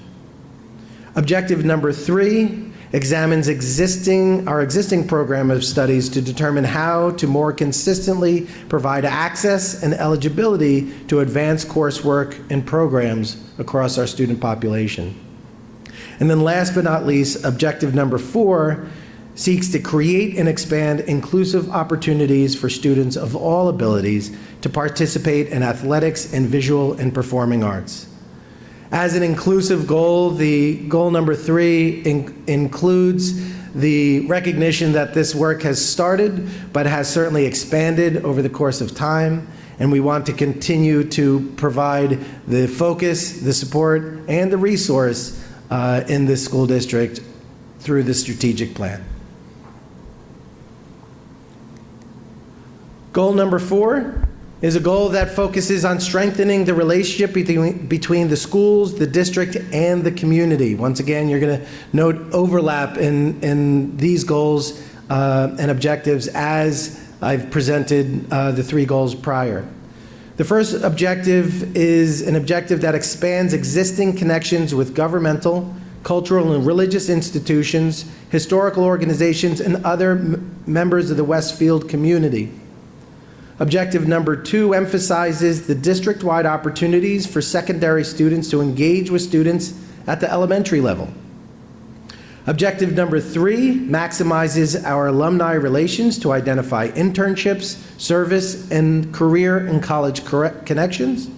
Objective number 3 examines our existing program of studies to determine how to more consistently provide access and eligibility to advanced coursework and programs across our student population. And then last but not least, objective number 4 seeks to create and expand inclusive opportunities for students of all abilities to participate in athletics and visual and performing arts. As an inclusive goal, the goal number 3 includes the recognition that this work has started, but has certainly expanded over the course of time, and we want to continue to provide the focus, the support, and the resource in this school district through the strategic plan. Goal number 4 is a goal that focuses on strengthening the relationship between the schools, the district, and the community. Once again, you're going to note overlap in these goals and objectives as I've presented the 3 goals prior. The first objective is an objective that expands existing connections with governmental, cultural, and religious institutions, historical organizations, and other members of the Westfield community. Objective number 2 emphasizes the district-wide opportunities for secondary students to engage with students at the elementary level. Objective number 3 maximizes our alumni relations to identify internships, service, and career and college connections.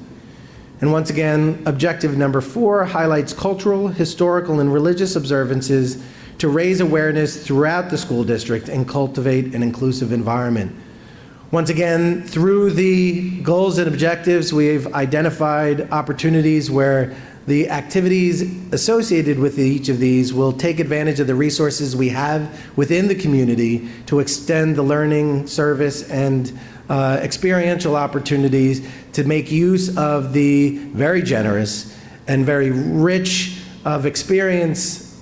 And once again, objective number 4 highlights cultural, historical, and religious observances to raise awareness throughout the school district and cultivate an inclusive environment. Once again, through the goals and objectives, we've identified opportunities where the activities associated with each of these will take advantage of the resources we have within the community to extend the learning, service, and experiential opportunities to make use of the very generous and very rich of experience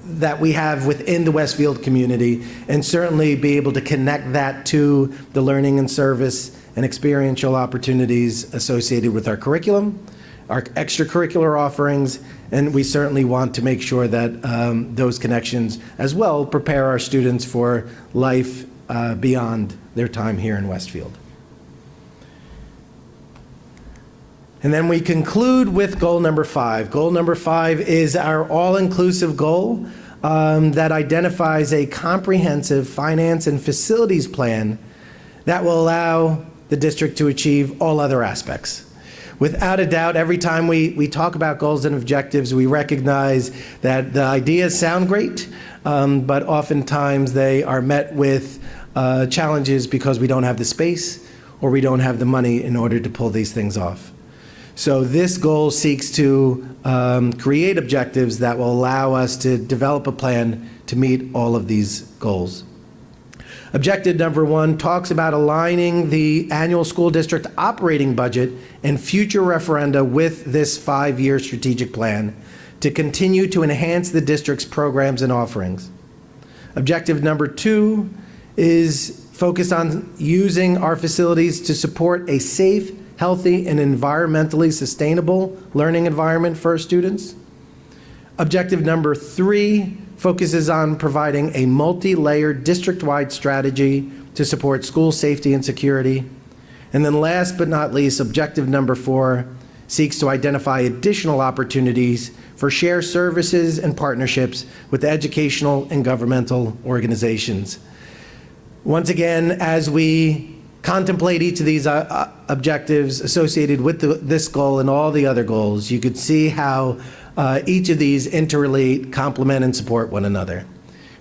that we have within the Westfield community, and certainly be able to connect that to the learning and service and experiential opportunities associated with our curriculum, our extracurricular offerings, and we certainly want to make sure that those connections as well prepare our students for life beyond their time here in Westfield. And then we conclude with goal number 5. Goal number 5 is our all-inclusive goal that identifies a comprehensive finance and facilities plan that will allow the district to achieve all other aspects. Without a doubt, every time we talk about goals and objectives, we recognize that the ideas sound great, but oftentimes they are met with challenges because we don't have the space or we don't have the money in order to pull these things off. So this goal seeks to create objectives that will allow us to develop a plan to meet all of these goals. Objective number 1 talks about aligning the annual school district operating budget and future referenda with this 5-year strategic plan to continue to enhance the district's programs and offerings. Objective number 2 is focused on using our facilities to support a safe, healthy, and environmentally sustainable learning environment for our students. Objective number 3 focuses on providing a multi-layered district-wide strategy to support school safety and security. And then last but not least, objective number 4 seeks to identify additional opportunities for shared services and partnerships with educational and governmental organizations. Once again, as we contemplate each of these objectives associated with this goal and all the other goals, you could see how each of these interrelate, complement, and support one another.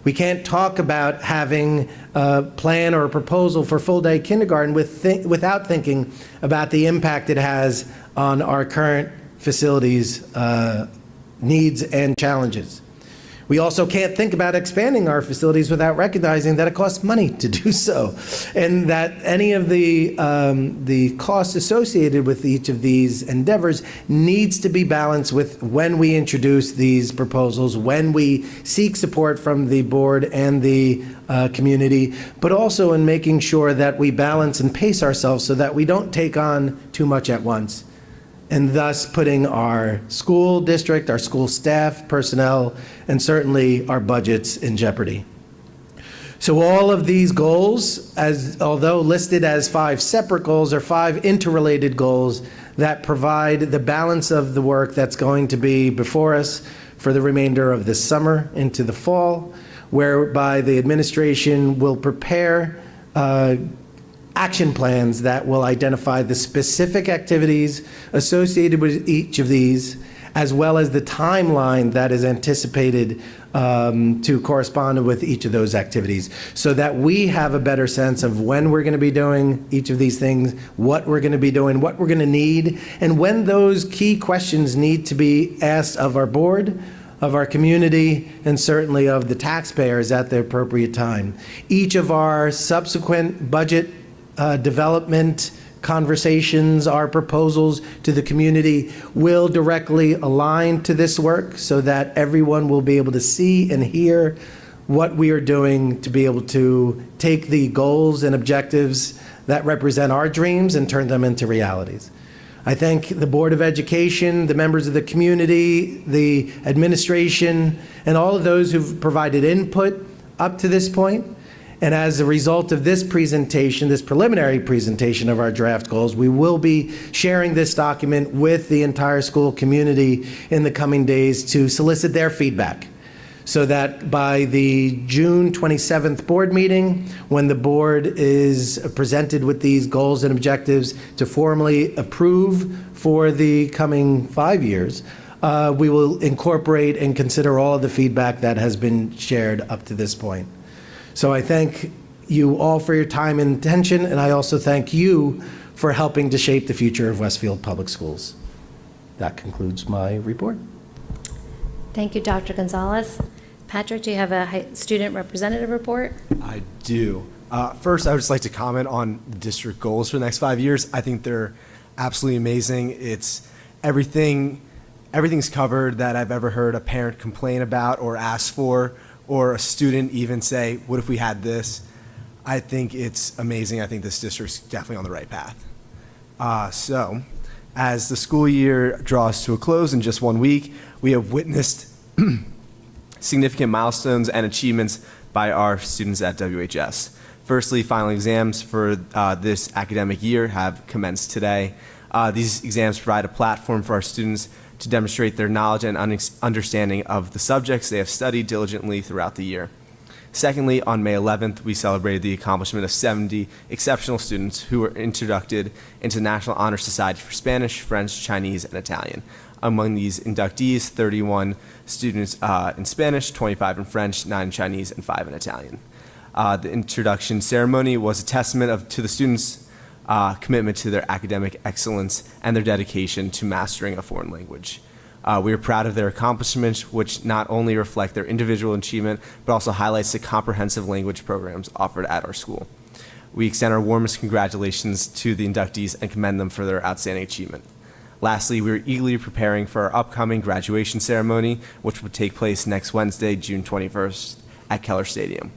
We can't talk about having a plan or a proposal for full-day kindergarten without thinking about the impact it has on our current facilities' needs and challenges. We also can't think about expanding our facilities without recognizing that it costs money to do so, and that any of the costs associated with each of these endeavors needs to be balanced with when we introduce these proposals, when we seek support from the board and the community, but also in making sure that we balance and pace ourselves so that we don't take on too much at once, and thus putting our school district, our school staff, personnel, and certainly our budgets in jeopardy. So all of these goals, although listed as 5 separate goals, are 5 interrelated goals that provide the balance of the work that's going to be before us for the remainder of this summer into the fall, whereby the administration will prepare action plans that will identify the specific activities associated with each of these, as well as the timeline that is anticipated to correspond with each of those activities, so that we have a better sense of when we're going to be doing each of these things, what we're going to be doing, what we're going to need, and when those key questions need to be asked of our board, of our community, and certainly of the taxpayers at the appropriate time. Each of our subsequent budget development conversations, our proposals to the community will directly align to this work so that everyone will be able to see and hear what we are doing to be able to take the goals and objectives that represent our dreams and turn them into realities. I thank the Board of Education, the members of the community, the administration, and all of those who've provided input up to this point. And as a result of this presentation, this preliminary presentation of our draft goals, we will be sharing this document with the entire school community in the coming days to solicit their feedback, so that by the June 27th board meeting, when the board is presented with these goals and objectives to formally approve for the coming 5 years, we will incorporate and consider all of the feedback that has been shared up to this point. So I thank you all for your time and attention, and I also thank you for helping to shape the future of Westfield Public Schools. That concludes my report. Thank you, Dr. Gonzalez. Patrick, do you have a student representative report? I do. First, I would just like to comment on the district goals for the next 5 years. I think they're absolutely amazing. It's everything's covered that I've ever heard a parent complain about or ask for, or a student even say, what if we had this? I think it's amazing. I think this district's definitely on the right path. So, as the school year draws to a close in just 1 week, we have witnessed significant milestones and achievements by our students at WHS. Firstly, final exams for this academic year have commenced today. These exams provide a platform for our students to demonstrate their knowledge and understanding of the subjects they have studied diligently throughout the year. Secondly, on May 11th, we celebrated the accomplishment of 70 exceptional students who were inducted into the National Honor Society for Spanish, French, Chinese, and Italian. Among these inductees, 31 students in Spanish, 25 in French, 9 in Chinese, and 5 in Italian. The introduction ceremony was a testament to the students' commitment to their academic excellence and their dedication to mastering a foreign language. We are proud of their accomplishments, which not only reflect their individual achievement, but also highlights the comprehensive language programs offered at our school. We extend our warmest congratulations to the inductees and commend them for their outstanding achievement. Lastly, we are eagerly preparing for our upcoming graduation ceremony, which will take place next Wednesday, June 21st, at Keller Stadium.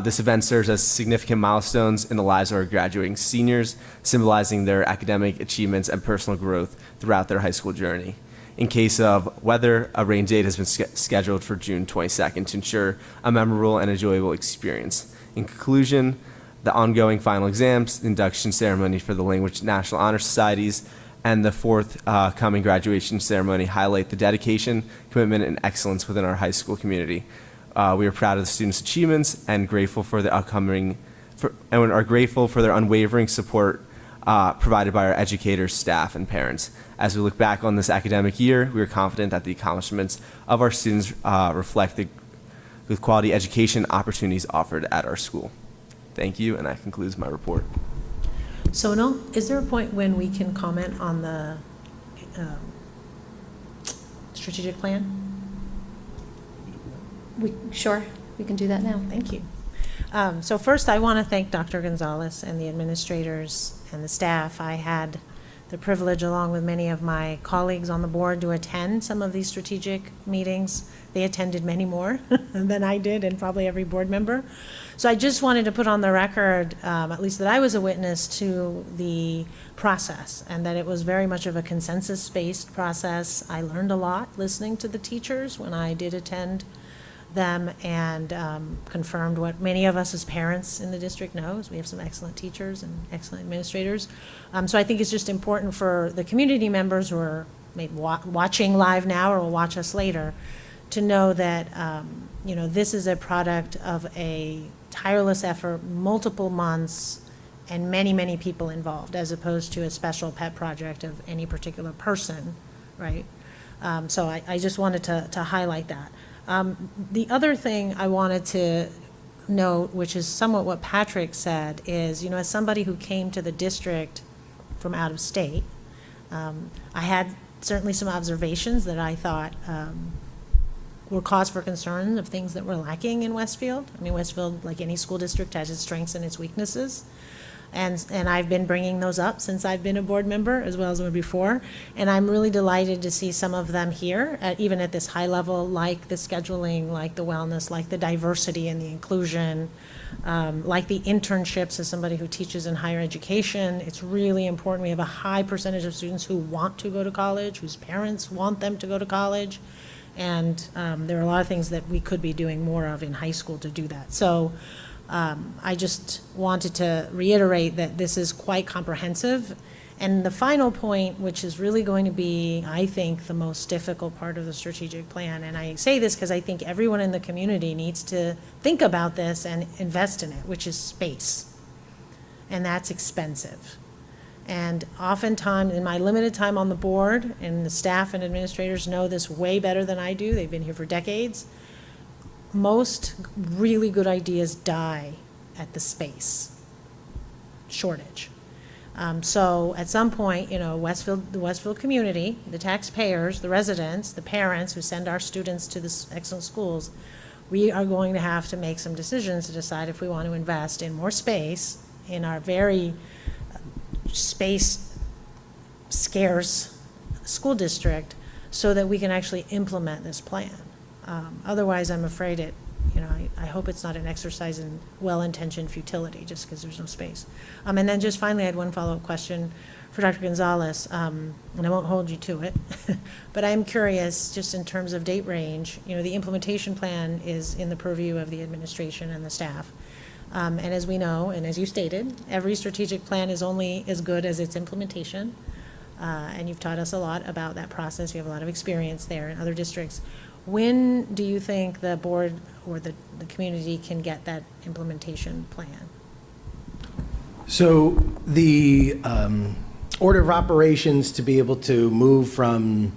This event serves as significant milestones in the lives of our graduating seniors, symbolizing their academic achievements and personal growth throughout their high school journey. In case of weather, a rain date has been scheduled for June 22nd to ensure a memorable and enjoyable experience. In conclusion, the ongoing final exams, induction ceremony for the Language National Honor Societies, and the forthcoming graduation ceremony highlight the dedication, commitment, and excellence within our high school community. We are proud of the students' achievements and grateful for the and are grateful for their unwavering support provided by our educators, staff, and parents. As we look back on this academic year, we are confident that the accomplishments of our students reflect the quality education opportunities offered at our school. Thank you, and that concludes my report. Sonal, is there a point when we can comment on the strategic plan? Sure, we can do that now. Thank you. So first, I want to thank Dr. Gonzalez and the administrators and the staff. I had the privilege, along with many of my colleagues on the board, to attend some of these strategic meetings. They attended many more than I did, and probably every board member. So I just wanted to put on the record, at least that I was a witness to the process, and that it was very much of a consensus-based process. I learned a lot listening to the teachers when I did attend them, and confirmed what many of us as parents in the district know, is we have some excellent teachers and excellent administrators. So I think it's just important for the community members who are maybe watching live now or will watch us later to know that this is a product of a tireless effort, multiple months, and many, many people involved, as opposed to a special pet project of any particular person, right? So I just wanted to highlight that. The other thing I wanted to note, which is somewhat what Patrick said, is, as somebody who came to the district from out of state, I had certainly some observations that I thought were cause for concern of things that were lacking in Westfield. I mean, Westfield, like any school district, has its strengths and its weaknesses. And I've been bringing those up since I've been a board member, as well as before. And I'm really delighted to see some of them here, even at this high level, like the scheduling, like the wellness, like the diversity and the inclusion, like the internships. As somebody who teaches in higher education, it's really important. We have a high percentage of students who want to go to college, whose parents want them to go to college. And there are a lot of things that we could be doing more of in high school to do that. So I just wanted to reiterate that this is quite comprehensive. And the final point, which is really going to be, I think, the most difficult part of the strategic plan, and I say this because I think everyone in the community needs to think about this and invest in it, which is space. And that's expensive. And oftentimes, in my limited time on the board, and the staff and administrators know this way better than I do, they've been here for decades, most really good ideas die at the space shortage. So at some point, the Westfield community, the taxpayers, the residents, the parents who send our students to the excellent schools, we are going to have to make some decisions to decide if we want to invest in more space in our very space scarce school district so that we can actually implement this plan. Otherwise, I'm afraid I hope it's not an exercise in well-intentioned futility just because there's no space. And then just finally, I had one follow-up question for Dr. Gonzalez, and I won't hold you to it, but I'm curious, just in terms of date range, the implementation plan is in the purview of the administration and the staff. And as we know, and as you stated, every strategic plan is only as good as its implementation. and you've taught us a lot about that process. You have a lot of experience there in other districts. When do you think the board or the community can get that implementation plan? So the order of operations to be able to move from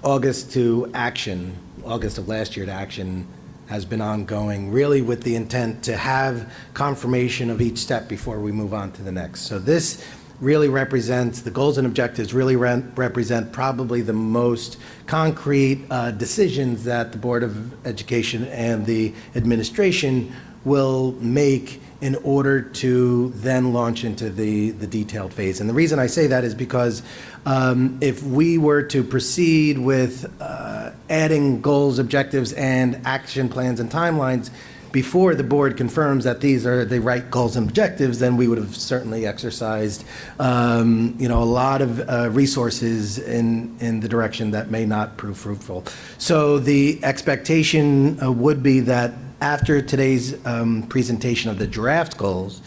August to action, August of last year to action, has been ongoing, really with the intent to have confirmation of each step before we move on to the next. So this really represents, the goals and objectives really represent probably the most concrete decisions that the Board of Education and the administration will make in order to then launch into the detailed phase. And the reason I say that is because if we were to proceed with adding goals, objectives, and action plans and timelines before the board confirms that these are the right goals and objectives, then we would have certainly exercised a lot of resources in the direction that may not prove fruitful. So the expectation would be that after today's presentation of the draft goals,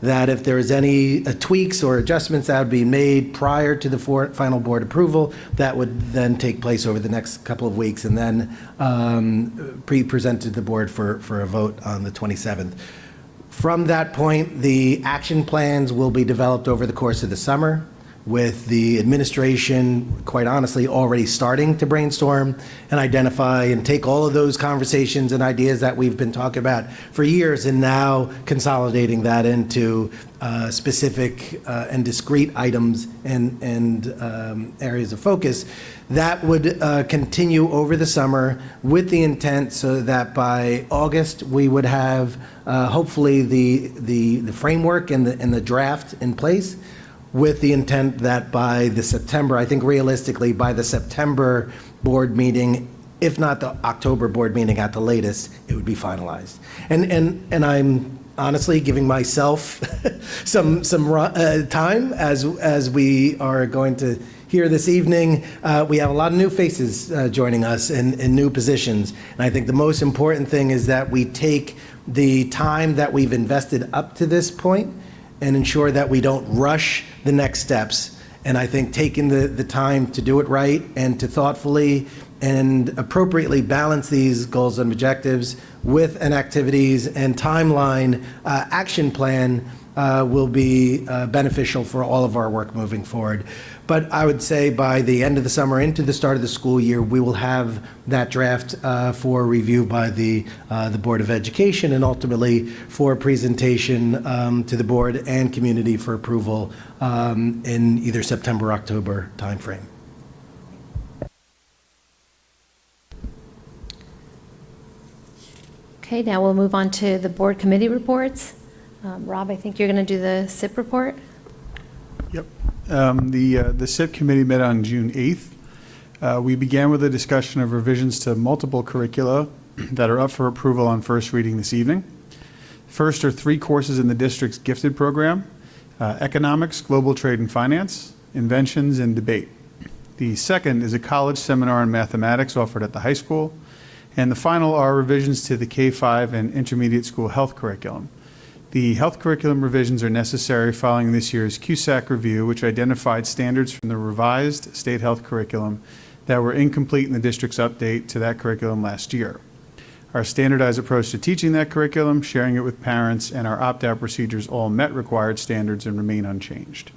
that if there is any tweaks or adjustments that would be made prior to the final board approval, that would then take place over the next couple of weeks and then pre-presented to the board for a vote on the 27th. From that point, the action plans will be developed over the course of the summer, with the administration, quite honestly, already starting to brainstorm and identify and take all of those conversations and ideas that we've been talking about for years and now consolidating that into specific and discrete items and areas of focus. That would continue over the summer with the intent so that by August we would have hopefully the framework and the draft in place, with the intent that by the September, I think realistically, by the September board meeting, if not the October board meeting at the latest, it would be finalized. And I'm honestly giving myself some time as we are going to hear this evening. We have a lot of new faces joining us in new positions. And I think the most important thing is that we take the time that we've invested up to this point and ensure that we don't rush the next steps. And I think taking the time to do it right and to thoughtfully and appropriately balance these goals and objectives with an activities and timeline action plan will be beneficial for all of our work moving forward. But I would say by the end of the summer into the start of the school year, we will have that draft for review by the Board of Education and ultimately for presentation to the board and community for approval in either September or October timeframe. Okay, now we'll move on to the board committee reports. Rob, I think you're going to do the SIP report. Yep. The SIP committee met on June 8th. We began with a discussion of revisions to multiple curricula that are up for approval on first reading this evening. First are 3 courses in the district's gifted program: Economics, Global Trade and Finance, Inventions, and Debate. The second is a college seminar in mathematics offered at the high school. And the final are revisions to the K-5 and intermediate school health curriculum. The health curriculum revisions are necessary following this year's CUSAC review, which identified standards from the revised state health curriculum that were incomplete in the district's update to that curriculum last year. Our standardized approach to teaching that curriculum, sharing it with parents, and our opt-out procedures all met required standards and remain unchanged.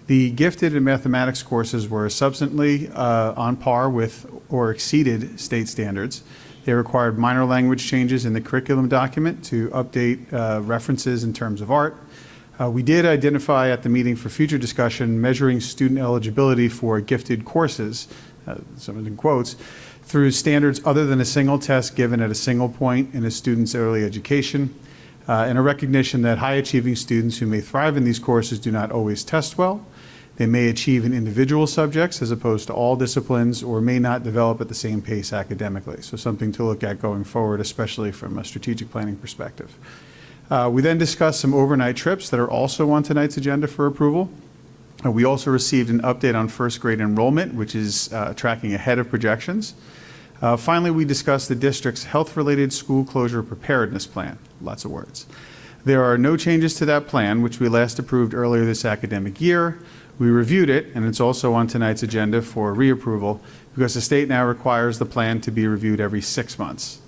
The gifted and mathematics courses were substantively on par with or exceeded state standards. They required minor language changes in the curriculum document to update references in terms of art. We did identify at the meeting for future discussion measuring student eligibility for gifted courses, some in quotes, through standards other than a single test given at a single point in a student's early education, and a recognition that high-achieving students who may thrive in these courses do not always test well. They may achieve in individual subjects as opposed to all disciplines, or may not develop at the same pace academically. So something to look at going forward, especially from a strategic planning perspective. We then discussed some overnight trips that are also on tonight's agenda for approval. We also received an update on first grade enrollment, which is tracking ahead of projections. Finally, we discussed the district's health-related school closure preparedness plan. Lots of words. There are no changes to that plan, which we last approved earlier this academic year. We reviewed it, and it's also on tonight's agenda for reapproval because the state now requires the plan to be reviewed every 6 months.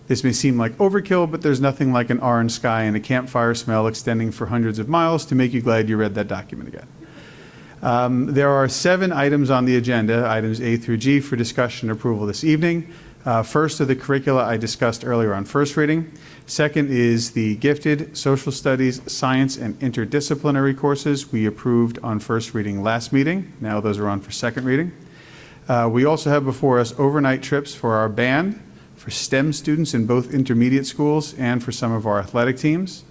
This may seem like overkill, but there's nothing like an orange sky and a campfire smell extending for hundreds of miles to make you glad you read that document again. There are 7 items on the agenda, items A through G, for discussion and approval this evening. First are the curricula I discussed earlier on first reading. Second is the gifted social studies, science, and interdisciplinary courses we approved on first reading last meeting. Now those are on for second reading. We also have before us overnight trips for our band, for STEM students in both intermediate schools, and for some of our athletic teams.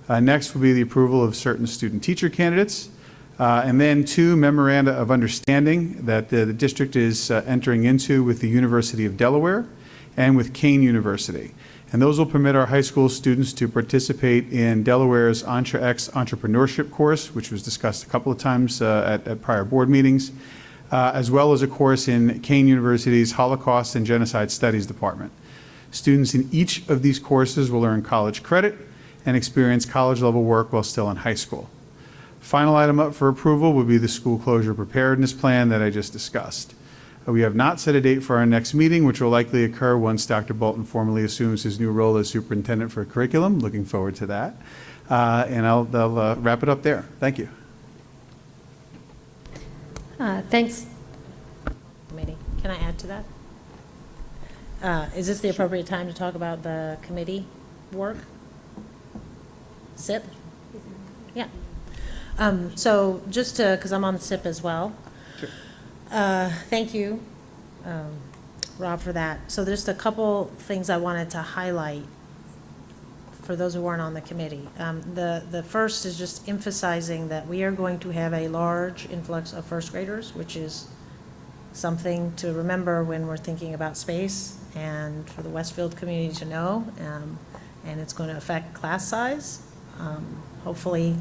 Next will be the approval of certain student-teacher candidates. And then 2 memoranda of understanding that the district is entering into with the University of Delaware and with Kane University. And those will permit our high school students to participate in Delaware's EntreX entrepreneurship course, which was discussed a couple of times at prior board meetings, as well as a course in Kane University's Holocaust and Genocide Studies Department. Students in each of these courses will earn college credit and experience college-level work while still in high school. Final item up for approval would be the school closure preparedness plan that I just discussed. We have not set a date for our next meeting, which will likely occur once Dr. Bolton formally assumes his new role as superintendent for curriculum. Looking forward to that. And I'll wrap it up there. Thank you. Thanks. Committee. Can I add to that? Is this the appropriate time to talk about the committee work? SIP? Yeah. So just to, because I'm on the SIP as well. Sure. Thank you, Rob, for that. So there's a couple things I wanted to highlight for those who weren't on the committee. The first is just emphasizing that we are going to have a large influx of first graders, which is something to remember when we're thinking about space and for the Westfield community to know. And it's going to affect class size. Hopefully,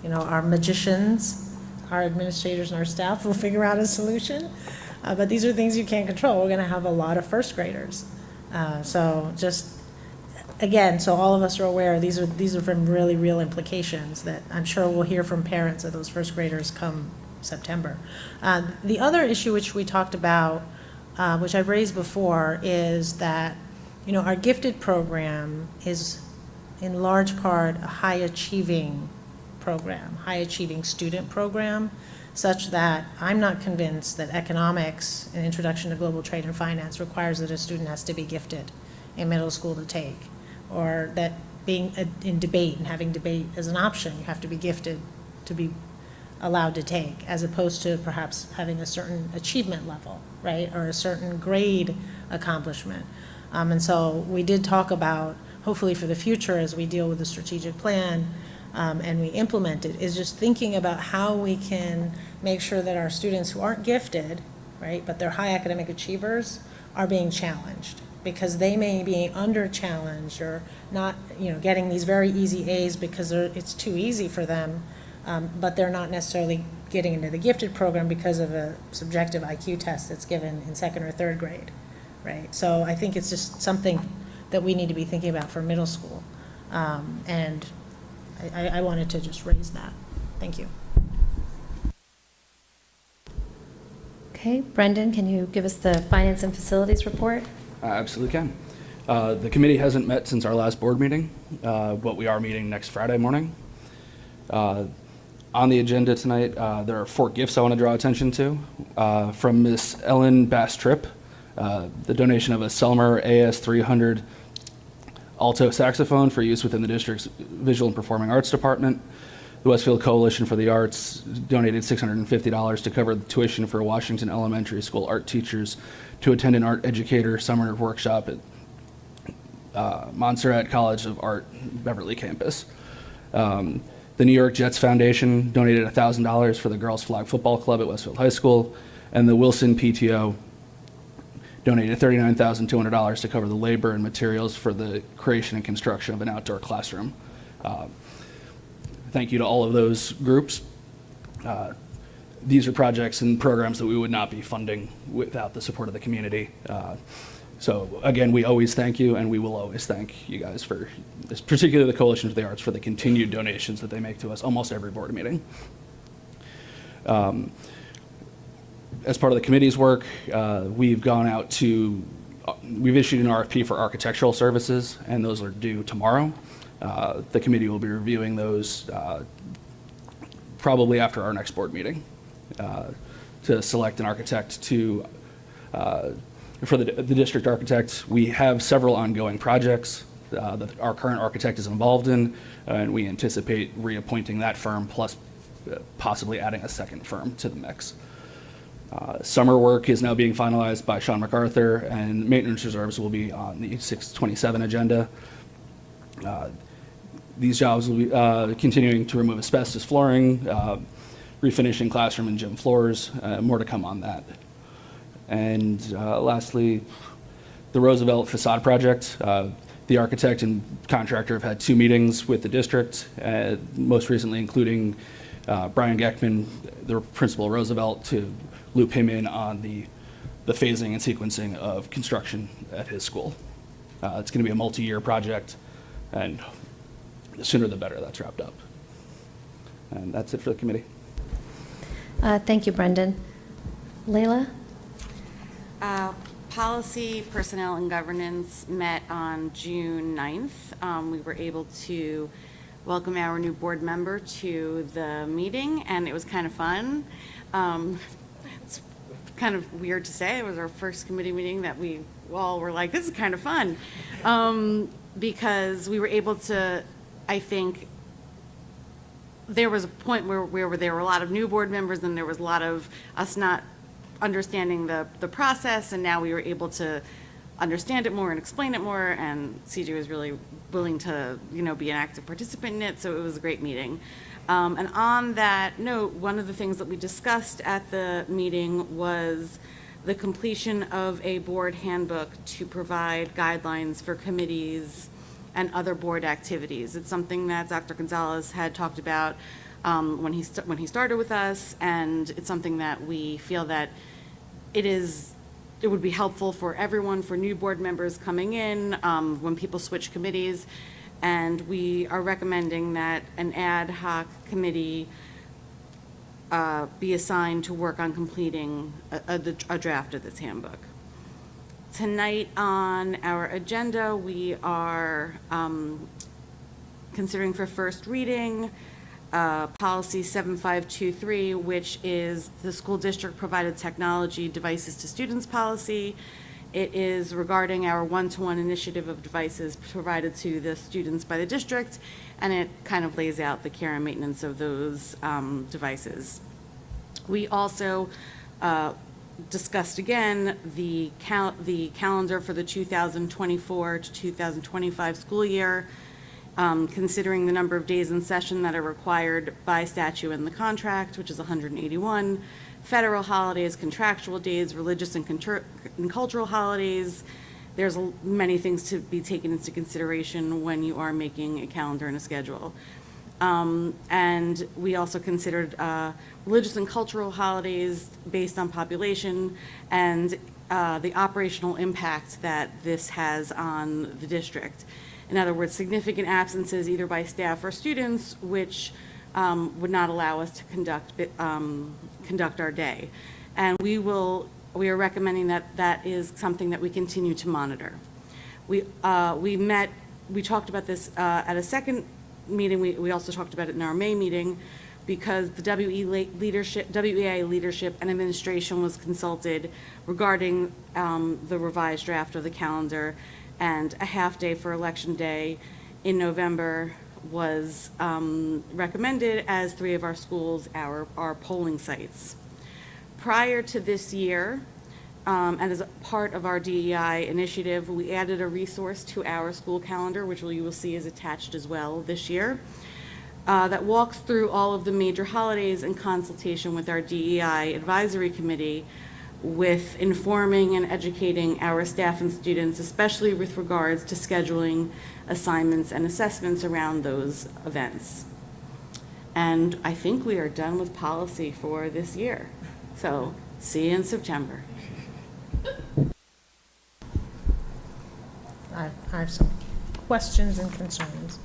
our magicians, our administrators and our staff will figure out a solution. But these are things you can't control. We're going to have a lot of first graders. So just, again, so all of us are aware, these are from really real implications that I'm sure we'll hear from parents of those first graders come September. The other issue which we talked about, which I've raised before, is that, our gifted program is in large part a high-achieving program, high-achieving student program, such that I'm not convinced that economics and introduction to global trade and finance requires that a student has to be gifted in middle school to take, or that being in debate and having debate as an option, you have to be gifted to be allowed to take, as opposed to perhaps having a certain achievement level, right, or a certain grade accomplishment. And so we did talk about, hopefully for the future as we deal with the strategic plan, and we implement it, is just thinking about how we can make sure that our students who aren't gifted, right, but they're high academic achievers, are being challenged, because they may be under challenged or not, getting these very easy A's because it's too easy for them, but they're not necessarily getting into the gifted program because of a subjective IQ test that's given in second or third grade, right? So I think it's just something that we need to be thinking about for middle school, and I wanted to just raise that. Thank you. Okay, Brendan, can you give us the finance and facilities report? I absolutely can. The committee hasn't met since our last board meeting, but we are meeting next Friday morning. On the agenda tonight, there are 4 gifts I want to draw attention to. From Miss Ellen Bass-Tripp, the donation of a Selmer AS300 alto saxophone for use within the district's visual and performing arts department. The Westfield Coalition for the Arts donated $650 to cover the tuition for Washington Elementary School art teachers to attend an art educator summer workshop at Montserrat College of Art Beverly campus. The New York Jets Foundation donated $1,000 for the girls flag football club at Westfield High School, and the Wilson PTO donated $39,200 to cover the labor and materials for the creation and construction of an outdoor classroom. Thank you to all of those groups. These are projects and programs that we would not be funding without the support of the community. So again, we always thank you, and we will always thank you guys for, particularly the Coalition for the Arts, for the continued donations that they make to us almost every board meeting. As part of the committee's work, we've issued an RFP for architectural services, and those are due tomorrow. The committee will be reviewing those probably after our next board meeting to select an architect for the district architect. We have several ongoing projects that our current architect is involved in, and we anticipate reappointing that firm plus possibly adding a second firm to the mix. Summer work is now being finalized by Sean MacArthur, and maintenance reserves will be on the 627 agenda. These jobs will be continuing to remove asbestos flooring, refinishing classroom and gym floors, more to come on that. And lastly, the Roosevelt facade project. The architect and contractor have had 2 meetings with the district, most recently including Brian Geckman, the principal of Roosevelt, to loop him in on the phasing and sequencing of construction at his school. It's going to be a multi-year project, and the sooner the better that's wrapped up. And that's it for the committee. Thank you, Brendan. Layla? Policy, Personnel, and Governance met on June 9th. We were able to welcome our new board member to the meeting, and it was kind of fun. It's kind of weird to say. It was our first committee meeting that we all were like, this is kind of fun, because we were able to, I think, there was a point where there were a lot of new board members and there was a lot of us not understanding the process, and now we were able to understand it more and explain it more, and CJ was really willing to, be an active participant in it, so it was a great meeting. And on that note, one of the things that we discussed at the meeting was the completion of a board handbook to provide guidelines for committees and other board activities. It's something that Dr. Gonzalez had talked about when he started with us, and it's something that we feel that it would be helpful for everyone, for new board members coming in, when people switch committees, and we are recommending that an ad hoc committee be assigned to work on completing a draft of this handbook. Tonight on our agenda, we are considering for first reading Policy 7523, which is the school district provided technology devices to students policy. It is regarding our one-to-one initiative of devices provided to the students by the district, and it kind of lays out the care and maintenance of those devices. We also discussed again the calendar for the 2024 to 2025 school year, considering the number of days in session that are required by statute in the contract, which is 181, federal holidays, contractual days, religious and cultural holidays. There's many things to be taken into consideration when you are making a calendar and a schedule. And we also considered religious and cultural holidays based on population and the operational impact that this has on the district. In other words, significant absences either by staff or students, which would not allow us to conduct our day. And we are recommending that is something that we continue to monitor. We talked about this at a second meeting. We also talked about it in our May meeting, because the WEA leadership and administration was consulted regarding the revised draft of the calendar, and a half day for election day in November was recommended as 3 of our schools are polling sites. Prior to this year, and as a part of our DEI initiative, we added a resource to our school calendar, which you will see is attached as well this year, that walks through all of the major holidays in consultation with our DEI advisory committee, with informing and educating our staff and students, especially with regards to scheduling assignments and assessments around those events. And I think we are done with policy for this year. So see you in September. I have some questions and concerns.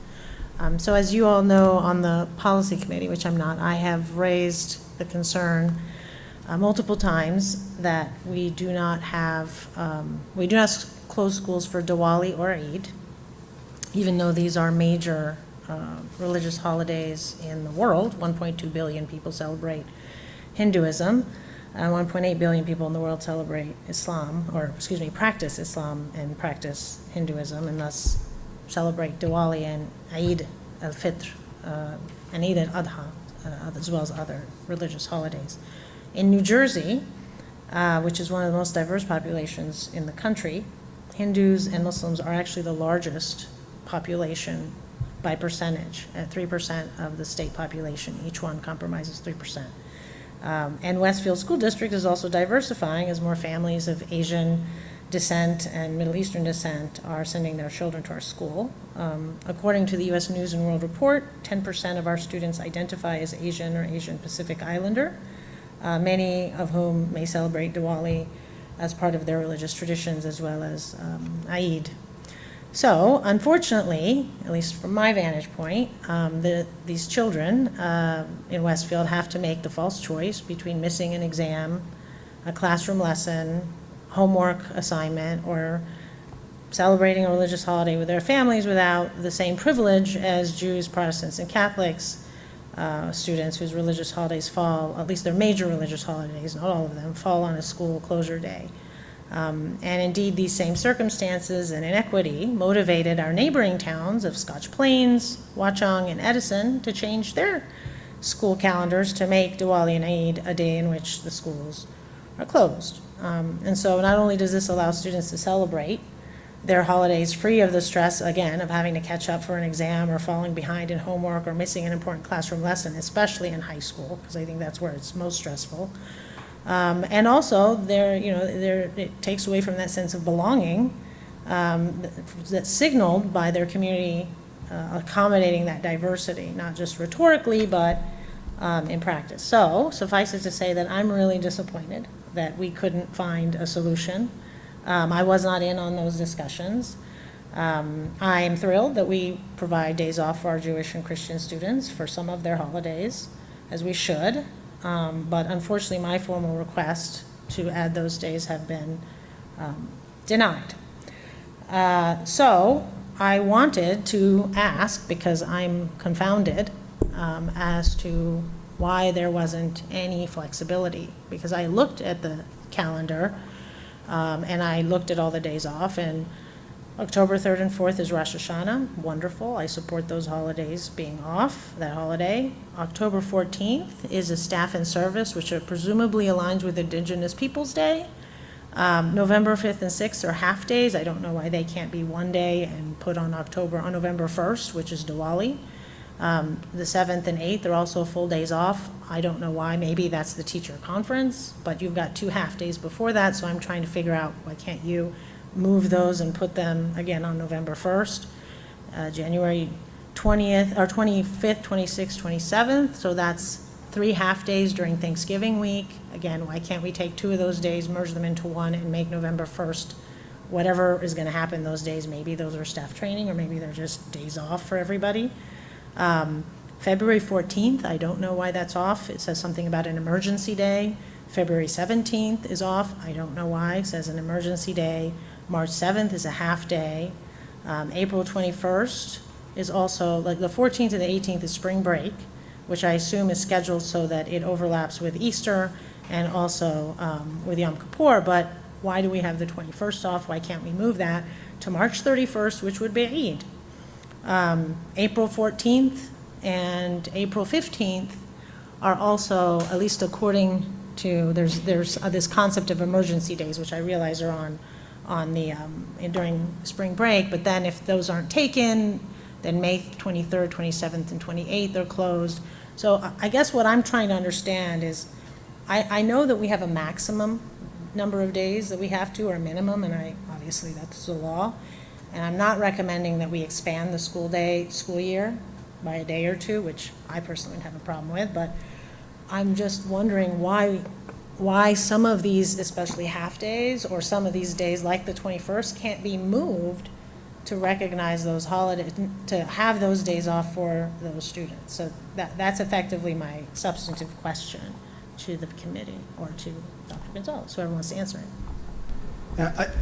So as you all know, on the policy committee, which I'm not, I have raised the concern multiple times that we do not close schools for Diwali or Eid, even though these are major religious holidays in the world. 1.2 billion people celebrate Hinduism. 1.8 billion people in the world celebrate Islam, practice Islam and practice Hinduism, and thus celebrate Diwali and Eid al-Fitr and Eid al-Adha, as well as other religious holidays. In New Jersey, which is one of the most diverse populations in the country, Hindus and Muslims are actually the largest population by percentage, at 3% of the state population. Each one compromises 3%. And Westfield School District is also diversifying as more families of Asian descent and Middle Eastern descent are sending their children to our school. According to the U.S. News and World Report, 10% of our students identify as Asian or Asian Pacific Islander, many of whom may celebrate Diwali as part of their religious traditions, as well as Eid. So, unfortunately, at least from my vantage point, these children in Westfield have to make the false choice between missing an exam, a classroom lesson, homework assignment, or celebrating a religious holiday with their families without the same privilege as Jews, Protestants, and Catholics, students whose religious holidays fall, at least their major religious holidays, not all of them, fall on a school closure day. And indeed, these same circumstances and inequity motivated our neighboring towns of Scotch Plains, Watchung, and Edison to change their school calendars to make Diwali and Eid a day in which the schools are closed. And so not only does this allow students to celebrate their holidays free of the stress, again, of having to catch up for an exam or falling behind in homework or missing an important classroom lesson, especially in high school, because I think that's where it's most stressful. And also, it takes away from that sense of belonging that's signaled by their community accommodating that diversity, not just rhetorically, but in practice. So, suffice it to say that I'm really disappointed that we couldn't find a solution. I was not in on those discussions. I am thrilled that we provide days off for our Jewish and Christian students for some of their holidays, as we should. But unfortunately, my formal request to add those days have been denied. So I wanted to ask, because I'm confounded as to why there wasn't any flexibility. Because I looked at the calendar and I looked at all the days off, and October 3rd and 4th is Rosh Hashanah. Wonderful. I support those holidays being off, that holiday. October 14th is a staff and service, which presumably aligns with Indigenous Peoples Day. November 5th and 6th are half days. I don't know why they can't be one day and put on November 1st, which is Diwali. The 7th and 8th are also full days off. I don't know why. Maybe that's the teacher conference, but you've got 2 half days before that, so I'm trying to figure out why can't you move those and put them again on November 1st, January 20th, or 25th, 26th, 27th. So that's 3 half days during Thanksgiving week. Again, why can't we take 2 of those days, merge them into one, and make November 1st whatever is going to happen those days? Maybe those are staff training, or maybe they're just days off for everybody. February 14th, I don't know why that's off. It says something about an emergency day. February 17th is off. I don't know why. It says an emergency day. March 7th is a half day. April 21st is also, like the 14th and the 18th is spring break, which I assume is scheduled so that it overlaps with Easter and also with Yom Kippur. But why do we have the 21st off? Why can't we move that to March 31st, which would be Eid? April 14th and April 15th are also, at least according to, there's this concept of emergency days, which I realize are on the during spring break, but then if those aren't taken, then May 23rd, 27th, and 28th are closed. So I guess what I'm trying to understand is, I know that we have a maximum number of days that we have to, or a minimum, and obviously that's the law, and I'm not recommending that we expand the school year by a day or 2, which I personally would have a problem with, but I'm just wondering why some of these, especially half days, or some of these days like the 21st, can't be moved to recognize those holidays, to have those days off for those students. So that's effectively my substantive question to the committee or to Dr. Gonzalez, whoever wants to answer it.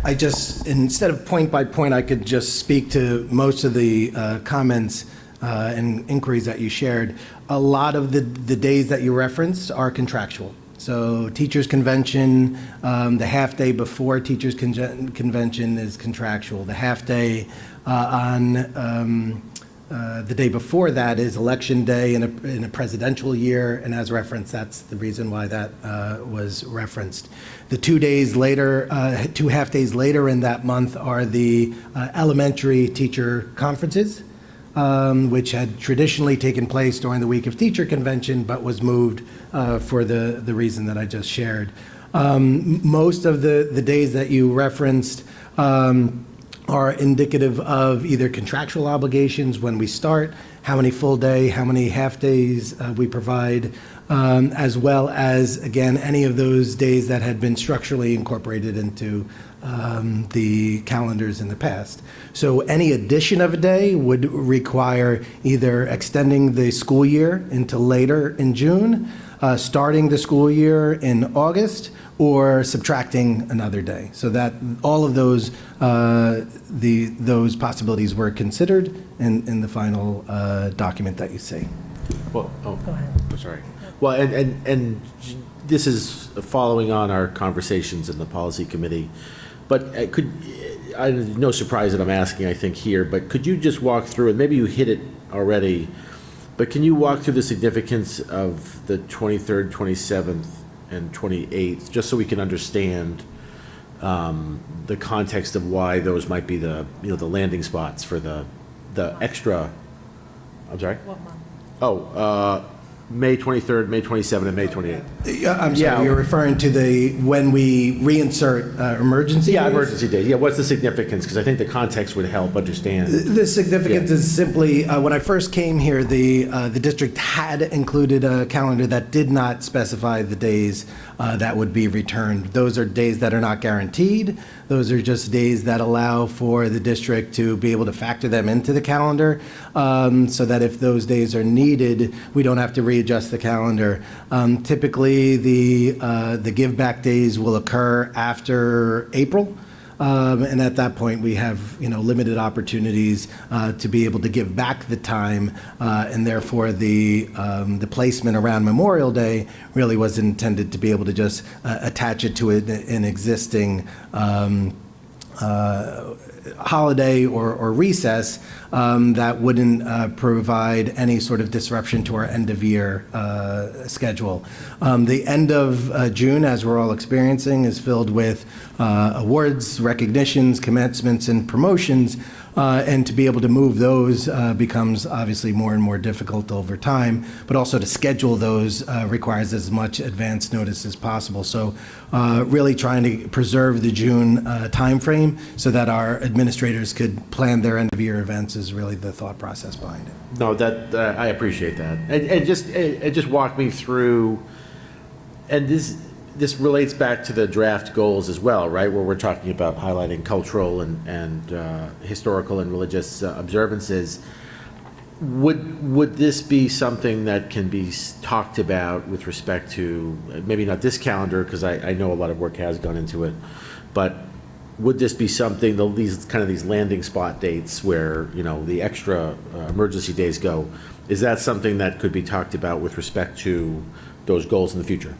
I just, instead of point by point, I could just speak to most of the comments and inquiries that you shared. A lot of the days that you referenced are contractual. So teachers' convention, the half-day before teachers' convention is contractual. The half-day on the day before that is election day in a presidential year, and as referenced, that's the reason why that was referenced. The 2 days later, 2 half-days later in that month are the elementary teacher conferences, which had traditionally taken place during the week of teacher convention, but was moved for the reason that I just shared. Most of the days that you referenced are indicative of either contractual obligations when we start, how many full day, how many half days we provide, as well as, again, any of those days that had been structurally incorporated into the calendars in the past. So any addition of a day would require either extending the school year into later in June, starting the school year in August, or subtracting another day. So that all of those those possibilities were considered in the final document that you see. Well, Go ahead. sorry. Well, and this is following on our conversations in the policy committee, but no surprise that I'm asking, I think, here, but could you just walk through, and maybe you hit it already, but can you walk through the significance of the 23rd, 27th, and 28th, just so we can understand the context of why those might be the landing spots for the extra, I'm sorry? What month? Oh, May 23rd, May 27th, and May 28th. I'm sorry, you're referring to when we reinsert emergency Yeah, days? emergency days. Yeah, what's the significance? Because I think the context would help understand. The significance is simply, when I first came here, the district had included a calendar that did not specify the days that would be returned. Those are days that are not guaranteed. Those are just days that allow for the district to be able to factor them into the calendar, so that if those days are needed, we don't have to readjust the calendar. Typically, the give back days will occur after April. And at that point, we have, limited opportunities to be able to give back the time, and therefore the placement around Memorial Day really was intended to be able to just attach it to an existing holiday or recess that wouldn't provide any sort of disruption to our end-of-year schedule. The end of June, as we're all experiencing, is filled with awards, recognitions, commencements, and promotions, and to be able to move those becomes obviously more and more difficult over time, but also to schedule those requires as much advance notice as possible. So really trying to preserve the June timeframe so that our administrators could plan their end-of-year events is really the thought process behind it. No, that I appreciate that. And just walk me through, and this relates back to the draft goals as well, right? Where we're talking about highlighting cultural and historical and religious observances. Would this be something that can be talked about with respect to, maybe not this calendar, because I know a lot of work has gone into it, but would this be something, these landing spot dates where, the extra emergency days go, is that something that could be talked about with respect to those goals in the future?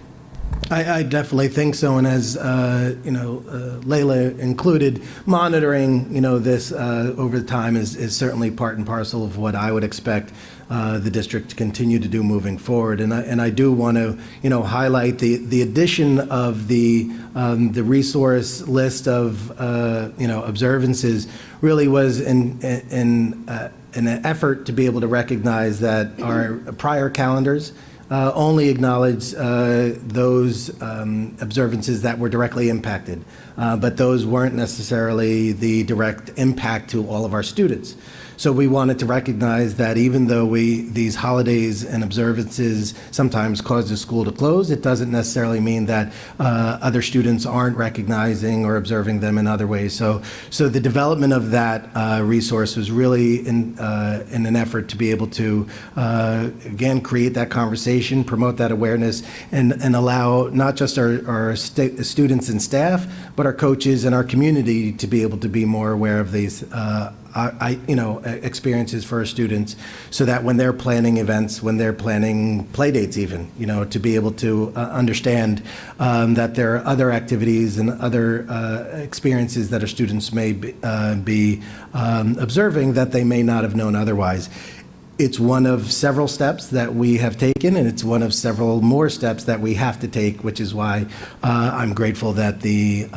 I definitely think so, and as Layla included, monitoring this over time is certainly part and parcel of what I would expect the district to continue to do moving forward. And I do want to highlight the addition of the resource list of observances really was in an effort to be able to recognize that our prior calendars only acknowledge those observances that were directly impacted, but those weren't necessarily the direct impact to all of our students. So we wanted to recognize that even though these holidays and observances sometimes cause the school to close, it doesn't necessarily mean that other students aren't recognizing or observing them in other ways. So the development of that resource was really in an effort to be able to, again, create that conversation, promote that awareness, and allow not just our students and staff, but our coaches and our community to be able to be more aware of these experiences for our students, so that when they're planning events, when they're planning play dates even, to be able to understand that there are other activities and other experiences that our students may be observing that they may not have known otherwise. It's one of several steps that we have taken, and it's one of several more steps that we have to take, which is why I'm grateful that the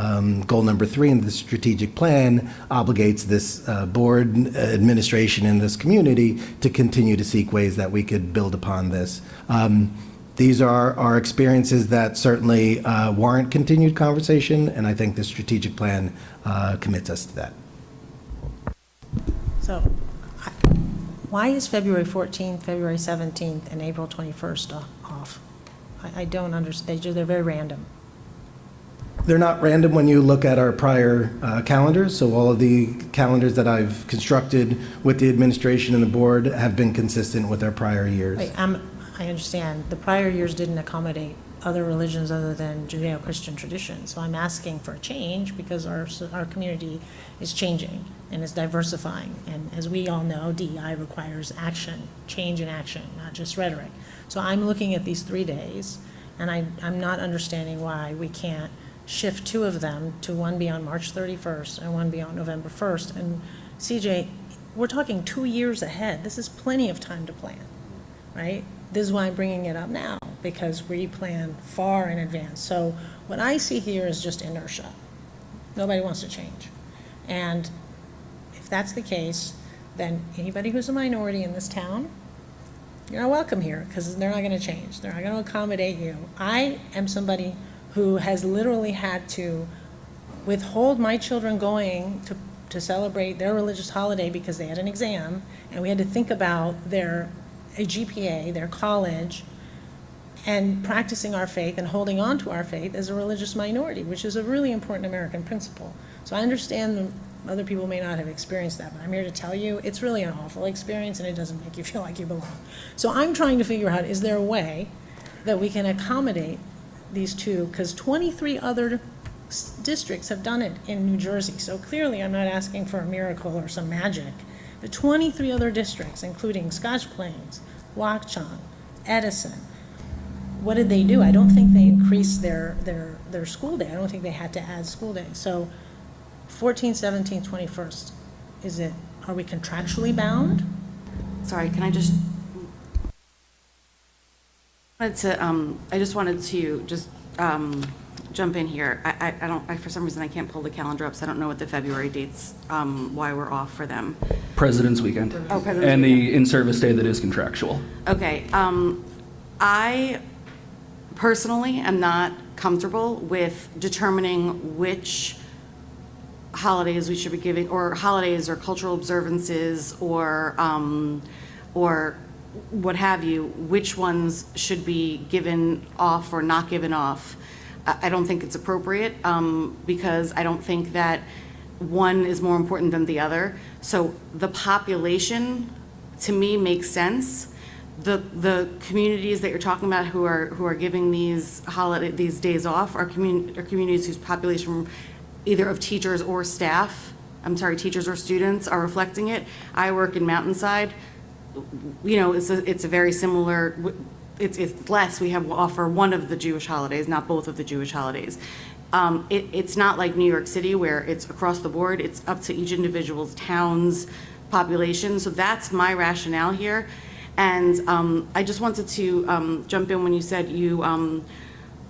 goal number 3 in the strategic plan obligates this board, administration, and this community to continue to seek ways that we could build upon this. These are our experiences that certainly warrant continued conversation, and I think the strategic plan commits us to that. So, why is February 14th, February 17th, and April 21st off? I don't understand. They're very random. They're not random when you look at our prior calendars. So all of the calendars that I've constructed with the administration and the board have been consistent with our prior years. I understand. The prior years didn't accommodate other religions other than Judeo-Christian tradition. So I'm asking for a change because our community is changing and is diversifying. And as we all know, DEI requires action, change in action, not just rhetoric. So I'm looking at these 3 days, and I'm not understanding why we can't shift 2 of them to one be on March 31st and one be on November 1st. And CJ, we're talking 2 years ahead. This is plenty of time to plan, right? This is why I'm bringing it up now, because we plan far in advance. So what I see here is just inertia. Nobody wants to change. And if that's the case, then anybody who's a minority in this town, you're not welcome here, because they're not going to change. They're not going to accommodate you. I am somebody who has literally had to withhold my children going to celebrate their religious holiday because they had an exam, and we had to think about a GPA, their college, and practicing our faith and holding on to our faith as a religious minority, which is a really important American principle. So I understand that other people may not have experienced that, but I'm here to tell you it's really an awful experience, and it doesn't make you feel like you belong. So I'm trying to figure out, is there a way that we can accommodate these 2, because 23 other districts have done it in New Jersey. So clearly I'm not asking for a miracle or some magic. The 23 other districts, including Scotch Plains, Watchung, Edison, what did they do? I don't think they increased their school day. I don't think they had to add school days. So 14th, 17th, 21st, are we contractually bound? Sorry, can I just wanted to jump in here. I for some reason I can't pull the calendar up, so I don't know what the February dates, why we're off for them. President's Weekend. Oh, President's And Weekend. the in-service day that is contractual. Okay, I personally am not comfortable with determining which holidays we should be giving, or holidays or cultural observances or what have you, which ones should be given off or not given off. I don't think it's appropriate because I don't think that one is more important than the other. So the population, to me, makes sense. The communities that you're talking about who are giving these days off are communities whose population, either of teachers or teachers or students, are reflecting it. I work in Mountainside. It's a very similar. It's less. We offer one of the Jewish holidays, not both of the Jewish holidays. It's not like New York City where it's across the board. It's up to each individual's town's population. So that's my rationale here. And I just wanted to jump in when you said you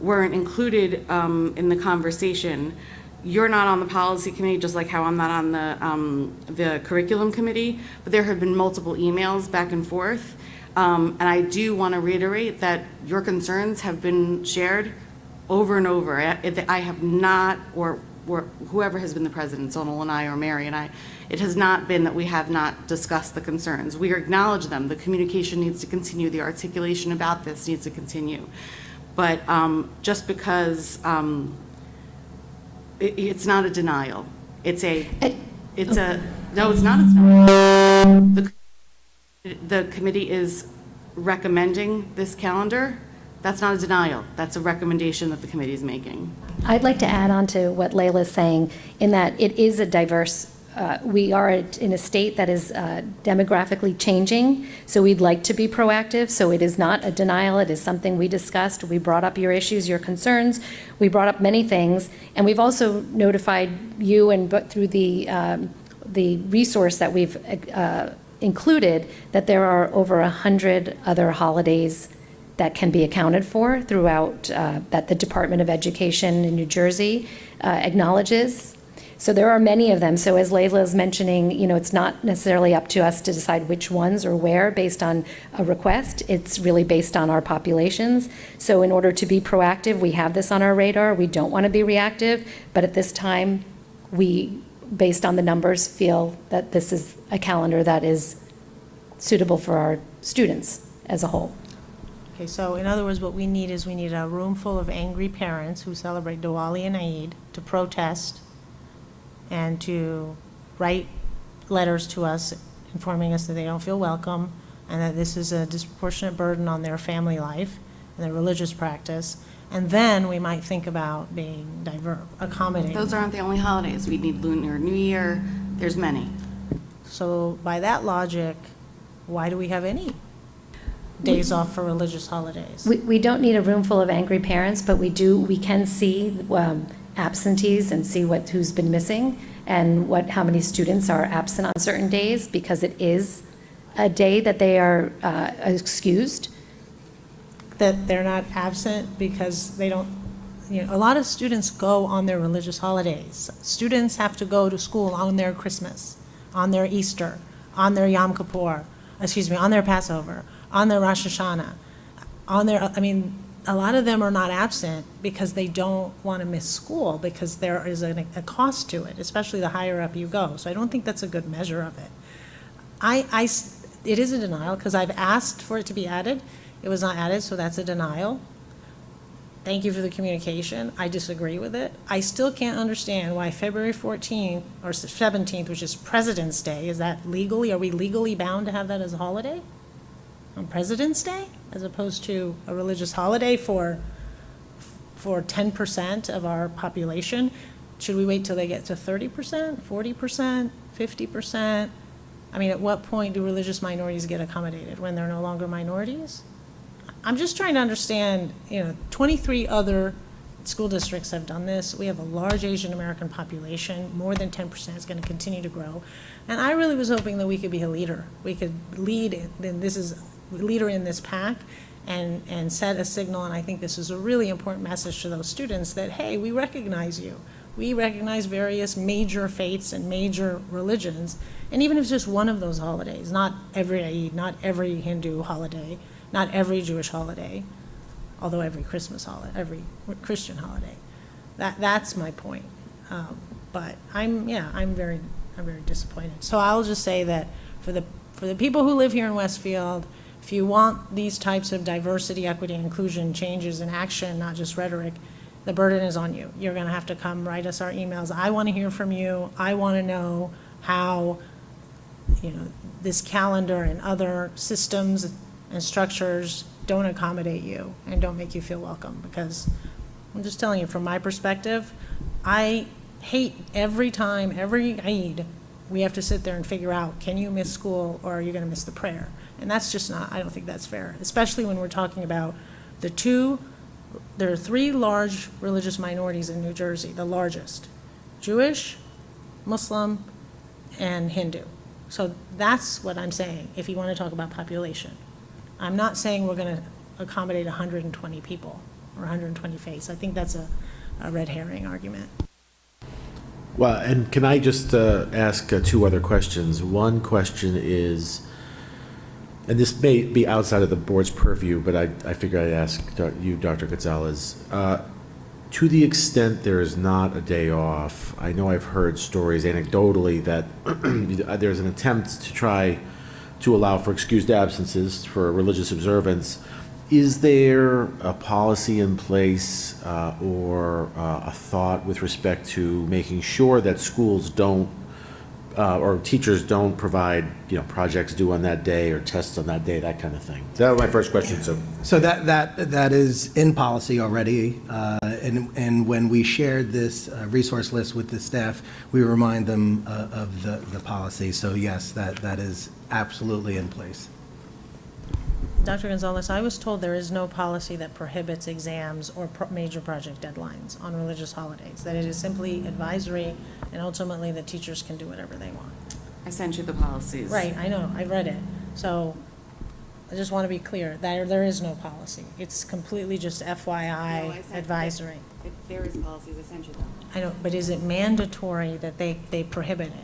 weren't included in the conversation. You're not on the policy committee, just like how I'm not on the curriculum committee, but there have been multiple emails back and forth. And I do want to reiterate that your concerns have been shared over and over. I have not, or whoever has been the president, Sonal and I, or Mary and I, It has not been that we have not discussed the concerns. We acknowledge them. The communication needs to continue. The articulation about this needs to continue. But just because it's not a denial. No, it's not a denial. The committee is recommending this calendar. That's not a denial. That's a recommendation that the committee is making. I'd like to add on to what Layla's saying in that it is a diverse, we are in a state that is demographically changing, so we'd like to be proactive. So it is not a denial. It is something we discussed. We brought up your issues, your concerns. We brought up many things, and we've also notified you and through the resource that we've included that there are over 100 other holidays that can be accounted for throughout, that the Department of Education in New Jersey acknowledges. So there are many of them. So as Layla is mentioning, it's not necessarily up to us to decide which ones or where based on a request. It's really based on our populations. So in order to be proactive, we have this on our radar. We don't want to be reactive, but at this time, we, based on the numbers, feel that this is a calendar that is suitable for our students as a whole. Okay, so in other words, what we need is a room full of angry parents who celebrate Diwali and Eid to protest and to write letters to us informing us that they don't feel welcome and that this is a disproportionate burden on their family life and their religious practice. And then we might think about being accommodating. Those aren't the only holidays. We need Lunar New Year. There's many. So by that logic, why do we have any days off for religious holidays? We don't need a room full of angry parents, but we can see absentees and see who's been missing and how many students are absent on certain days because it is a day that they are excused. That they're not absent because they don't, a lot of students go on their religious holidays. Students have to go to school on their Christmas, on their Easter, on their Yom Kippur, on their Passover, on their Rosh Hashanah, a lot of them are not absent because they don't want to miss school because there is a cost to it, especially the higher up you go. So I don't think that's a good measure of it. It is a denial because I've asked for it to be added. It was not added, so that's a denial. Thank you for the communication. I disagree with it. I still can't understand why February 14th or 17th, which is President's Day, are we legally bound to have that as a holiday? On President's Day, as opposed to a religious holiday for 10% of our population? Should we wait till they get to 30%, 40%, 50%? At what point do religious minorities get accommodated? When they're no longer minorities? I'm just trying to understand, 23 other school districts have done this. We have a large Asian American population. More than 10% is going to continue to grow. And I really was hoping that we could be a leader. We could lead, leader in this pack and set a signal. And I think this is a really important message to those students that, hey, we recognize you. We recognize various major faiths and major religions. And even if it's just one of those holidays, not every Eid, not every Hindu holiday, not every Jewish holiday, although every Christmas holiday, every Christian holiday. That's my point. But I'm very disappointed. So I'll just say that for the people who live here in Westfield, if you want these types of diversity, equity, and inclusion changes in action, not just rhetoric, the burden is on you. You're going to have to come write us our emails. I want to hear from you. I want to know how, this calendar and other systems and structures don't accommodate you and don't make you feel welcome. Because I'm just telling you, from my perspective, I hate every time, every Eid, we have to sit there and figure out, can you miss school or are you going to miss the prayer? And that's just not, I don't think that's fair, especially when we're talking about there are 3 large religious minorities in New Jersey, the largest: Jewish, Muslim, and Hindu. So that's what I'm saying, if you want to talk about population. I'm not saying we're going to accommodate 120 people or 120 faiths. I think that's a red herring argument. Well, and can I just ask 2 other questions? One question is, and this may be outside of the board's purview, but I figure I'd ask you, Dr. Gonzalez. to the extent there is not a day off, I know I've heard stories anecdotally that there's an attempt to try to allow for excused absences for religious observance. Is there a policy in place or a thought with respect to making sure that schools don't or teachers don't provide, projects due on that day or tests on that day, that kind of thing? That was my first question. So that is in policy already, and when we shared this resource list with the staff, we remind them of the policy. So yes, that is absolutely in place. Dr. Gonzalez, I was told there is no policy that prohibits exams or major project deadlines on religious holidays, that it is simply advisory, and ultimately the teachers can do whatever they want. I sent you the policies. Right, I know, I read it. So I just want to be clear, that there is no policy. It's completely just FYI advisory. There is policies, I sent you them. I know, but is it mandatory that they prohibit it?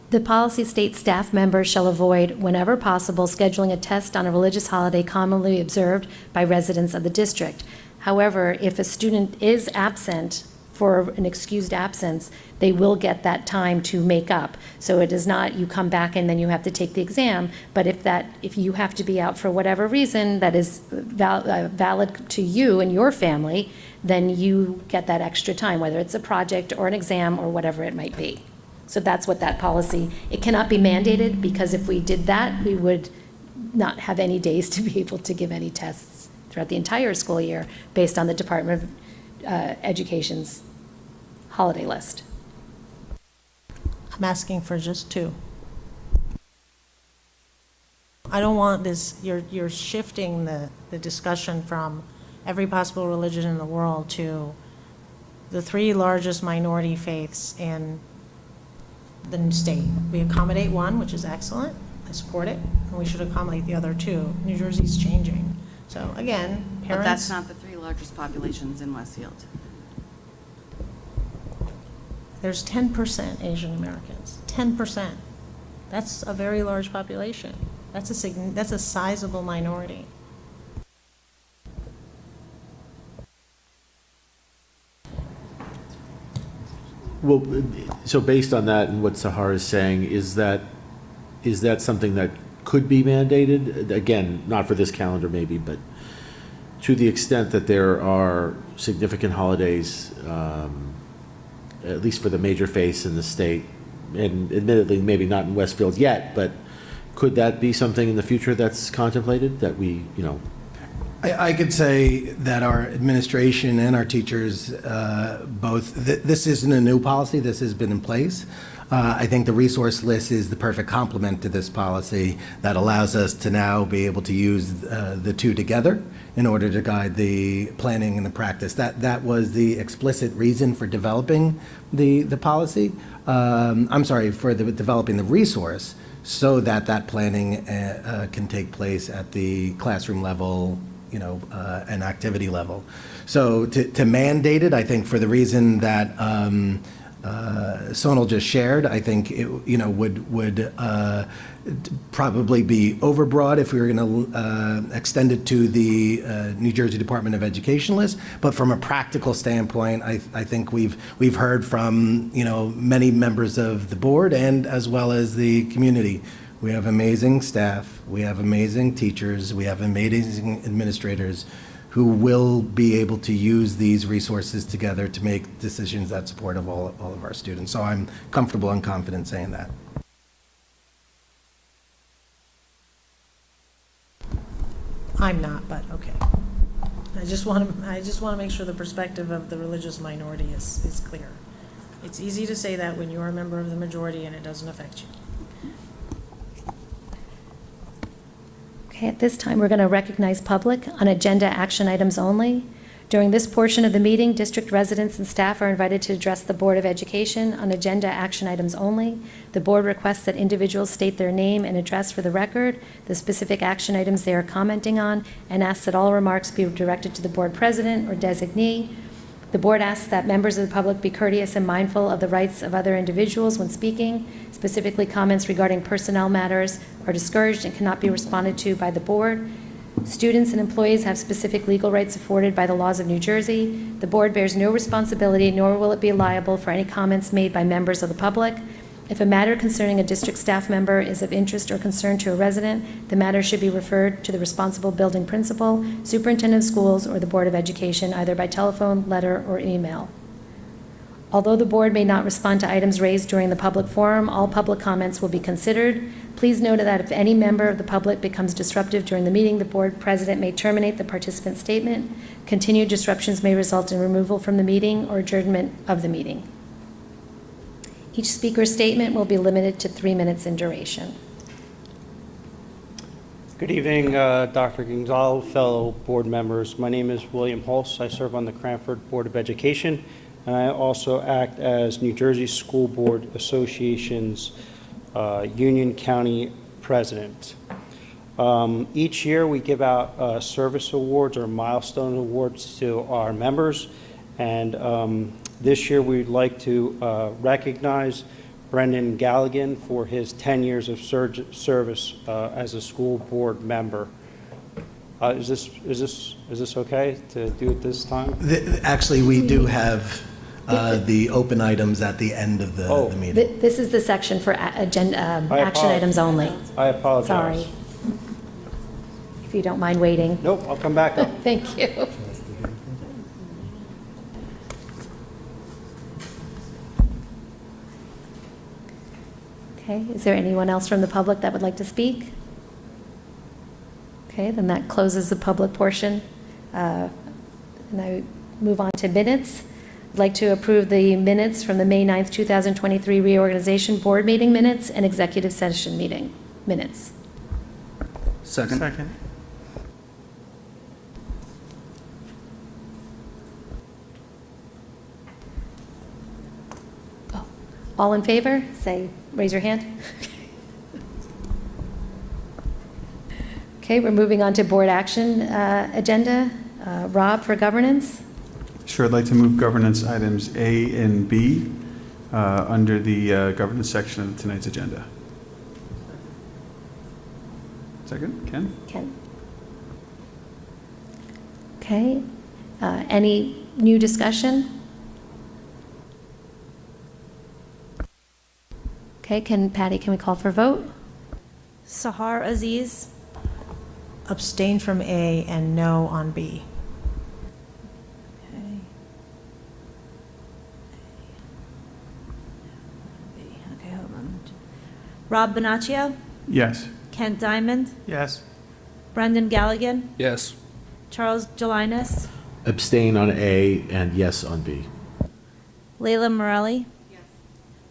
The policy states staff members shall avoid, whenever possible, scheduling a test on a religious holiday commonly observed by residents of the district. However, if a student is absent for an excused absence, they will get that time to make up. So it is not you come back and then you have to take the exam, but if you have to be out for whatever reason that is valid to you and your family, then you get that extra time, whether it's a project or an exam or whatever it might be. So that's what that policy, it cannot be mandated, because if we did that, we would not have any days to be able to give any tests throughout the entire school year based on the Department of Education's holiday list. I'm asking for just 2. I don't want this, you're shifting the discussion from every possible religion in the world to the 3 largest minority faiths in the state. We accommodate one, which is excellent. I support it, and we should accommodate the other 2. New Jersey's changing. So again, parents. But that's not the 3 largest populations in Westfield. There's 10% Asian Americans. 10%. That's a very large population. That's a sizable minority. Well, so based on that and what Sahar is saying, is that something that could be mandated? Again, not for this calendar maybe, but to the extent that there are significant holidays, at least for the major faiths in the state, and admittedly maybe not in Westfield yet, but could that be something in the future that's contemplated, that we, I could say that our administration and our teachers both, this isn't a new policy, this has been in place. I think the resource list is the perfect complement to this policy that allows us to now be able to use the 2 together in order to guide the planning and the practice. That was the explicit reason for developing the policy. For developing the resource, so that planning can take place at the classroom level, an activity level. So to mandate it, I think for the reason that Sonal just shared, I think it would probably be overbroad if we were going to extend it to the New Jersey Department of Education list. But from a practical standpoint, I think we've heard from many members of the board and as well as the community. We have amazing staff, we have amazing teachers, we have amazing administrators who will be able to use these resources together to make decisions that support of all of our students. So I'm comfortable and confident saying that. I'm not, but okay. I just want to make sure the perspective of the religious minority is clear. It's easy to say that when you're a member of the majority and it doesn't affect you. Okay, at this time, we're going to recognize public on agenda action items only. During this portion of the meeting, district residents and staff are invited to address the Board of Education on agenda action items only. The board requests that individuals state their name and address for the record, the specific action items they are commenting on, and asks that all remarks be directed to the board president or designee. The board asks that members of the public be courteous and mindful of the rights of other individuals when speaking. Specifically, comments regarding personnel matters are discouraged and cannot be responded to by the board. Students and employees have specific legal rights afforded by the laws of New Jersey. The board bears no responsibility, nor will it be liable for any comments made by members of the public. If a matter concerning a district staff member is of interest or concern to a resident, the matter should be referred to the responsible building principal, superintendent of schools, or the Board of Education, either by telephone, letter, or email. Although the board may not respond to items raised during the public forum, all public comments will be considered. Please note that if any member of the public becomes disruptive during the meeting, the board president may terminate the participant statement. Continued disruptions may result in removal from the meeting or adjournment of the meeting. Each speaker's statement will be limited to 3 minutes in duration. Good evening, Dr. Gonzalez, fellow board members. My name is William Holst. I serve on the Cranford Board of Education, and I also act as New Jersey School Board Association's Union County President. Each year we give out service awards or milestone awards to our members, and this year we'd like to recognize Brendan Galligan for his 10 years of service as a school board member. Is this okay to do it this time? Actually, we do have the open items at the end of the meeting. This is the section for action items only. I apologize. Sorry. If you don't mind waiting. Nope, I'll come back up. Thank you. Okay, is there anyone else from the public that would like to speak? Okay, then that closes the public portion. And I move on to minutes. I'd like to approve the minutes from the May 9th, 2023 reorganization board meeting minutes and executive session meeting minutes. Second. All in favor? Raise your hand. Okay, we're moving on to board action agenda. Rob, for governance? Sure, I'd like to move governance items A and B under the governance section of tonight's agenda. Second, Ken? Ken. Okay. Any new discussion? Okay, Patty, can we call for a vote? Sahar Aziz. Abstain from A and no on B. Okay, hold on. Rob Bonaccio. Yes. Kent Diamond. Yes. Brendan Galligan. Yes. Charles Jelinas. Abstain on A and yes on B. Layla Morelli. Yes.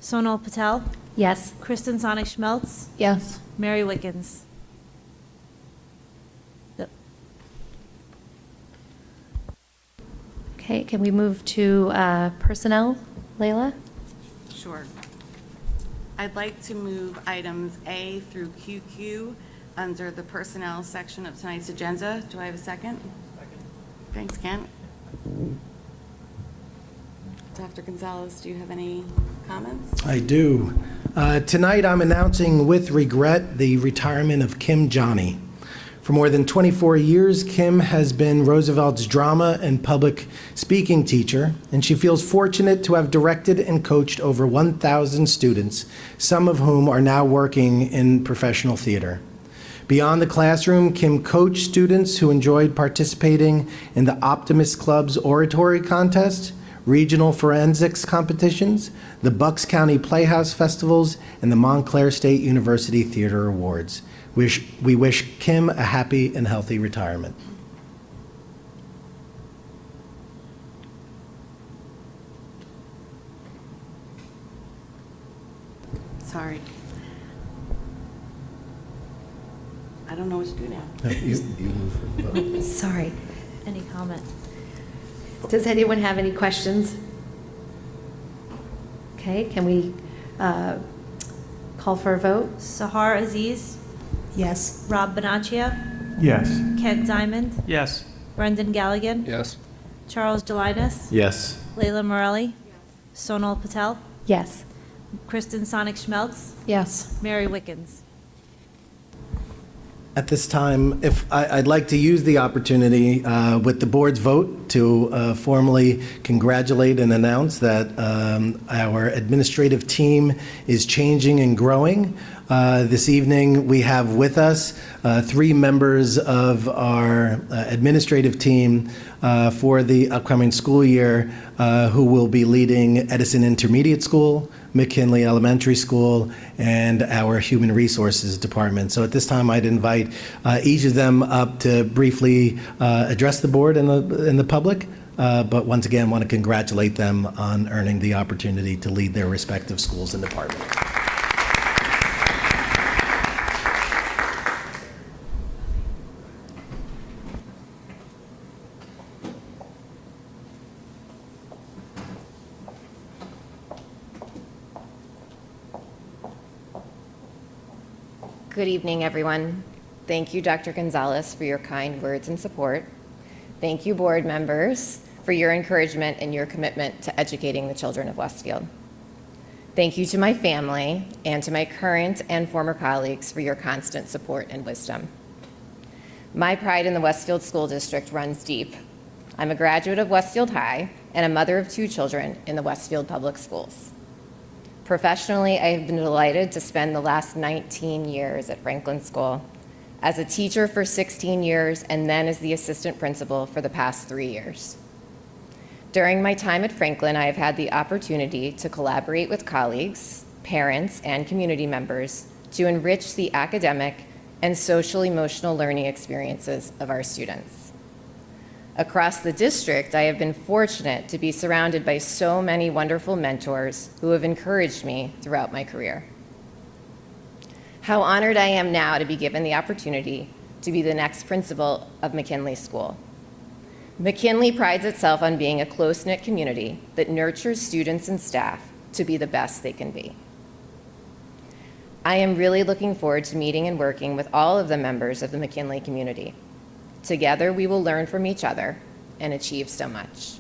Sonal Patel. Yes. Kristen Sonic-Schmeltz. Yes. Mary Wickens. Okay, can we move to personnel? Layla? Sure. I'd like to move items A through QQ under the personnel section of tonight's agenda. Do I have a second? Second. Thanks, Kent. Dr. Gonzalez, do you have any comments? I do. Tonight, I'm announcing with regret the retirement of Kim Johnny. For more than 24 years, Kim has been Roosevelt's drama and public speaking teacher, and she feels fortunate to have directed and coached over 1,000 students, some of whom are now working in professional theater. Beyond the classroom, Kim coached students who enjoyed participating in the Optimist Club's oratory contest, regional forensics competitions, the Bucks County Playhouse Festivals, and the Montclair State University Theater Awards. We wish Kim a happy and healthy retirement. Sorry. I don't know what to do now. Sorry. Any comment? Does anyone have any questions? Okay, can we call for a vote? Sahar Aziz. Yes. Rob Bonaccio. Yes. Kent Diamond. Yes. Brendan Galligan. Yes. Charles Jelinas. Yes. Layla Morelli. Sonal Patel. Yes. Kristen Sonic-Schmeltz. Yes. Mary Wickens. At this time, I'd like to use the opportunity with the board's vote to formally congratulate and announce that our administrative team is changing and growing. This evening, we have with us 3 members of our administrative team for the upcoming school year who will be leading Edison Intermediate School, McKinley Elementary School, and our Human Resources Department. So at this time, I'd invite each of them up to briefly address the board and the public. But once again, want to congratulate them on earning the opportunity to lead their respective schools and departments. Good evening, everyone. Thank you, Dr. Gonzalez, for your kind words and support. Thank you, board members, for your encouragement and your commitment to educating the children of Westfield. Thank you to my family and to my current and former colleagues for your constant support and wisdom. My pride in the Westfield School District runs deep. I'm a graduate of Westfield High and a mother of 2 children in the Westfield Public Schools. Professionally, I have been delighted to spend the last 19 years at Franklin School, as a teacher for 16 years, and then as the assistant principal for the past 3 years. During my time at Franklin, I have had the opportunity to collaborate with colleagues, parents, and community members to enrich the academic and social-emotional learning experiences of our students. Across the district, I have been fortunate to be surrounded by so many wonderful mentors who have encouraged me throughout my career. How honored I am now to be given the opportunity to be the next principal of McKinley School. McKinley prides itself on being a close-knit community that nurtures students and staff to be the best they can be. I am really looking forward to meeting and working with all of the members of the McKinley community. Together, we will learn from each other and achieve so much.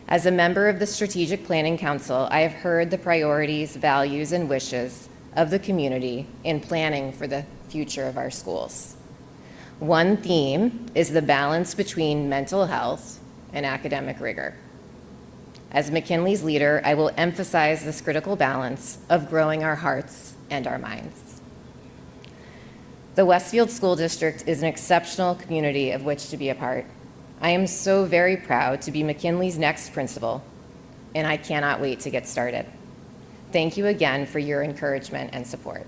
As a member of the Strategic Planning Council, I have heard the priorities, values, and wishes of the community in planning for the future of our schools. One theme is the balance between mental health and academic rigor. As McKinley's leader, I will emphasize this critical balance of growing our hearts and our minds. The Westfield School District is an exceptional community of which to be a part. I am so very proud to be McKinley's next principal, and I cannot wait to get started. Thank you again for your encouragement and support.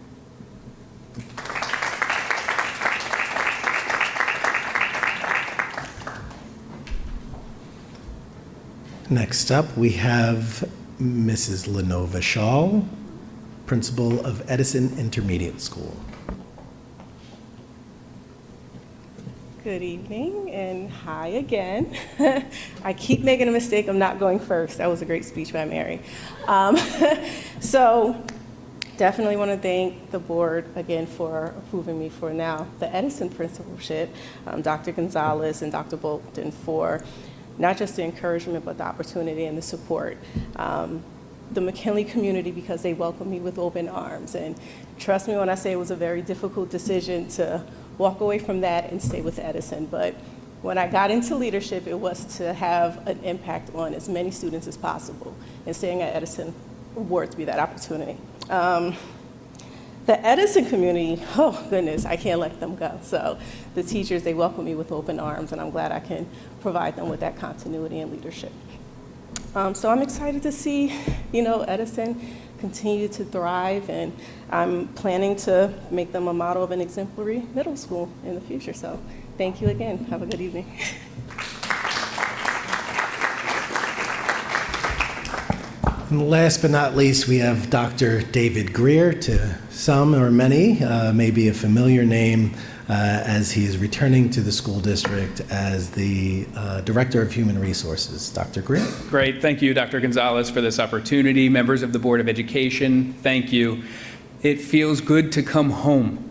Next up, we have Mrs. Lenova Shaw, principal of Edison Intermediate School. Good evening, and hi again. I keep making a mistake. I'm not going first. That was a great speech by Mary. So definitely want to thank the board again for approving me for now the Edison principalship, Dr. Gonzalez and Dr. Bolton for not just the encouragement, but the opportunity and the support. The McKinley community, because they welcomed me with open arms. And trust me when I say it was a very difficult decision to walk away from that and stay with Edison. But when I got into leadership, it was to have an impact on as many students as possible. And staying at Edison awards me that opportunity. The Edison community, oh goodness, I can't let them go. So the teachers, they welcome me with open arms, and I'm glad I can provide them with that continuity and leadership. So I'm excited to see, Edison continue to thrive, and I'm planning to make them a model of an exemplary middle school in the future. So thank you again. Have a good evening. And last but not least, we have Dr. David Greer, to some or many, maybe a familiar name, as he is returning to the school district as the Director of Human Resources. Dr. Greer. Great. Thank you, Dr. Gonzalez, for this opportunity. Members of the Board of Education, thank you. It feels good to come home,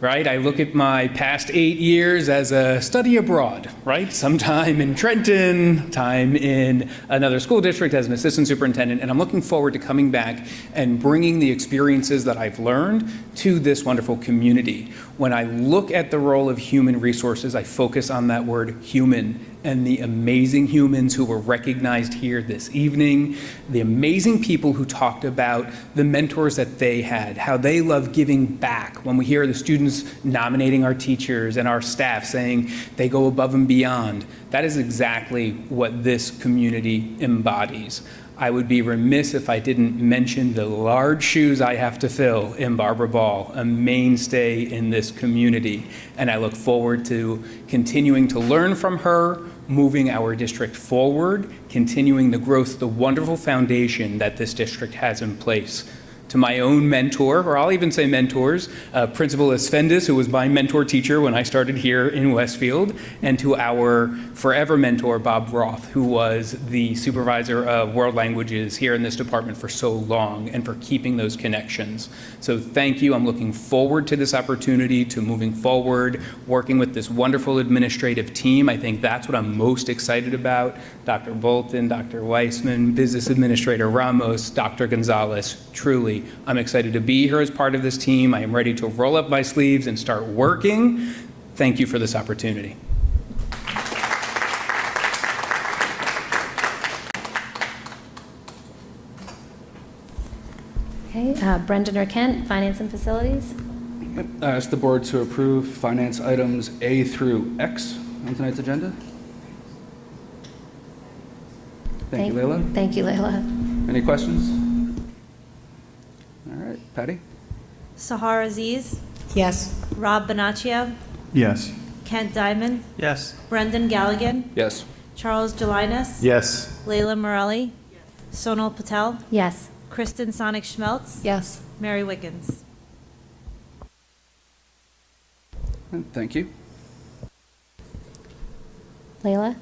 right? I look at my past 8 years as a study abroad, right? Some time in Trenton, time in another school district as an assistant superintendent, and I'm looking forward to coming back and bringing the experiences that I've learned to this wonderful community. When I look at the role of human resources, I focus on that word human and the amazing humans who were recognized here this evening, the amazing people who talked about the mentors that they had, how they love giving back. When we hear the students nominating our teachers and our staff saying they go above and beyond, that is exactly what this community embodies. I would be remiss if I didn't mention the large shoes I have to fill in Barbara Ball, a mainstay in this community. And I look forward to continuing to learn from her, moving our district forward, continuing the growth, the wonderful foundation that this district has in place. To my own mentor, or I'll even say mentors, Principal Esfendis, who was my mentor teacher when I started here in Westfield, and to our forever mentor, Bob Roth, who was the supervisor of world languages here in this department for so long, and for keeping those connections. So thank you. I'm looking forward to this opportunity, to moving forward, working with this wonderful administrative team. I think that's what I'm most excited about. Dr. Bolton, Dr. Weissman, Business Administrator Ramos, Dr. Gonzalez, truly, I'm excited to be here as part of this team. I am ready to roll up my sleeves and start working. Thank you for this opportunity. Okay, Brendan or Kent, Finance and Facilities. I ask the board to approve finance items A through X on tonight's agenda. Thank you, Leila. Thank you, Leila. Any questions? All right, Patty? Sahar Aziz, Yes. Rob Bonaccio, Yes. Kent Diamond, Yes. Brendan Galligan, Yes. Charles Gelinas, Yes. Layla Morelli, Sonal Patel, Yes. Kristen Sonic Schmeltz, Yes. Mary Wickens. Thank you. Leila?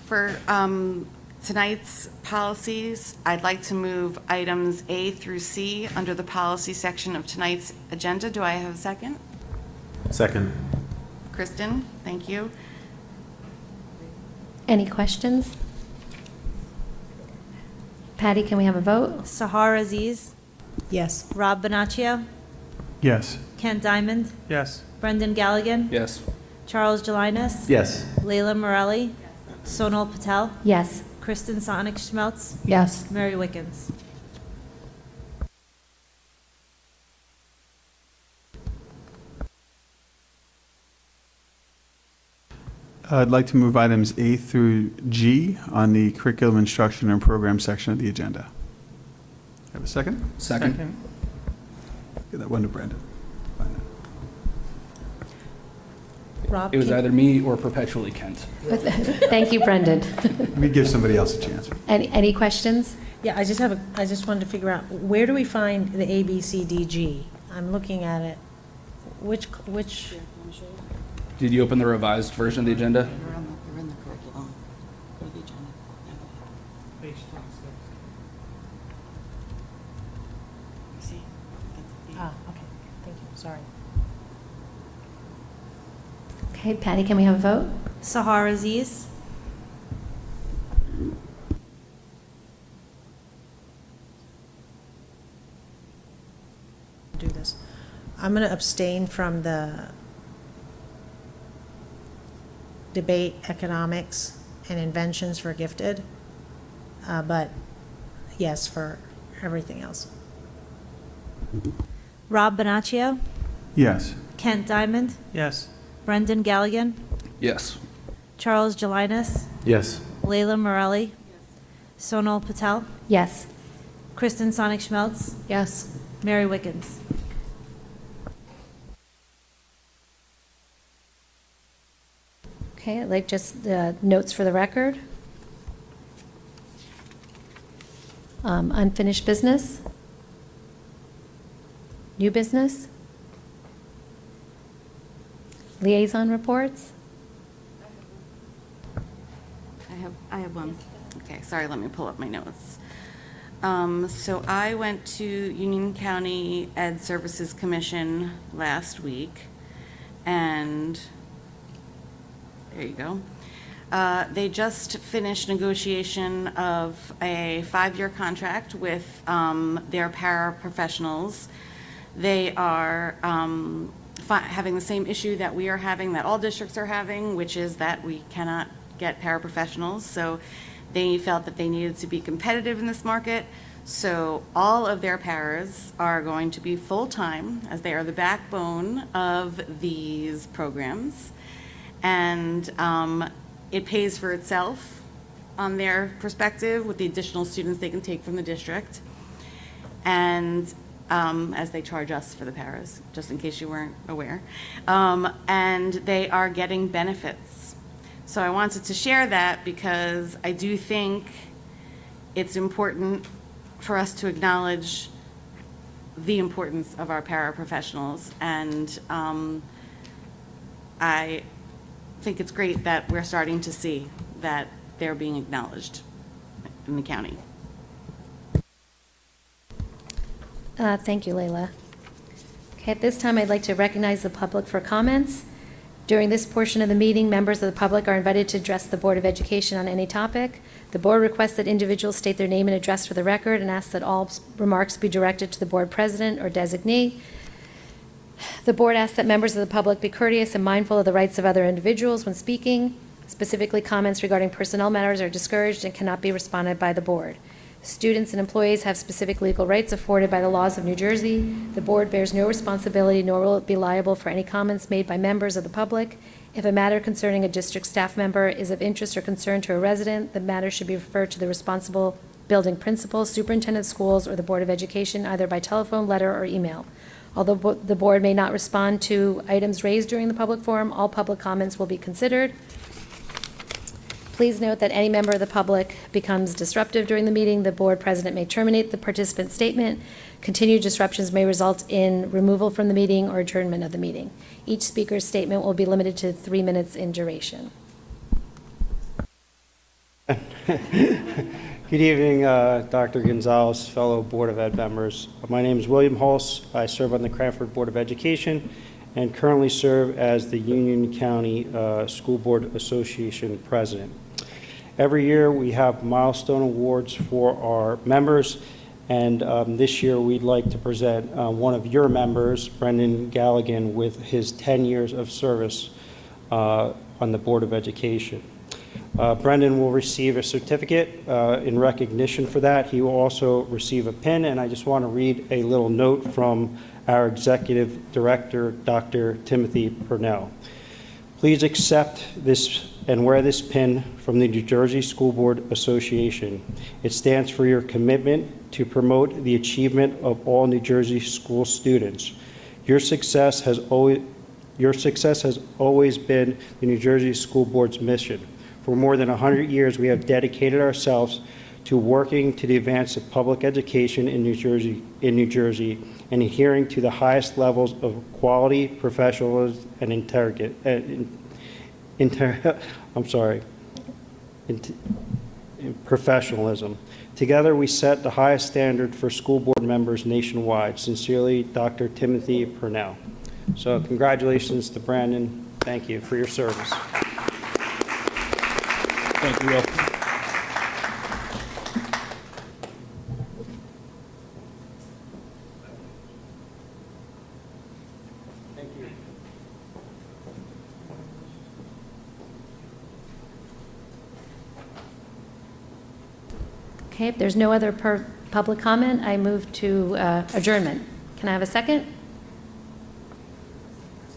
For tonight's policies, I'd like to move items A through C under the policy section of tonight's agenda. Do I have a second? Second. Kristen, thank you. Any questions? Patty, can we have a vote? Sahar Aziz, Yes. Rob Bonaccio, Yes. Kent Diamond, Yes. Brendan Galligan, Yes. Charles Gelinas, Yes. Layla Morelli, Sonal Patel, Yes. Kristen Sonic Schmeltz, Yes. Mary Wickens. I'd like to move items A through G on the curriculum instruction and program section of the agenda. Have a second? Second. Give that one to Brandon. Rob, It was can- either me or perpetually Kent. Thank you, Brendan. Let me give somebody else a chance. Any questions? Yeah, I just wanted to figure out, where do we find the A, B, C, D, G? I'm looking at it. Which, Did you open the revised version of the agenda? They're in the curriculum. Go to the agenda. Page 26. See? okay, thank you, sorry. Okay, Patty, can we have a vote? Sahar Aziz, Do this. I'm going to abstain from the debate economics and inventions for gifted, but yes, for everything else. Rob Bonaccio, Yes. Kent Diamond, Yes. Brendan Galligan, Yes. Charles Gelinas, Yes. Layla Morelli, Sonal Patel, Yes. Kristen Sonic Schmeltz, Yes. Mary Wickens. Okay, I'd like just notes for the record. Unfinished business? New business? Liaison reports? I have one. Okay, sorry, let me pull up my notes. So I went to Union County Ed Services Commission last week, and there you go. They just finished negotiation of a 5-year contract with their paraprofessionals. They are having the same issue that we are having, that all districts are having, which is that we cannot get paraprofessionals. So they felt that they needed to be competitive in this market. So all of their paras are going to be full-time, as they are the backbone of these programs. And it pays for itself on their perspective with the additional students they can take from the district. And as they charge us for the paras, just in case you weren't aware. And they are getting benefits. So I wanted to share that because I do think it's important for us to acknowledge the importance of our paraprofessionals. And I think it's great that we're starting to see that they're being acknowledged in the county. Thank you, Leila. Okay, at this time, I'd like to recognize the public for comments. During this portion of the meeting, members of the public are invited to address the Board of Education on any topic. The board requests that individuals state their name and address for the record and asks that all remarks be directed to the board president or designee. The board asks that members of the public be courteous and mindful of the rights of other individuals when speaking. Specifically, comments regarding personnel matters are discouraged and cannot be responded by the board. Students and employees have specific legal rights afforded by the laws of New Jersey. The board bears no responsibility, nor will it be liable for any comments made by members of the public. If a matter concerning a district staff member is of interest or concern to a resident, the matter should be referred to the responsible building principal, superintendent of schools, or the Board of Education, either by telephone, letter, or email. Although the board may not respond to items raised during the public forum, all public comments will be considered. Please note that any member of the public becomes disruptive during the meeting, the board president may terminate the participant's statement. Continued disruptions may result in removal from the meeting or adjournment of the meeting. Each speaker's statement will be limited to 3 minutes in duration. Good evening, Dr. Gonzalez, fellow Board of Ed members. My name is William Hulse. I serve on the Cranford Board of Education and currently serve as the Union County School Board Association president. Every year we have milestone awards for our members, and this year we'd like to present one of your members, Brendan Galligan, with his 10 years of service on the Board of Education. Brendan will receive a certificate in recognition for that. He will also receive a pin, and I just want to read a little note from our Executive Director, Dr. Timothy Purnell. Please accept this and wear this pin from the New Jersey School Board Association. It stands for your commitment to promote the achievement of all New Jersey school students. Your success has always been the New Jersey School Board's mission. For more than 100 years, we have dedicated ourselves to working to the advance of public education in New Jersey and adhering to the highest levels of quality, professionalism, and professionalism. Together, we set the highest standard for school board members nationwide. Sincerely, Dr. Timothy Purnell. So congratulations to Brandon. Thank you for your service. Thank you, Will. Okay, if there's no other public comment, I move to adjournment. Can I have a second?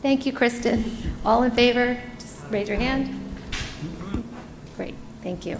Thank you, Kristen. All in favor, just raise your hand. Great, thank you.